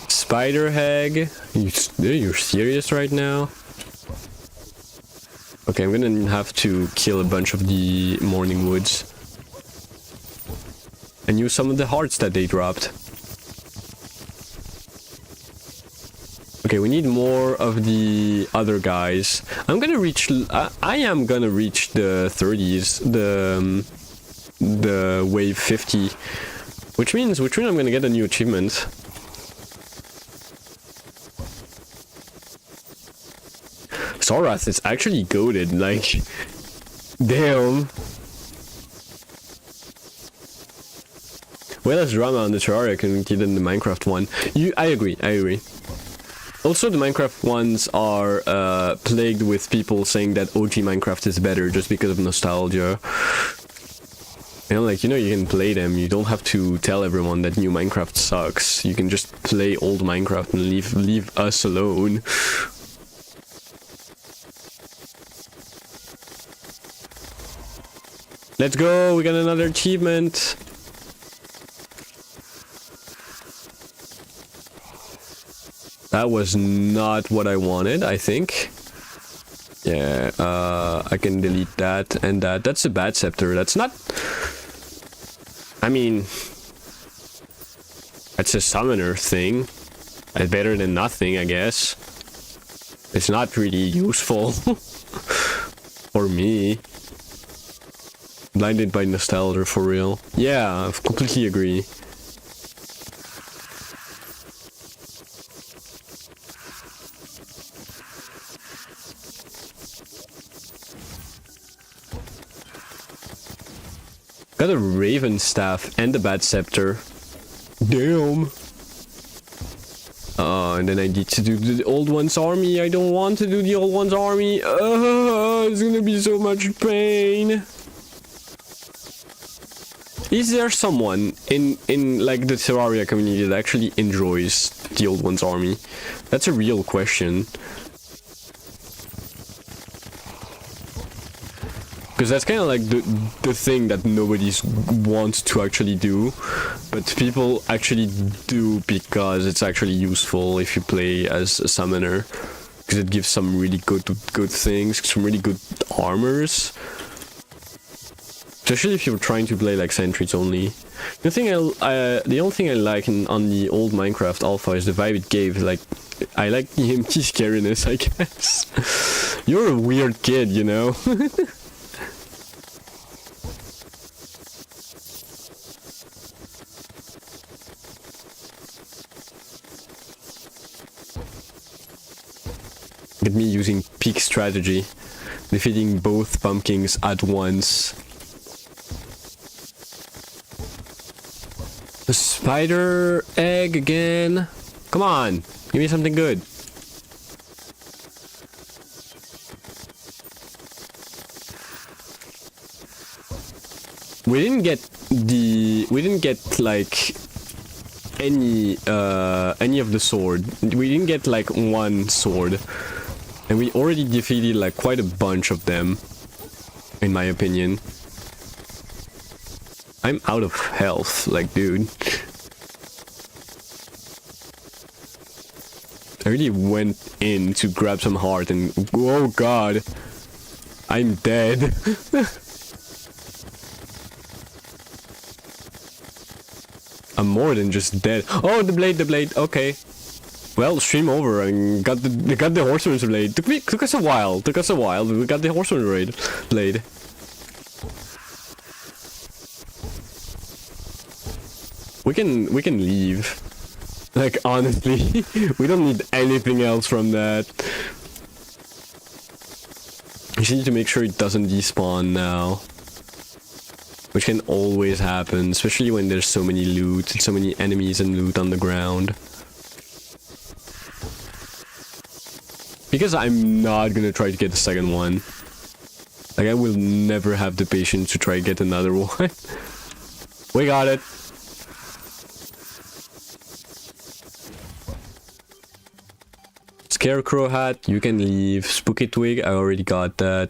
Spider Hag, you're serious right now? Okay, I'm gonna have to kill a bunch of the Morning Woods and use some of the hearts that they dropped. Okay, we need more of the other guys. I'm gonna reach. I am gonna reach the 30s, the wave 50, which means I'm gonna get a new achievement. Sorath is actually goated, like, damn. Way less drama on the Terraria community than the Minecraft one. I agree. Also, the Minecraft ones are plagued with people saying that OG Minecraft is better just because of nostalgia. You know, like, you can play them. You don't have to tell everyone that new Minecraft sucks. You can just play old Minecraft and leave us alone. Let's go, we got another achievement. That was not what I wanted, I think. Yeah, I can delete that and that. That's a bad scepter. That's not... I mean... That's a summoner thing. It's better than nothing, I guess. It's not really useful for me. Blinded by nostalgia, for real. Yeah, I completely agree. Got a Raven Staff and a Bat Scepter. Damn. And then I need to do the Old One's Army. I don't want to do the Old One's Army. It's gonna be so much pain. Is there someone in like the Terraria community that actually enjoys the Old One's Army? That's a real question. Because that's kind of like the thing that nobody wants to actually do, but people actually do because it's actually useful if you play as a summoner, because it gives some really good things, some really good armors, especially if you're trying to play like sentries only. The only thing I like on the old Minecraft alpha is the vibe it gave. Like, I like the empty scariness, I guess. You're a weird kid, you know. Get me using peak strategy, defeating both pumpkins at once. The spider egg again. Come on, give me something good. We didn't get like any of the sword. We didn't get like one sword. And we already defeated like quite a bunch of them, in my opinion. I'm out of health, like, dude. I really went in to grab some heart and oh god, I'm dead. I'm more than just dead. Oh, the blade, okay. Well, stream over and got the horseman's blade. Took us a while, but we got the horseman's blade. We can leave. Like, honestly, we don't need anything else from that. We just need to make sure it doesn't despawn now, which can always happen, especially when there's so many loot, so many enemies and loot on the ground. Because I'm not gonna try to get the second one. Like, I will never have the patience to try to get another one. We got it. Scarecrow hat, you can leave. Spooky twig, I already got that.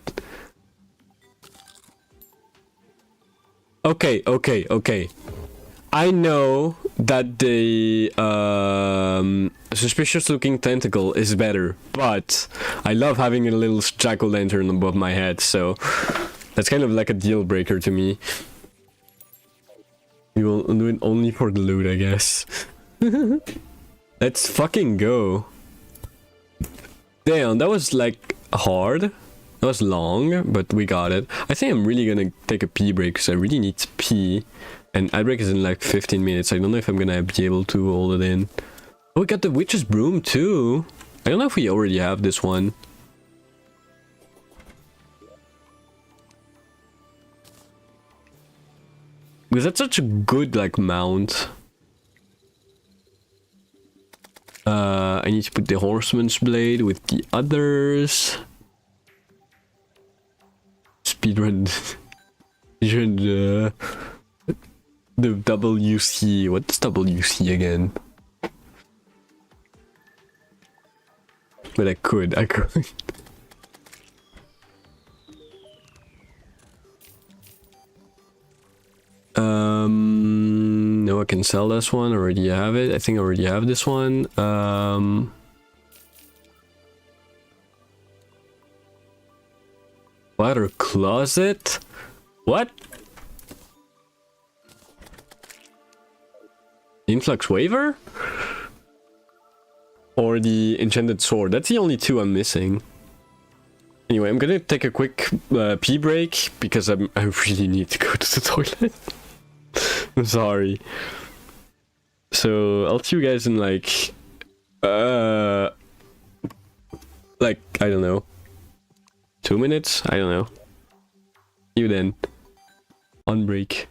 Okay. I know that the suspicious looking tentacle is better, but I love having a little jack-o'-lantern above my head, so that's kind of like a deal breaker to me. We will do it only for the loot, I guess. Let's fucking go. Damn, that was like hard. That was long, but we got it. I think I'm really gonna take a pee break because I really need to pee. And ad break is in like 15 minutes. I don't know if I'm gonna be able to hold it in. Oh, we got the witch's broom too. I don't know if we already have this one. Because that's such a good like mount. I need to put the horseman's blade with the others. Speedrun. The WC. What's WC again? But I could. No, I can sell this one. Already have it. I think I already have this one. Water closet? What? Influx waiver? or the enchanted sword. That's the only two I'm missing. Anyway, I'm gonna take a quick pee break because I really need to go to the toilet. I'm sorry. So I'll see you guys in like I don't know, 2 minutes. I don't know. See you then. On break.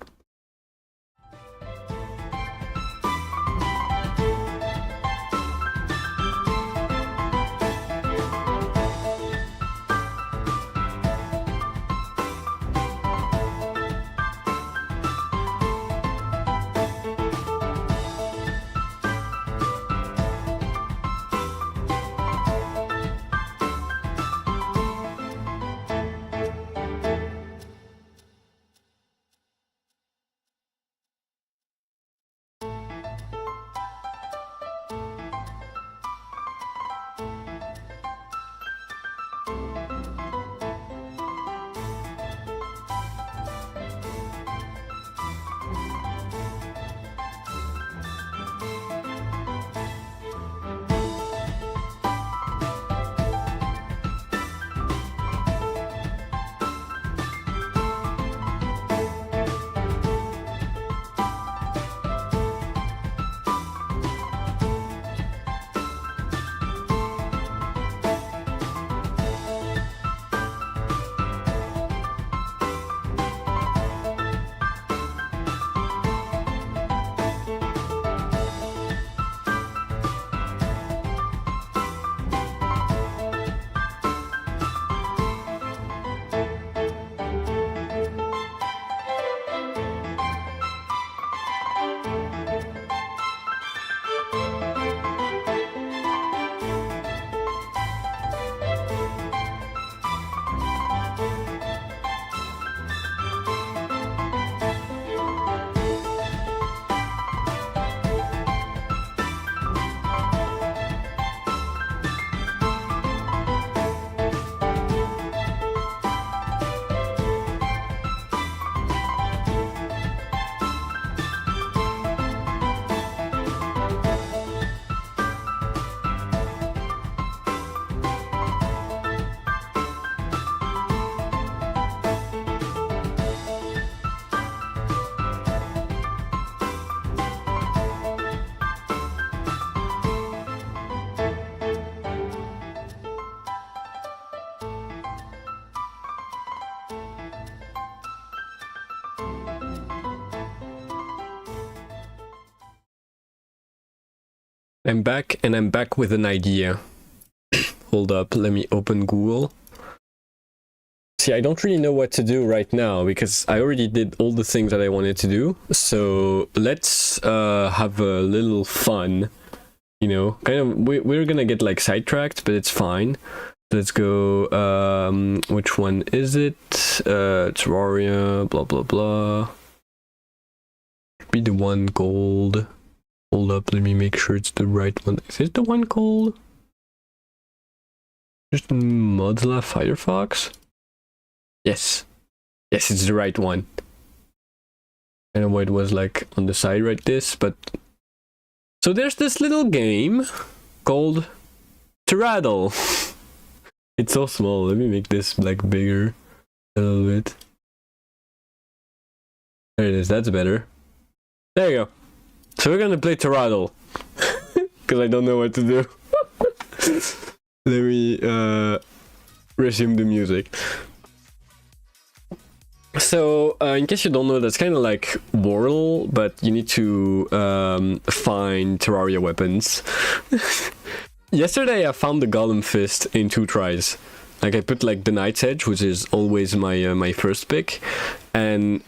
I'm back, and I'm back with an idea. Hold up, let me open Google. See, I don't really know what to do right now because I already did all the things that I wanted to do. So let's have a little fun. You know, kind of, we're gonna get like sidetracked, but it's fine. Let's go, which one is it? Terraria, blah, blah, blah. Be the one gold. Hold up, let me make sure it's the right one. Is it the one gold? Just Mozilla Firefox? Yes. Yes, it's the right one. I don't know why it was like on the side like this, but... So there's this little game called Terraria. It's so small. Let me make this like bigger a little bit. There it is, that's better. There you go. So we're gonna play Terraria. Because I don't know what to do. Let me resume the music. So, in case you don't know, that's kind of like Wordle, but you need to find Terraria weapons. Yesterday I found the Golem Fist in 2 tries. Like I put like the Knight's Edge, which is always my my first pick, and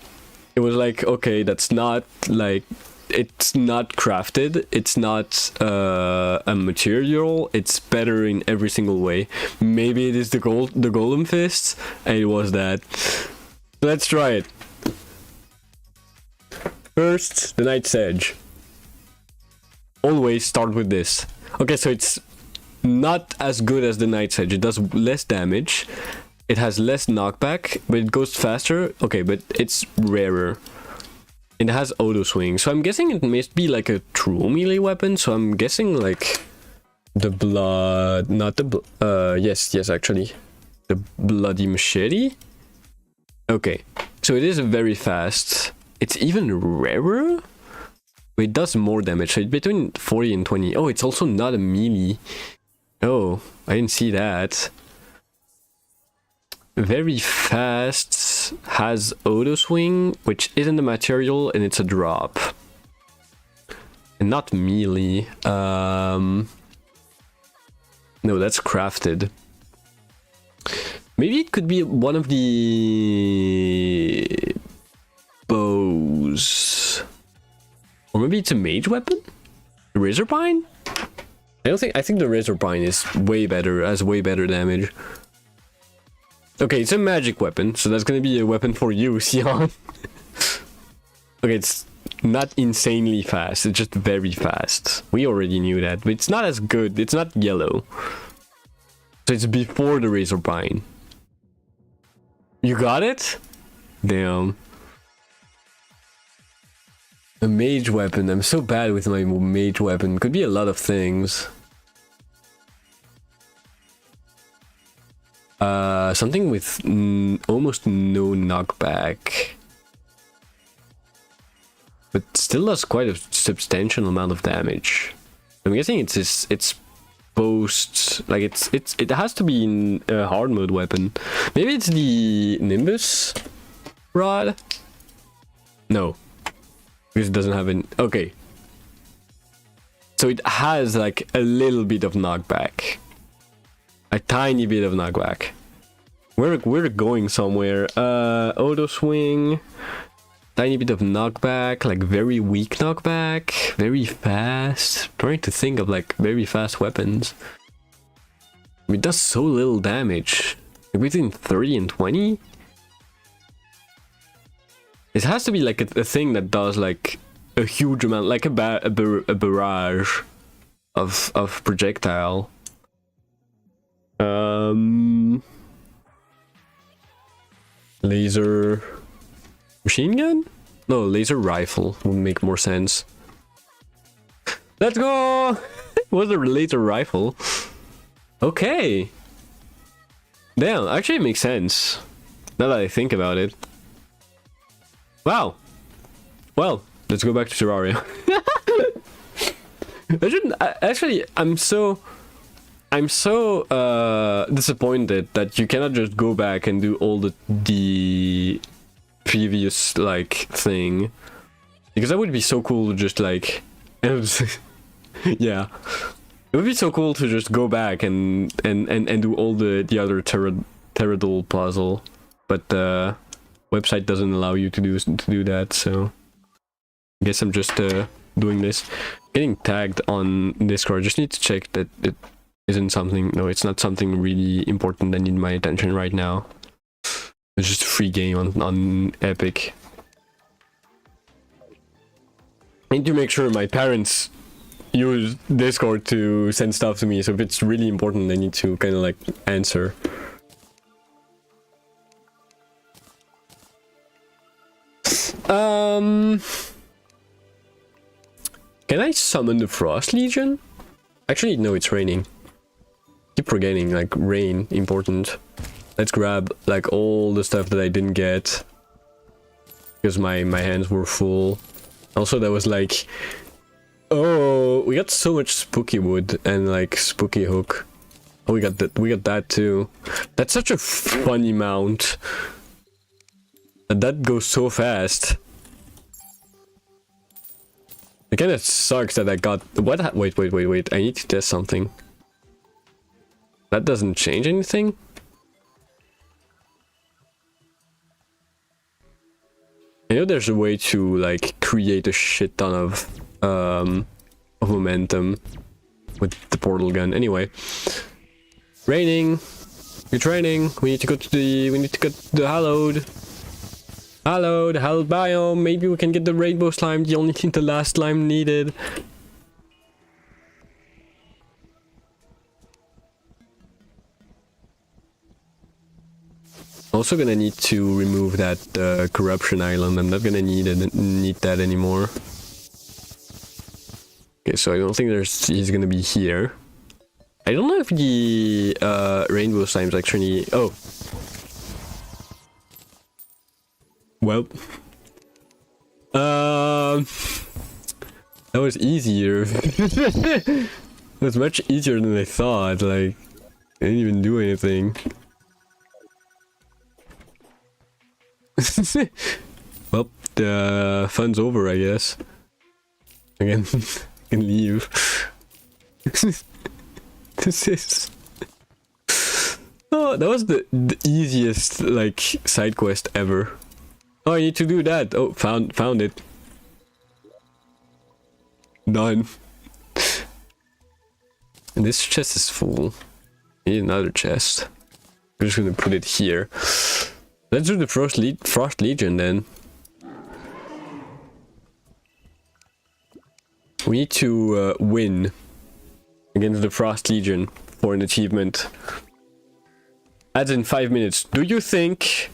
it was like, okay, that's not like, it's not crafted, it's not a material, it's better in every single way. Maybe it is the Golem Fist, and it was that. Let's try it. First, the Knight's Edge. Always start with this. Okay, so it's not as good as the Knight's Edge. It does less damage. It has less knockback, but it goes faster. Okay, but it's rarer. It has auto swing. So I'm guessing it must be like a true melee weapon. So I'm guessing like The blood, not the yes, actually. The bloody machete? Okay, so it is very fast. It's even rarer? It does more damage, so it's between 40 and 20. Oh, it's also not a melee. Oh, I didn't see that. Very fast, has auto swing, which isn't a material, and it's a drop. And not melee. No, that's crafted. Maybe it could be one of the bows. Or maybe it's a mage weapon? The Razorpine? I think the Razorpine is way better, has way better damage. Okay, it's a magic weapon, so that's gonna be a weapon for you, Sion. Okay, it's not insanely fast, it's just very fast. We already knew that, but it's not as good, it's not yellow. So it's before the Razorpine. You got it? Damn. A mage weapon, I'm so bad with my mage weapon, could be a lot of things. Something with almost no knockback. But still does quite a substantial amount of damage. I'm guessing it's post, like it has to be in a hard mode weapon. Maybe it's the Nimbus rod? No. Because it doesn't have an... Okay. So it has like a little bit of knockback. A tiny bit of knockback. We're going somewhere. Auto swing. Tiny bit of knockback. Like very weak knockback. Very fast. I'm trying to think of like very fast weapons. It does so little damage. Like between 30 and 20? It has to be like a thing that does like a huge amount, like a barrage of projectile. Laser machine gun? No, laser rifle would make more sense. Let's go! What's a laser rifle? Okay. Damn, actually it makes sense. Now that I think about it. Wow. Well, let's go back to Terraria. I shouldn't. Actually, I'm so disappointed that you cannot just go back and do all the previous like thing, because that would be so cool to just like yeah, it would be so cool to just go back and do all the other Terradol puzzle, but website doesn't allow you to do that, so I guess I'm just doing this. Getting tagged on Discord, just need to check that it isn't something... No, it's not something really important that need my attention right now. It's just a free game on Epic. I need to make sure my parents use Discord to send stuff to me, so if it's really important I need to kind of like answer. Can I summon the Frost Legion? Actually, no, it's raining. Keep forgetting, like, rain, important. Let's grab, like, all the stuff that I didn't get. Because my hands were full. Also, there was, like... Oh, we got so much spooky wood and, like, spooky hook. Oh, we got that too. That's such a funny mount. That goes so fast. It kinda sucks that I got... What? Wait. I need to test something. That doesn't change anything? I know there's a way to, like, create a shit ton of momentum with the portal gun. Anyway. Raining. We're training. We need to go to the hallowed. Hallowed biome. Maybe we can get the rainbow slime. The only thing the last slime needed. Also gonna need to remove that corruption island. I'm not gonna need that anymore. Okay, so I don't think he's gonna be here. I don't know if the rainbow slimes actually... Oh. Well. That was easier. It was much easier than I thought. Like, I didn't even do anything. Well, the fun's over, I guess. I can leave. This is... Oh, that was the easiest, like, side quest ever. Oh, I need to do that. Oh, found it. Done. And this chest is full. I need another chest. I'm just gonna put it here. Let's do the Frost Legion then. We need to win against the Frost Legion for an achievement. As in 5 minutes. Do you think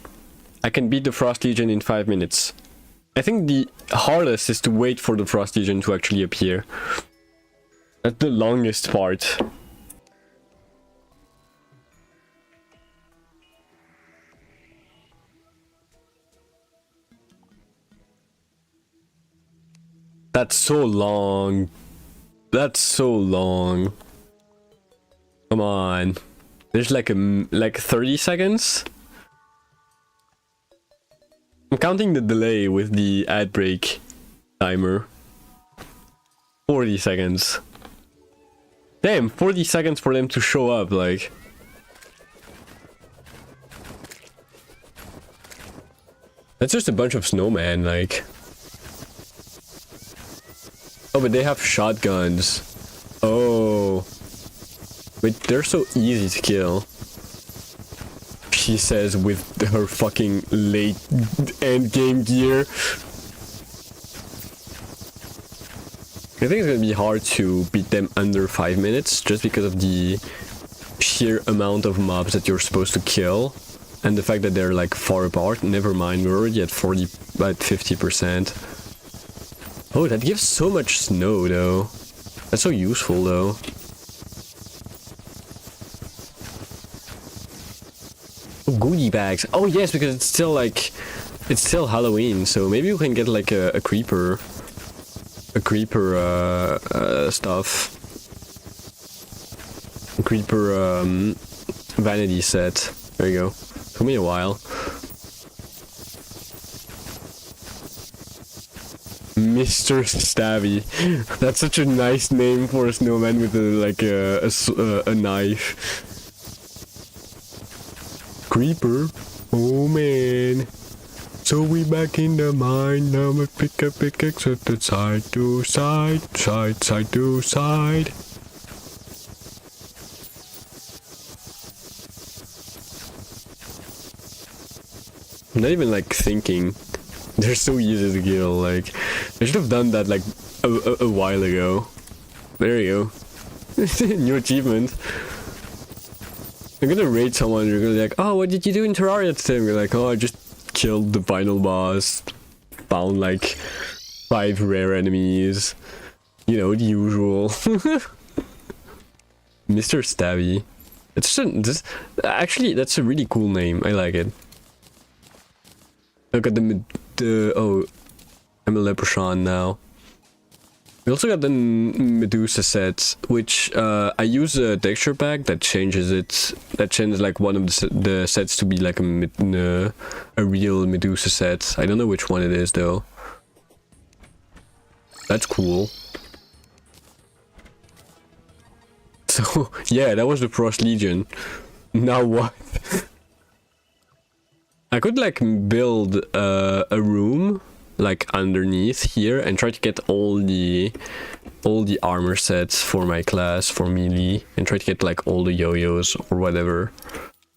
I can beat the Frost Legion in 5 minutes? I think the hardest is to wait for the Frost Legion to actually appear. That's the longest part. That's so long. That's so long. Come on. There's like 30 seconds. I'm counting the delay with the ad break timer. 40 seconds. Damn, 40 seconds for them to show up, like. That's just a bunch of snowmen, like. Oh, but they have shotguns. Oh. Wait, they're so easy to kill. She says with her fucking late endgame gear. I think it's gonna be hard to beat them under 5 minutes just because of the sheer amount of mobs that you're supposed to kill and the fact that they're like far apart. Never mind, we're already at 50%. Oh, that gives so much snow though. That's so useful though. Goodie bags. Oh yes, because it's still like, it's still Halloween, so maybe you can get like a creeper stuff. A creeper vanity set. There you go. Took me a while. Mr. Stabby. That's such a nice name for a snowman with a knife. Creeper. Oh man. So we back in the mine. Now we pick a pickaxe at the side to side to side. I'm not even like thinking. They're so easy to kill. Like, I should have done that like a while ago. There you go. New achievement. I'm gonna raid someone, you're gonna be like, oh, what did you do in Terraria today? I'm gonna be like, oh, I just killed the final boss, found like 5 rare enemies, you know, the usual. Mr. Stabby. Actually, that's a really cool name, I like it. Look at oh, I'm a leprechaun now. We also got the Medusa set, which I use a texture pack that changes it. That changes like one of the sets to be like a real Medusa set. I don't know which one it is though. That's cool. So yeah, that was the Frost Legion. Now what? I could like build a room like underneath here and try to get all the armor sets for my class for melee and try to get like all the yo-yos or whatever.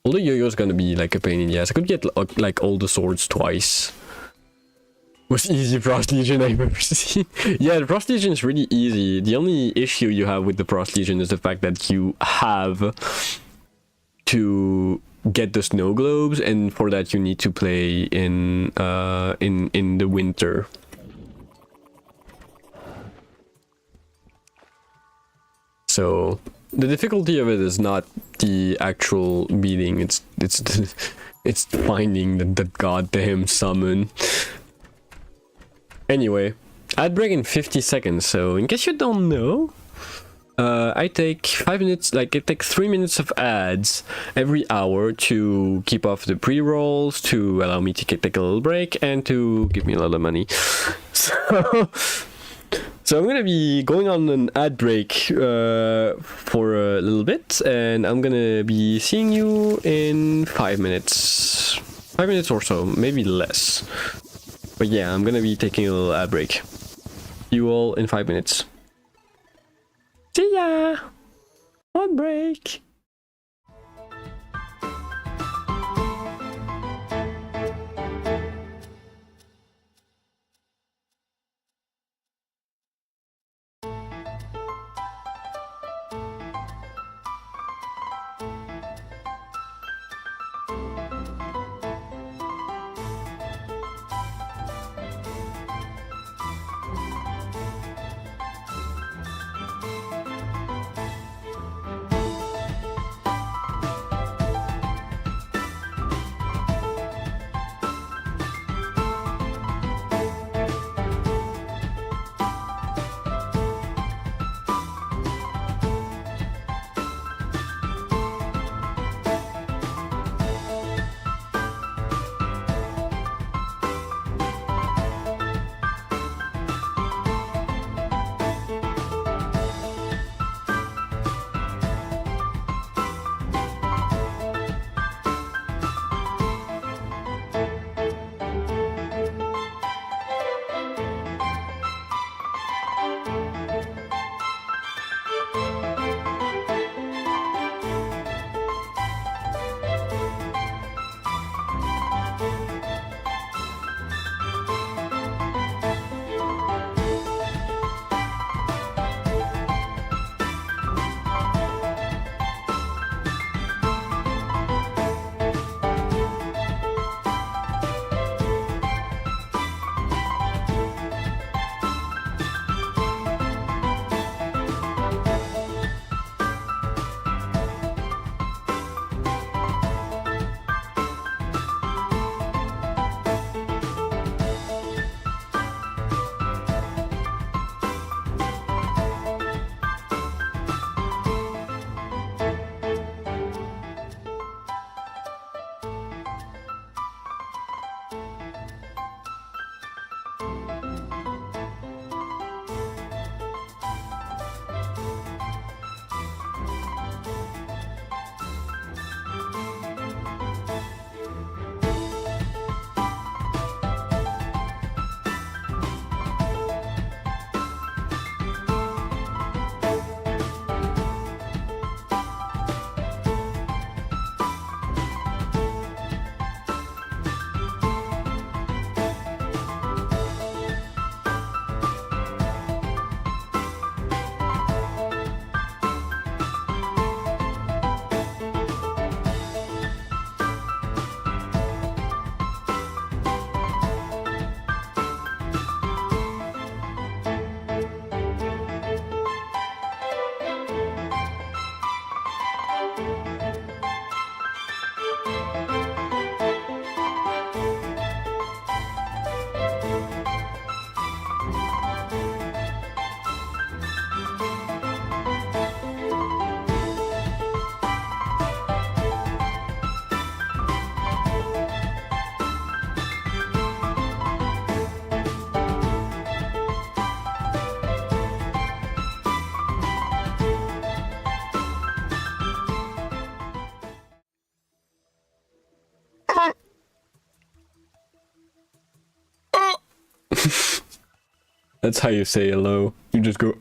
All the yo-yos gonna be like a pain in the ass. I could get like all the swords twice. Most easy Frost Legion I've ever seen. Yeah, the Frost Legion is really easy. The only issue you have with the Frost Legion is the fact that you have to get the snow globes, and for that you need to play in the winter. So the difficulty of it is not the actual beating. It's finding the goddamn summon. Anyway, ad break in 50 seconds. So in case you don't know, I take 5 minutes. Like, I take 3 minutes of ads every hour to keep off the pre-rolls, to allow me to take a little break, and to give me a lot of money. So I'm gonna be going on an ad break for a little bit, and I'm gonna be seeing you in 5 minutes. 5 minutes or so, maybe less. But yeah, I'm gonna be taking a little ad break. See you all in 5 minutes. See ya! Ad break! That's how you say hello. You just go.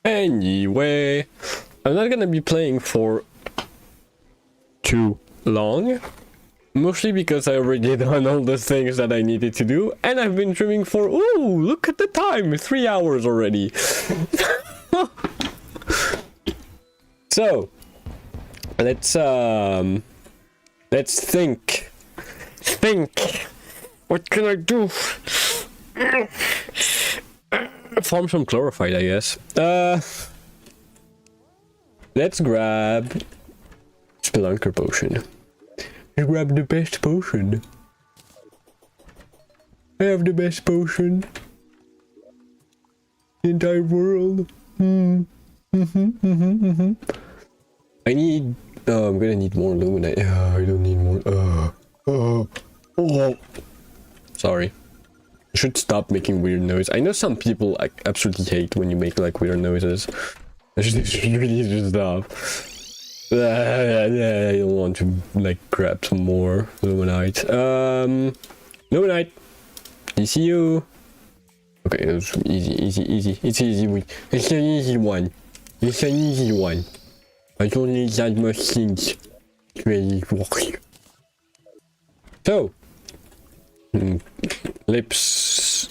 Anyway, I'm not gonna be playing for too long. Mostly because I already done all the things that I needed to do, and I've been streaming for, ooh, look at the time, 3 hours already. So, let's think. What can I do? Farm some chlorophyte, I guess. Let's grab Spelunker potion. Let's grab the best potion. I have the best potion in the entire world. I need. Oh, I'm gonna need more luminite. I don't need more. Sorry. I should stop making weird noises. I know some people like absolutely hate when you make like weird noises. I should really just stop. I don't want to like grab some more luminite. Luminite. I see you. Okay, that's easy. It's easy. It's an easy one. It's an easy one. I don't need that much things. So, lips.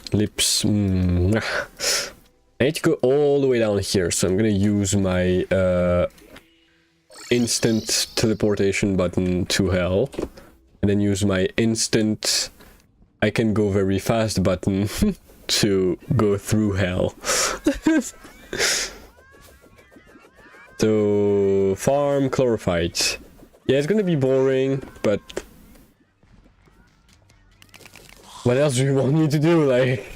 I need to go all the way down here, so I'm gonna use my instant teleportation button to hell, and then use my instant I can go very fast button to go through hell. So, farm chlorophyte. Yeah, it's gonna be boring, but what else do you want me to do? Like,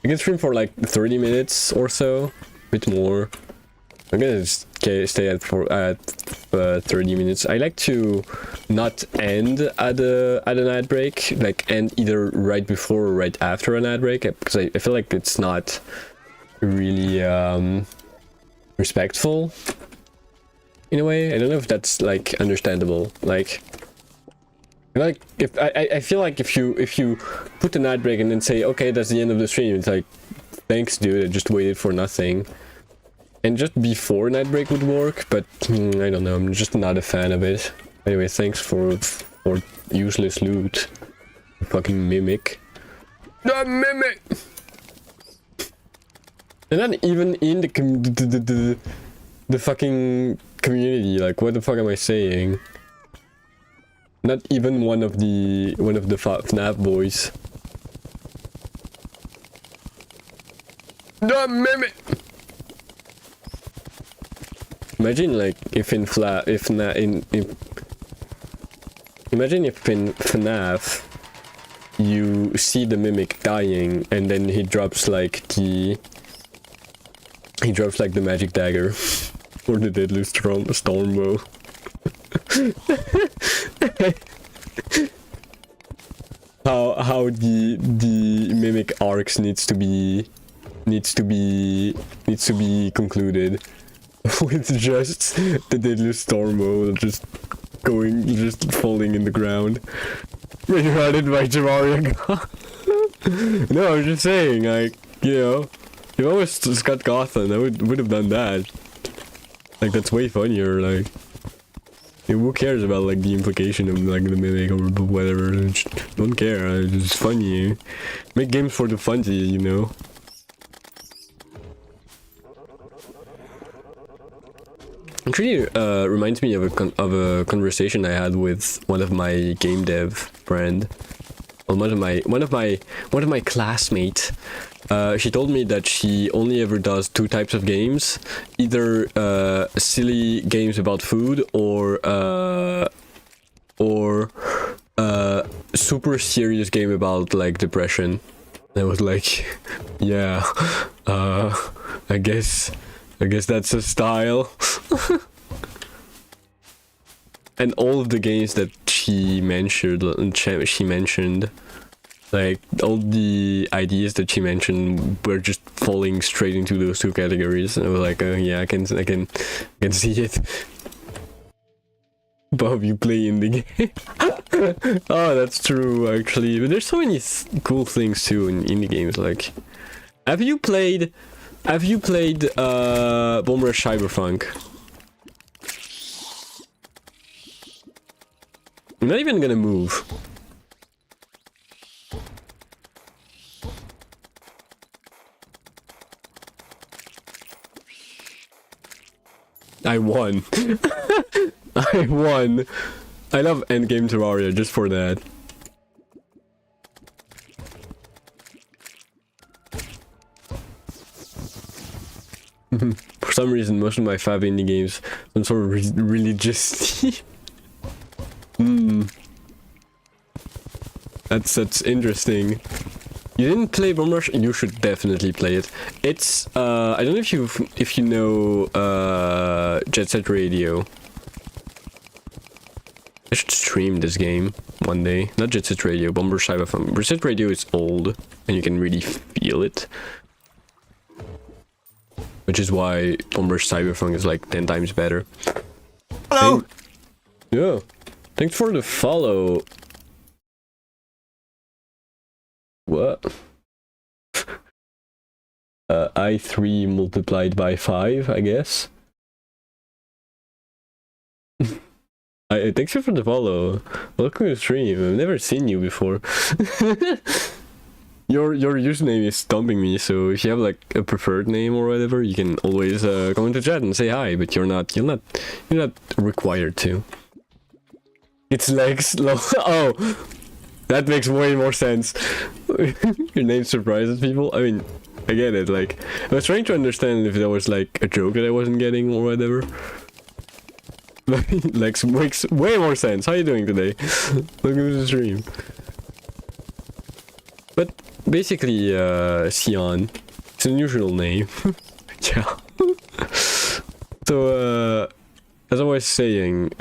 I can stream for like 30 minutes or so, a bit more. I'm gonna stay at 30 minutes. I like to not end at an ad break, like end either right before or right after an ad break, because I feel like it's not really respectful in a way. I don't know if that's like understandable. Like if I feel like if you put an ad break and then say, okay, that's the end of the stream, it's like, thanks dude, I just waited for nothing. And just before an ad break would work, but I don't know, I'm just not a fan of it. Anyway, thanks for useless loot. Fucking mimic. The mimic! And not even in the fucking community. Like, what the fuck am I saying? Not even one of the FNAF boys. The mimic! Imagine like if in FNAF you see the mimic dying and then he drops like the magic dagger or the deadly storm bow. how the mimic arcs needs to be concluded with just the deadly storm bow just falling in the ground. Rerouted by Terraria. No, I'm just saying, like, you know, if I was Scott Gotham, I would have done that. Like, that's way funnier. Like, who cares about like the implication of like the mimic or whatever? I just don't care. It's just funny. Make games for the funsies, you know. Actually, reminds me of a conversation I had with one of my game dev friend, well, one of my classmates. She told me that she only ever does two types of games, either silly games about food or super serious game about like depression. And I was like, yeah, I guess that's a style. And all of the games that she mentioned, like all the ideas that she mentioned were just falling straight into those two categories. And I was like, yeah, I can see it. Bob, you play in the game. Oh, that's true, actually. But there's so many cool things too in indie games. Like, have you played Bomb Rush Cyberpunk? I'm not even gonna move. I won. I won. I love Endgame Terraria just for that. For some reason, most of my 5 indie games, some sort of religious theme. That's interesting. You didn't play Bomb Rush? You should definitely play it. It's I don't know if you know Jet Set Radio. I should stream this game one day. Not Jet Set Radio, Bomb Rush Cyberpunk. Jet Set Radio is old and you can really feel it. Which is why Bomb Rush Cyberpunk is like 10 times better. Hello! Yeah. Thanks for the follow. What? I3 multiplied by 5, I guess. Thanks for the follow. Welcome to the stream. I've never seen you before. Your username is stumping me, so if you have like a preferred name or whatever, you can always come into chat and say hi. But you're not required to. It's like slow. Oh, that makes way more sense. Your name surprises people. I mean, I get it. Like, I was trying to understand if there was like a joke that I wasn't getting or whatever. Like, makes way more sense. How you doing today? Welcome to the stream. But basically, Sion, it's an unusual name. Yeah. So, as I was saying,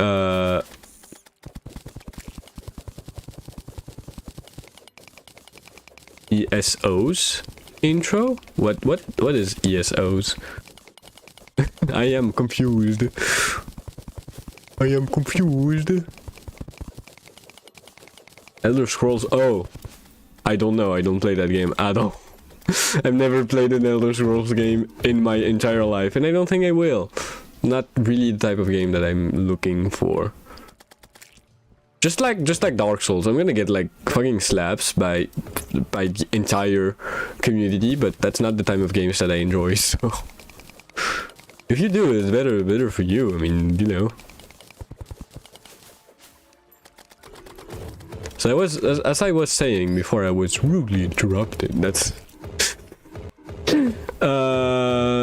ESOs intro? What is ESOs? I am confused. I am confused. Elder Scrolls. Oh, I don't know. I don't play that game at all. I've never played an Elder Scrolls game in my entire life, and I don't think I will. Not really the type of game that I'm looking for. Just like Dark Souls, I'm gonna get like fucking slaps by the entire community, but that's not the type of games that I enjoy. So if you do, it's better for you. I mean, you know. So as I was saying before, I was rudely interrupted. That's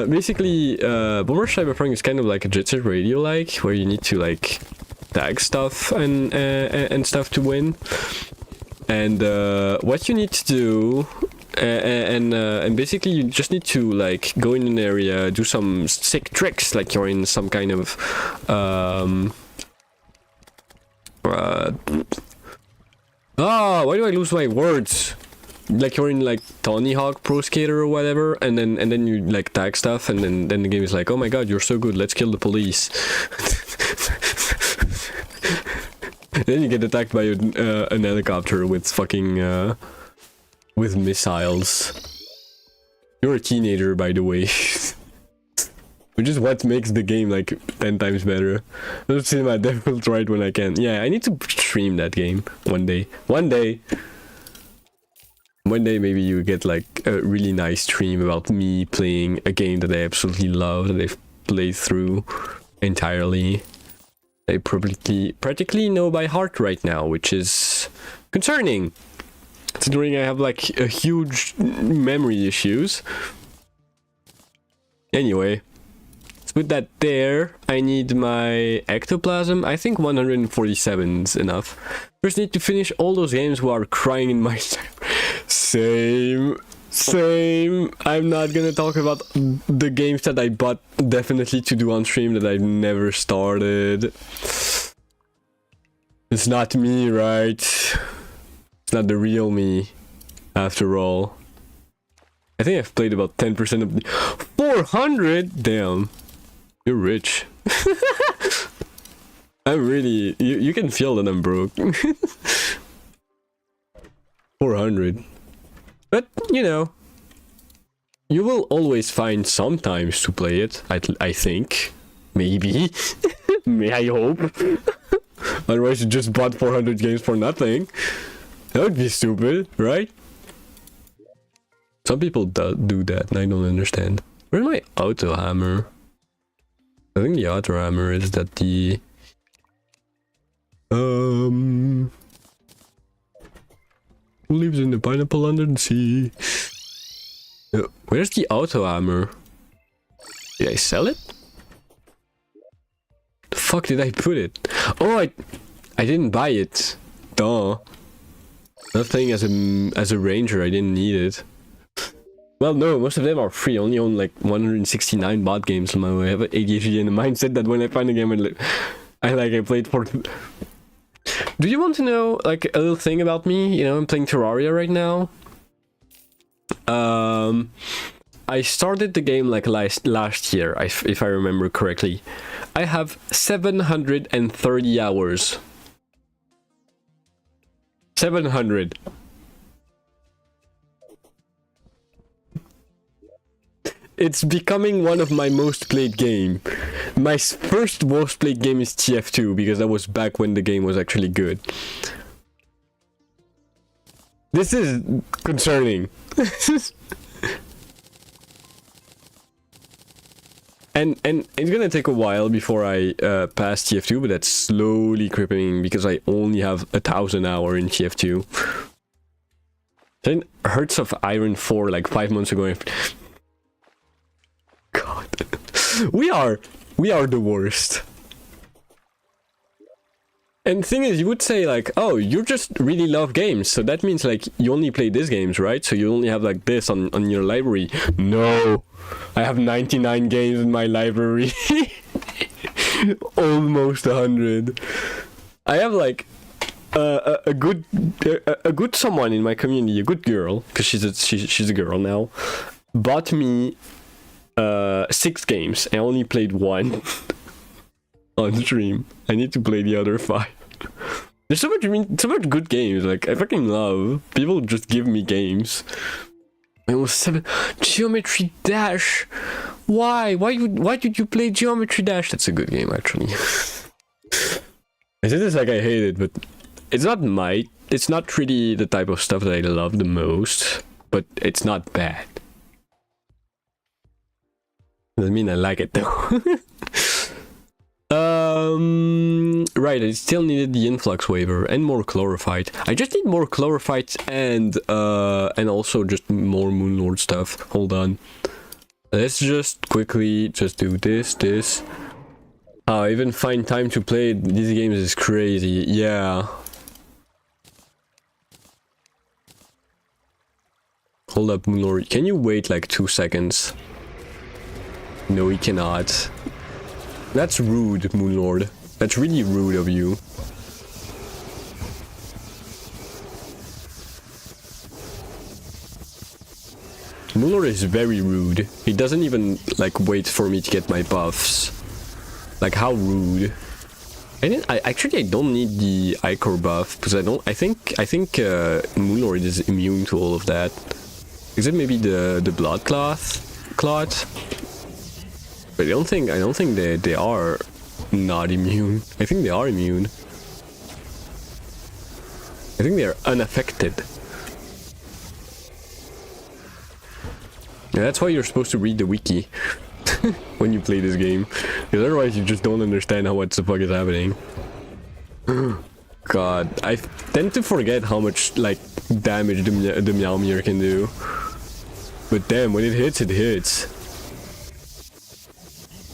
basically Bomb Rush Cyberpunk is kind of like a Jet Set Radio, like where you need to like tag stuff and stuff to win, and what you need to do, and basically you just need to like go in an area, do some sick tricks, like you're in some kind of why do I lose my words? Like you're in like Tony Hawk Pro Skater or whatever, and then you like tag stuff, and then the game is like, oh my god, you're so good, let's kill the police. Then you get attacked by an helicopter with fucking with missiles. You're a teenager, by the way. Which is what makes the game like 10 times better. I'll see my difficult right when I can. Yeah, I need to stream that game one day. One day maybe you get like a really nice stream about me playing a game that I absolutely love, that I've played through entirely. I practically know by heart right now, which is concerning, considering I have like a huge memory issues. Anyway, let's put that there. I need my ectoplasm. I think 147 is enough. First need to finish all those games who are crying in my same. I'm not gonna talk about the games that I bought definitely to do on stream that I've never started. It's not me, right? It's not the real me, after all. I think I've played about 10% of the 400. Damn, you're rich. I'm really. You can feel that I'm broke. 400. But, you know, you will always find some times to play it, I think. Maybe. I hope. Otherwise you just bought 400 games for nothing. That would be stupid, right? Some people do that, and I don't understand. Where's my auto hammer? I think the auto hammer is that the... Who lives in the pineapple under the sea? Where's the auto hammer? Did I sell it? fuck did I put it? Oh, I didn't buy it. Duh. Not playing as a ranger, I didn't need it. Well, no, most of them are free. I only own like 169 bot games on my way. I have ADHD and a mindset that when I find a game, I played for. Do you want to know like a little thing about me? You know, I'm playing Terraria right now. I started the game like last year, if I remember correctly. I have 730 hours. 700. It's becoming one of my most played game. My first most played game is TF2 because that was back when the game was actually good. This is concerning. And it's gonna take a while before I pass TF2, but that's slowly creeping because I only have 1,000 hours in TF2. Then Hearts of Iron 4 like 5 months ago. God, we are the worst. And the thing is, you would say like, oh, you just really love games, so that means like you only play these games, right? So you only have like this on your library. No, I have 99 games in my library. Almost 100. I have like a good someone in my community, a good girl, because she's a girl now, bought me 6 games. I only played 1 on stream. I need to play the other 5. There's so much good games. Like I fucking love people just give me games. It was 7 Geometry Dash. Why did you play Geometry Dash? That's a good game actually. I say this like I hate it, but it's not really the type of stuff that I love the most, but it's not bad. Doesn't mean I like it though. Right, I still needed the influx waiver and more chlorophyte. I just need more chlorophyte and also just more Moonlord stuff. Hold on. Let's just quickly just do this. I even find time to play these games is crazy. Yeah. Hold up, Moonlord. Can you wait like 2 seconds? No, he cannot. That's rude, Moonlord. That's really rude of you. Moonlord is very rude. He doesn't even like wait for me to get my buffs. Like how rude. I actually don't need the Ichor buff because I think Moonlord is immune to all of that. Is it maybe the blood clot? But I don't think they are not immune. I think they are immune. I think they are unaffected. Yeah, that's why you're supposed to read the wiki when you play this game, because otherwise you just don't understand what the fuck is happening. God, I tend to forget how much like damage the Meowmere can do. But damn, when it hits, it hits.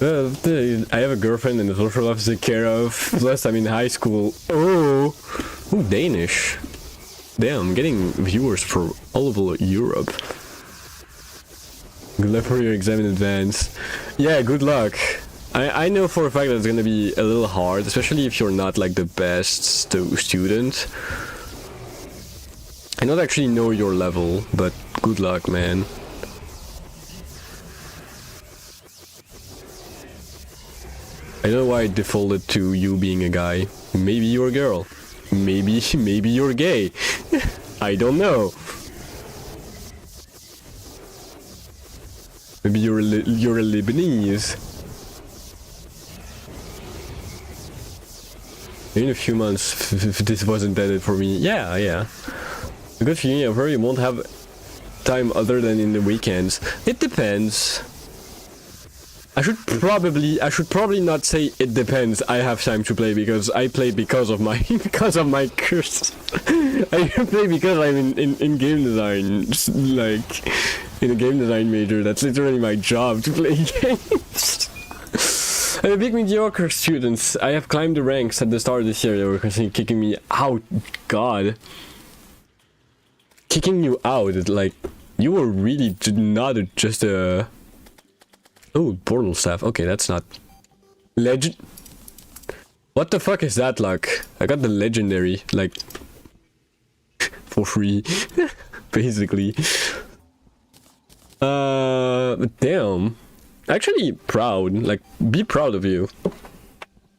I have a girlfriend and a social life to take care of. Plus, I'm in high school. Oh, Danish. Damn, I'm getting viewers for all over Europe. Good luck for your exam in advance. Yeah, good luck. I know for a fact that it's gonna be a little hard, especially if you're not like the best student. I don't actually know your level, but good luck, man. I don't know why I defaulted to you being a guy. Maybe you're a girl. Maybe you're gay. I don't know. Maybe you're a Lebanese. In a few months, if this was intended for me. Yeah. A good feeling of her, you won't have time other than in the weekends. It depends. I should probably not say it depends. I have time to play because I play because of my curse. I play because I'm in game design, like in a game design major. That's literally my job, to play games. I'm a big mediocre student. I have climbed the ranks at the start of this year. They were constantly kicking me out. God. Kicking you out. It's like, you were really not just a... Oh, portal staff. Okay, that's not... Legend... What the fuck is that luck? I got the legendary, like... for free. Basically. Damn. Actually proud. Like, be proud of you.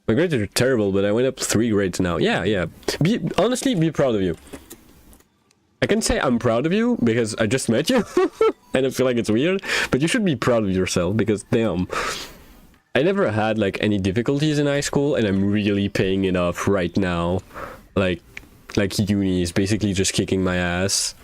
My grades are terrible, but I went up 3 grades now. Yeah. Honestly, be proud of you. I can say I'm proud of you because I just met you. And I feel like it's weird. But you should be proud of yourself because, damn. I never had, like, any difficulties in high school, and I'm really paying it off right now. Like uni is basically just kicking my ass.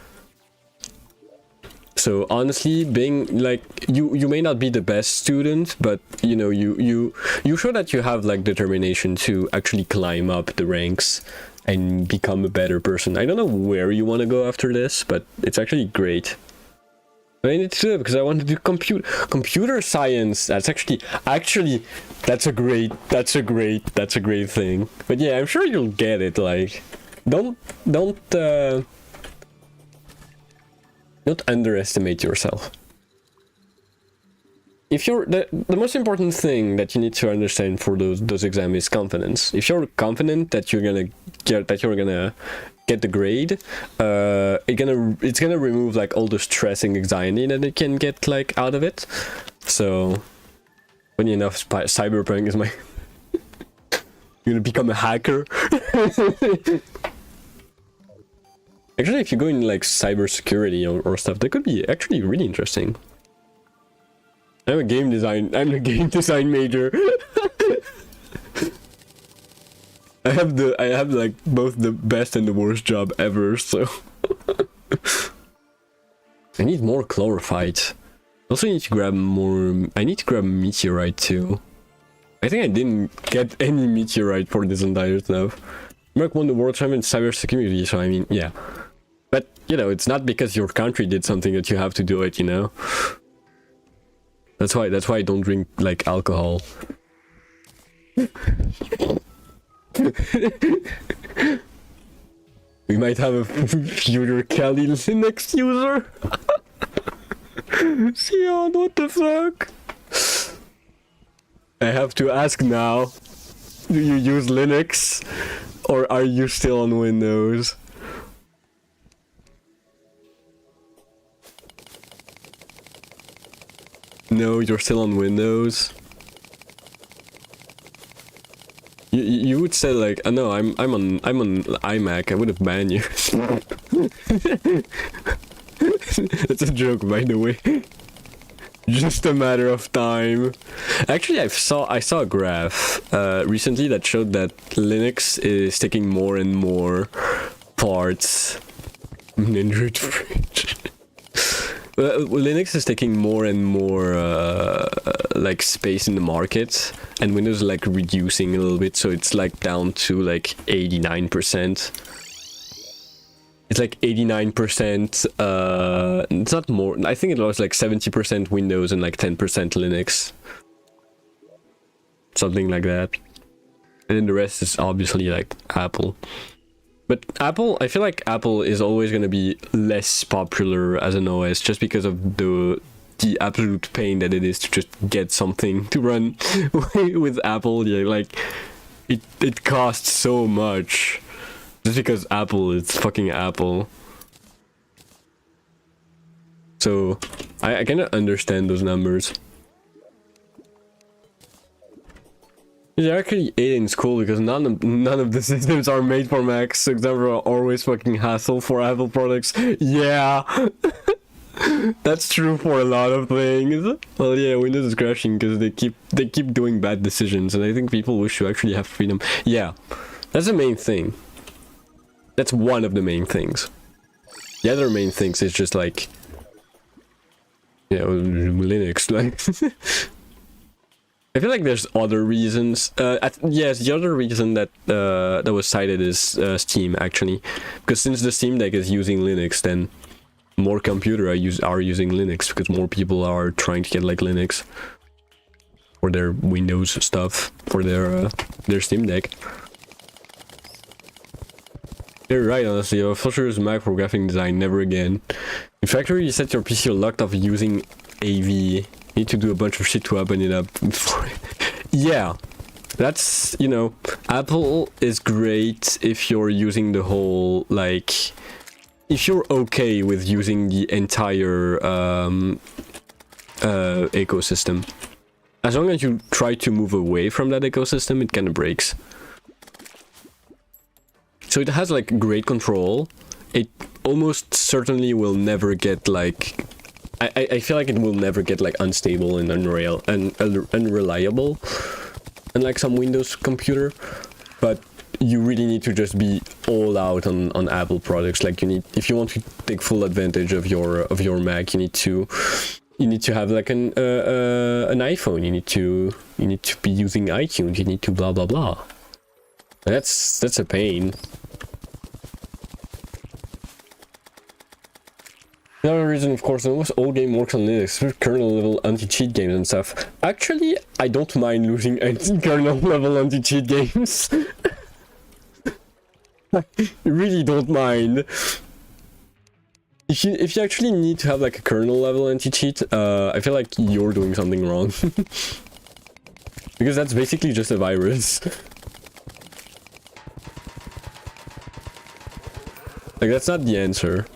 So honestly, being like you may not be the best student, but you know you show that you have like determination to actually climb up the ranks and become a better person. I don't know where you want to go after this, but it's actually great. I need to do it because I want to do computer science. That's actually that's a great thing. But yeah, I'm sure you'll get it. Like, don't underestimate yourself. If you're the most important thing that you need to understand for those exams is confidence. If you're confident that you're gonna get the grade, it's gonna remove like all the stress and anxiety that it can get like out of it. So funny enough, cyberpunk is my you're gonna become a hacker. Actually, if you go in like cybersecurity or stuff, that could be actually really interesting. I'm a game design major. I have like both the best and the worst job ever, so I need more chlorophyte. Also need to grab more. I need to grab meteorite too. I think I didn't get any meteorite for this entire stuff. Merc won the world champion in cybersecurity, so I mean, yeah. But you know, it's not because your country did something that you have to do it, you know. That's why I don't drink like alcohol. We might have a future Kali Linux user. Sion, what the fuck? I have to ask now. Do you use Linux? Or are you still on Windows? No, you're still on Windows. You would say like, oh, no, I'm on iMac. I would have banned you. That's a joke, by the way. Just a matter of time. Actually, I saw a graph recently that showed that Linux is taking more and more parts. Android fridge. Linux is taking more and more like space in the market, and Windows is like reducing a little bit, so it's like down to like 89%. It's like 89%, it's not more, I think it was like 70% Windows and like 10% Linux. Something like that. And then the rest is obviously like Apple. But Apple, I feel like Apple is always going to be less popular as an OS just because of the absolute pain that it is to just get something to run with Apple. Yeah, like it costs so much just because Apple is fucking Apple. So I kind of understand those numbers. They're actually 8 in school because none of the systems are made for Macs, so exams are always fucking hassle for Apple products. Yeah, that's true for a lot of things. Well, yeah, Windows is crashing because they keep doing bad decisions, and I think people wish to actually have freedom. Yeah, that's the main thing. That's one of the main things. The other main things is just like, you know, Linux, like. I feel like there's other reasons. Yes, the other reason that that was cited is Steam, actually, because since the Steam Deck is using Linux, then more computers are using Linux because more people are trying to get like Linux. for their Windows stuff, for their Steam Deck. You're right, honestly. I'll for sure use Mac for graphic design, never again. In factory, you set your PC locked off using AV. You need to do a bunch of shit to open it up. Yeah, that's, you know, Apple is great if you're using the whole, like, if you're okay with using the entire ecosystem. As long as you try to move away from that ecosystem, it kind of breaks. So it has like great control. It almost certainly will never get like, I feel like it will never get like unstable and unreliable, unlike some Windows computer. But you really need to just be all out on Apple products. Like, you need, if you want to take full advantage of your Mac, you need to have like an iPhone. You need to be using iTunes. You need to blah blah blah. That's a pain. Another reason, of course, almost all game works on Linux, with kernel level anti-cheat games and stuff. Actually, I don't mind losing kernel level anti-cheat games. I really don't mind. If you actually need to have like a kernel level anti-cheat, I feel like you're doing something wrong. Because that's basically just a virus. Like, that's not the answer.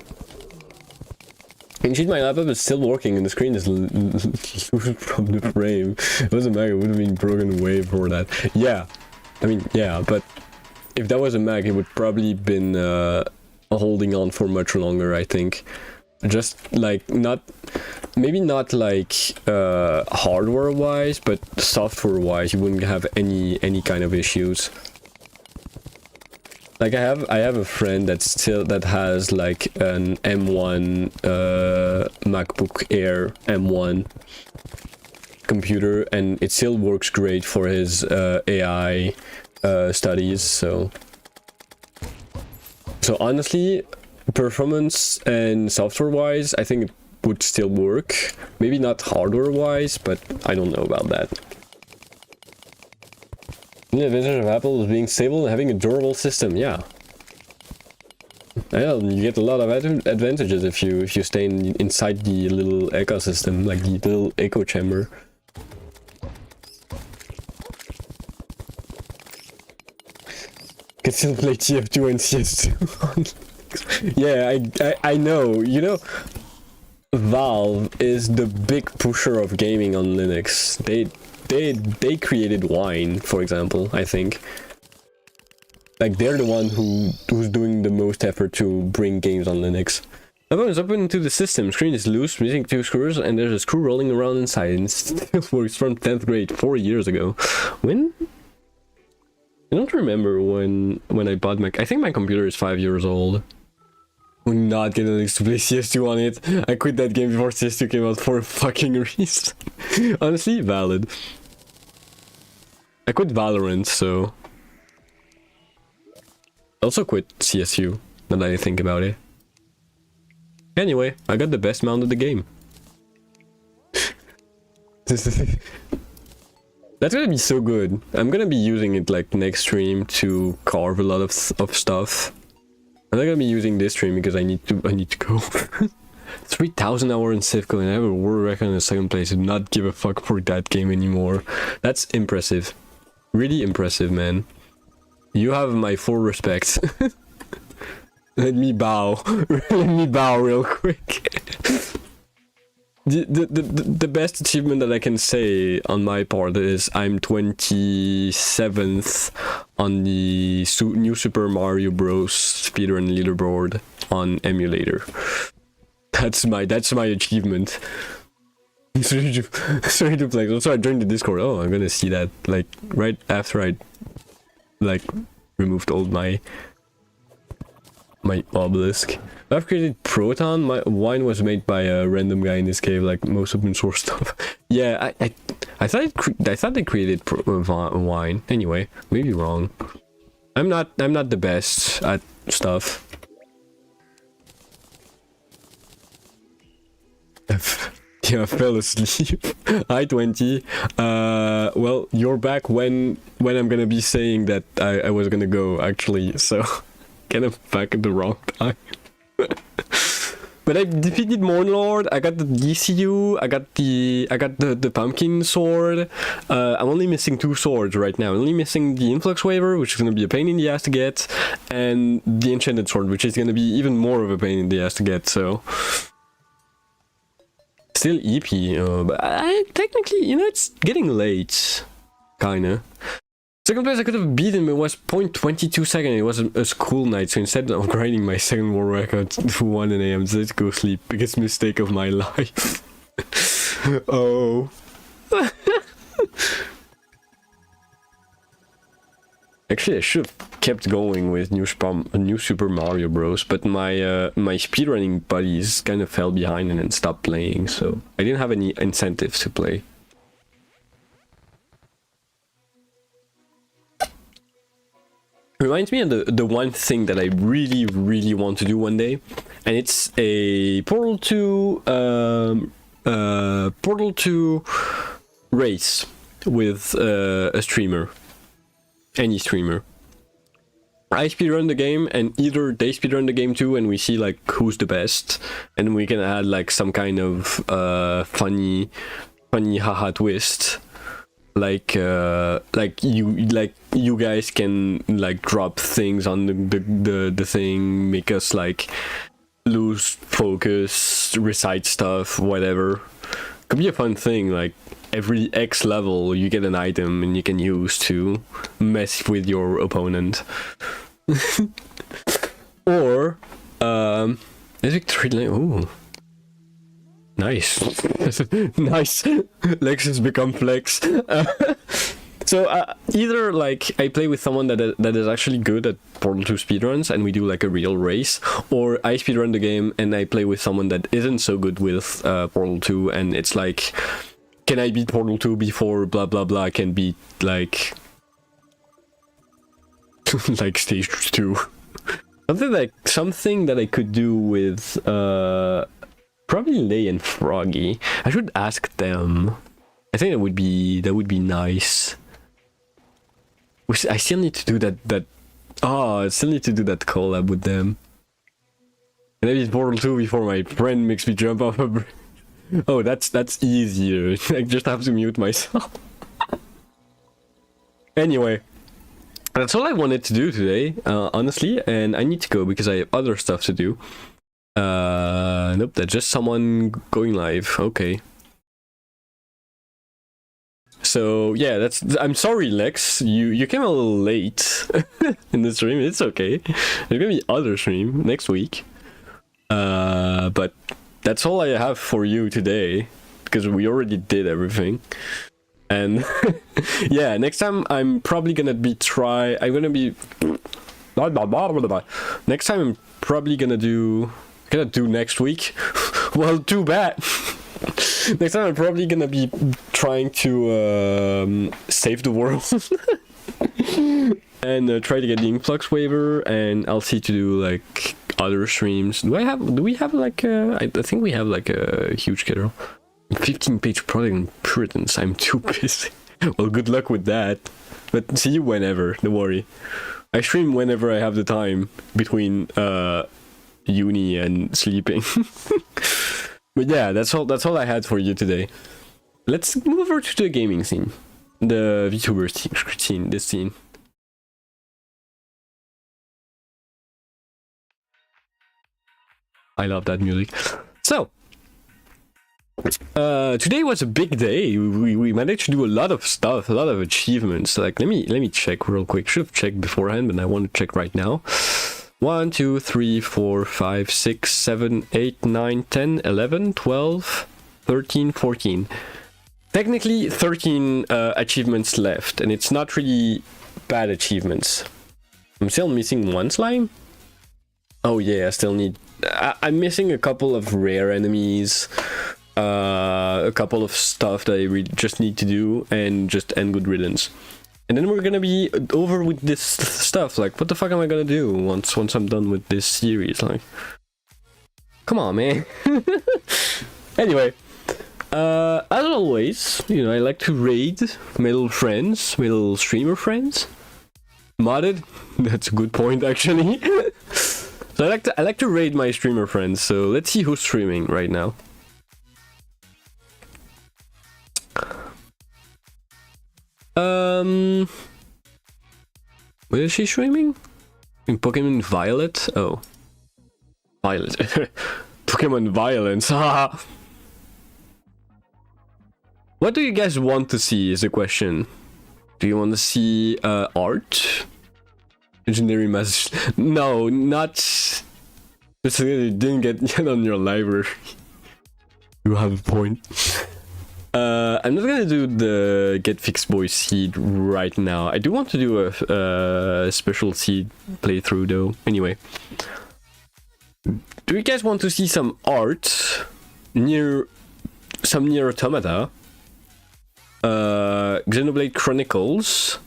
I can cheat my laptop, it's still working and the screen is loose from the frame. It wasn't Mac, it would have been broken away for that. Yeah, I mean, yeah, but if that was a Mac, it would probably been holding on for much longer, I think. Just like, maybe not like hardware wise, but software wise, you wouldn't have any kind of issues. Like, I have a friend that has like an M1 MacBook Air M1 computer, and it still works great for his AI studies. So honestly, performance and software wise, I think it would still work. Maybe not hardware wise, but I don't know about that. The advantage of Apple is being stable and having a durable system. Yeah, you get a lot of advantages if you stay inside the little ecosystem, like the little echo chamber. Can still play TF2 and CS2. Yeah, I know. You know, Valve is the big pusher of gaming on Linux. They created Wine, for example, I think. Like, they're the one who's doing the most effort to bring games on Linux. Everyone is open to the system, screen is loose, missing 2 screws, and there's a screw rolling around inside, and it still works from 10th grade, 4 years ago. When? I don't remember when I bought my... I think my computer is 5 years old. Would not get Linux to play CS2 on it. I quit that game before CS2 came out for a fucking reason. Honestly, valid. I quit Valorant, so... I also quit CSU, now that I think about it. Anyway, I got the best mount of the game. That's gonna be so good. I'm gonna be using it like next stream to carve a lot of stuff. I'm not gonna be using this stream because I need to go. 3,000 hours in Civco and I have a world record in the second place. I do not give a fuck for that game anymore. That's impressive. Really impressive, man. You have my full respect. Let me bow. Let me bow real quick. The best achievement that I can say on my part is I'm 27th on the new Super Mario Bros. Speedrun leaderboard on emulator. That's my achievement. Sorry to play. Also, I joined the Discord. Oh, I'm gonna see that like right after I like removed all my obelisk. I've created Proton. My Wine was made by a random guy in this cave, like most open source stuff. Yeah, I thought they created Wine. Anyway, maybe wrong. I'm not the best at stuff. Yeah, I fell asleep. Hi 20. well, you're back when I'm gonna be saying that I was gonna go, actually, so kind of back at the wrong time. But I defeated Mornlord, I got the DCU, I got the pumpkin sword. I'm only missing 2 swords right now. I'm only missing the influx waver, which is gonna be a pain in the ass to get, and the enchanted sword, which is gonna be even more of a pain in the ass to get, so... Still EP, but I technically, you know, it's getting late, kinda. Second place I could have beaten, it was 0.22 seconds. It was a school night, so instead of grinding my second world record to 1 AM, let's go sleep. Biggest mistake of my life. Oh. Actually, I should have kept going with new Super Mario Bros, but my speedrunning buddies kind of fell behind and then stopped playing, so I didn't have any incentives to play. Reminds me of the one thing that I really want to do one day, and it's a Portal 2 race with a streamer, any streamer. I speedrun the game, and either they speedrun the game too, and we see like who's the best, and we can add like some kind of funny haha twist. Like you guys can like drop things on the thing, make us like lose focus, recite stuff, whatever. Could be a fun thing. Like every X level you get an item and you can use to mess with your opponent. Or victory lane. Ooh. Nice. Nice. Lex has become Flex. So either like I play with someone that is actually good at Portal 2 speedruns and we do like a real race, or I speedrun the game and I play with someone that isn't so good with Portal 2, and it's like, can I beat Portal 2 before blah blah blah I can beat like like stage 2. Something that I could do with probably Lay and Froggy. I should ask them. I think that would be nice. I still need to do that. I still need to do that collab with them. And I beat Portal 2 before my friend makes me jump off a bridge. Oh, that's easier. I just have to mute myself. Anyway, that's all I wanted to do today, honestly, and I need to go because I have other stuff to do. Nope, that's just someone going live. Okay. So yeah, I'm sorry, Lex. You came a little late in the stream. It's okay. There's gonna be other stream next week. But that's all I have for you today because we already did everything. And yeah, next time I'm probably gonna be next time I'm probably gonna do next week. Well, too bad. Next time I'm probably gonna be trying to save the world and try to get the influx waiver, and I'll see to do like other streams. Do we have like I think we have like a huge schedule. 15-page product and Puritans. I'm too busy. Well, good luck with that. But see you whenever. Don't worry. I stream whenever I have the time between uni and sleeping. But yeah, that's all I had for you today. Let's move over to the gaming scene, the VTuber scene, this scene. I love that music. So today was a big day. We managed to do a lot of stuff, a lot of achievements. Like let me check real quick. Should have checked beforehand, but I want to check right now. 1, 2, 3, 4, 5, 6, 7, 8, 9, 10, 11, 12, 13, 14. Technically 13 achievements left, and it's not really bad achievements. I'm still missing one slime. Oh yeah, I still need... I'm missing a couple of rare enemies, a couple of stuff that I just need to do, and just end good riddance. And then we're gonna be over with this stuff. Like, what the fuck am I gonna do once I'm done with this series? Like, come on, man. Anyway, As always, you know, I like to raid my little friends, my little streamer friends. Modded? That's a good point, actually. So I like to raid my streamer friends. So let's see who's streaming right now. Where is she streaming? In Pokemon Violet? Oh. Violet. Pokemon Violence. Haha. What do you guys want to see is the question. Do you want to see art? Legendary message? No, not... This didn't get on your library. You have a point. I'm not gonna do the Get Fixed Boy seed right now. I do want to do a special seed playthrough though. Anyway. Do you guys want to see some art near some Nier Automata? Xenoblade Chronicles,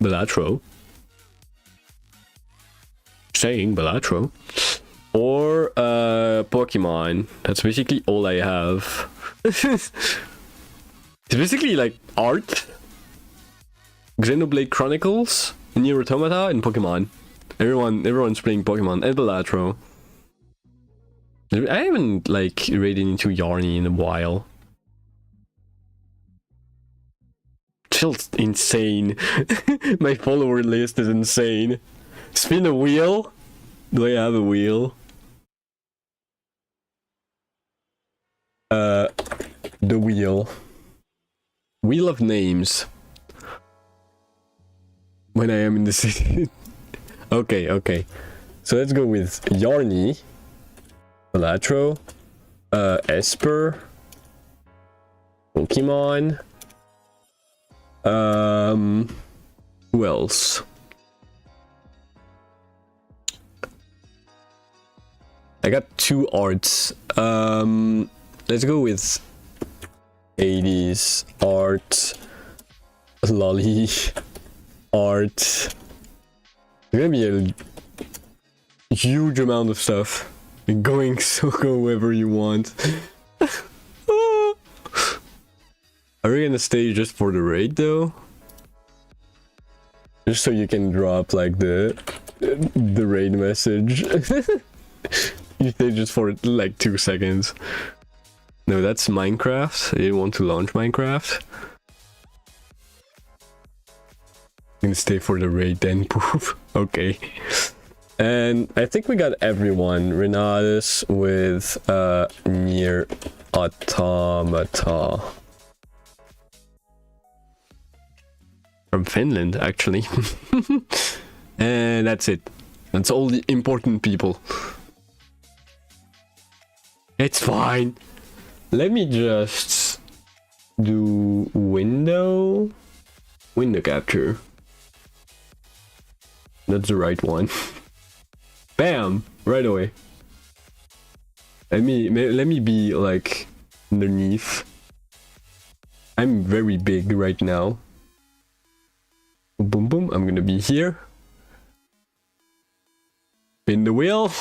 Balatro. Saying Balatro. Or Pokemon. That's basically all I have. It's basically like art, Xenoblade Chronicles, Nier Automata, and Pokemon. Everyone's playing Pokemon and Balatro. I haven't like raided into Yarny in a while. Feels insane. My follower list is insane. Spin a wheel? Do I have a wheel? The wheel. Wheel of names. When I am in the city. Okay. So let's go with Yarny, Balatro, Esper, Pokemon. Who else? I got 2 arts. Let's go with 80s art, lolly art. There's gonna be a huge amount of stuff. Going, so go wherever you want. Are we gonna stay just for the raid though? Just so you can drop like the raid message. You stay just for like 2 seconds. No, that's Minecraft. I didn't want to launch Minecraft. I'm gonna stay for the raid then, poof. Okay. And I think we got everyone. Renatus with Nier Automata. From Finland, actually. And that's it. That's all the important people. It's fine. Let me just do window capture. That's the right one. Bam! Right away. Let me be like underneath. I'm very big right now. Boom boom. I'm gonna be here. Spin the wheel.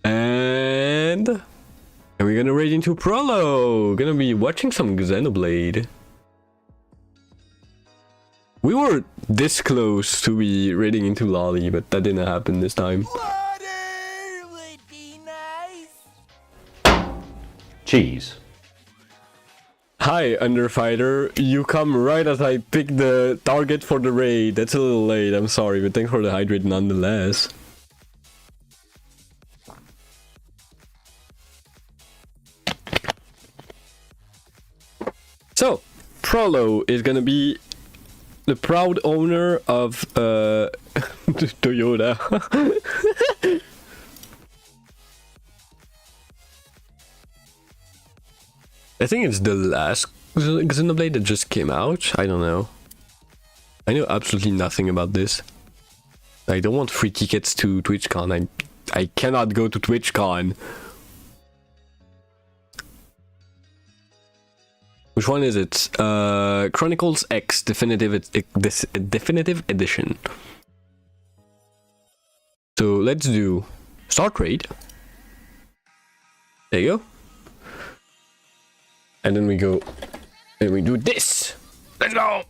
And we're gonna raid into Prolo. Gonna be watching some Xenoblade. We were this close to be raiding into Lolly, but that didn't happen this time. Water would be nice. Cheese. Hi, Underfighter. You come right as I pick the target for the raid. That's a little late, I'm sorry, but thanks for the hydrate nonetheless. So, Prolo is gonna be the proud owner of Toyota. I think it's the last Xenoblade that just came out. I don't know. I know absolutely nothing about this. I don't want free tickets to TwitchCon. I cannot go to TwitchCon. Which one is it? Chronicles X Definitive Edition. So let's do start raid. There you go. And then we go and we do this. Let's go.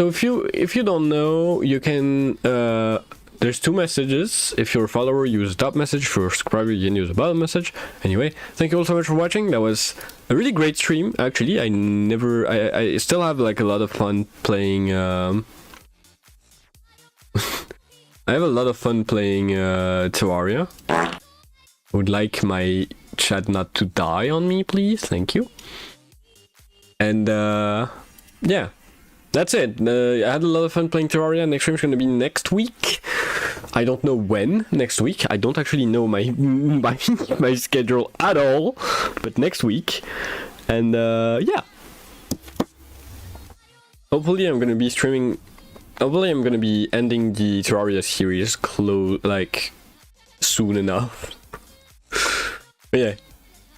So if you don't know, you can there's two messages. If you're a follower, use a top message. If you're a subscriber, you can use a bottom message. Anyway, thank you all so much for watching. That was a really great stream. Actually, I still have like a lot of fun playing. I have a lot of fun playing Terraria. I would like my chat not to die on me, please. Thank you. And yeah, that's it. I had a lot of fun playing Terraria. Next stream is going to be next week. I don't know when next week. I don't actually know my my schedule at all. But next week. And yeah. Hopefully I'm going to be streaming. Hopefully I'm going to be ending the Terraria series like soon enough. But yeah.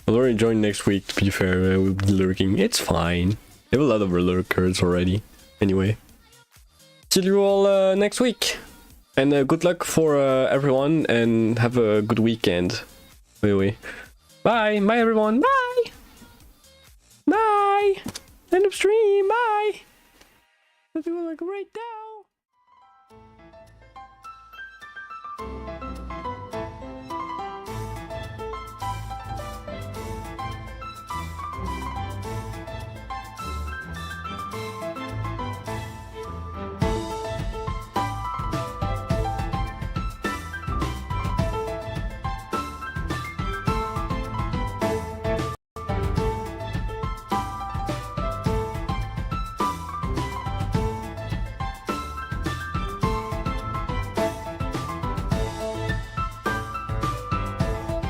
I'll already join next week, to be fair. I will be lurking. It's fine. I have a lot of lurkers already. Anyway. See you all next week. And good luck for everyone, and have a good weekend. Anyway. Bye! Bye everyone! Bye! Bye! End of stream! Bye! Hope you have a great day!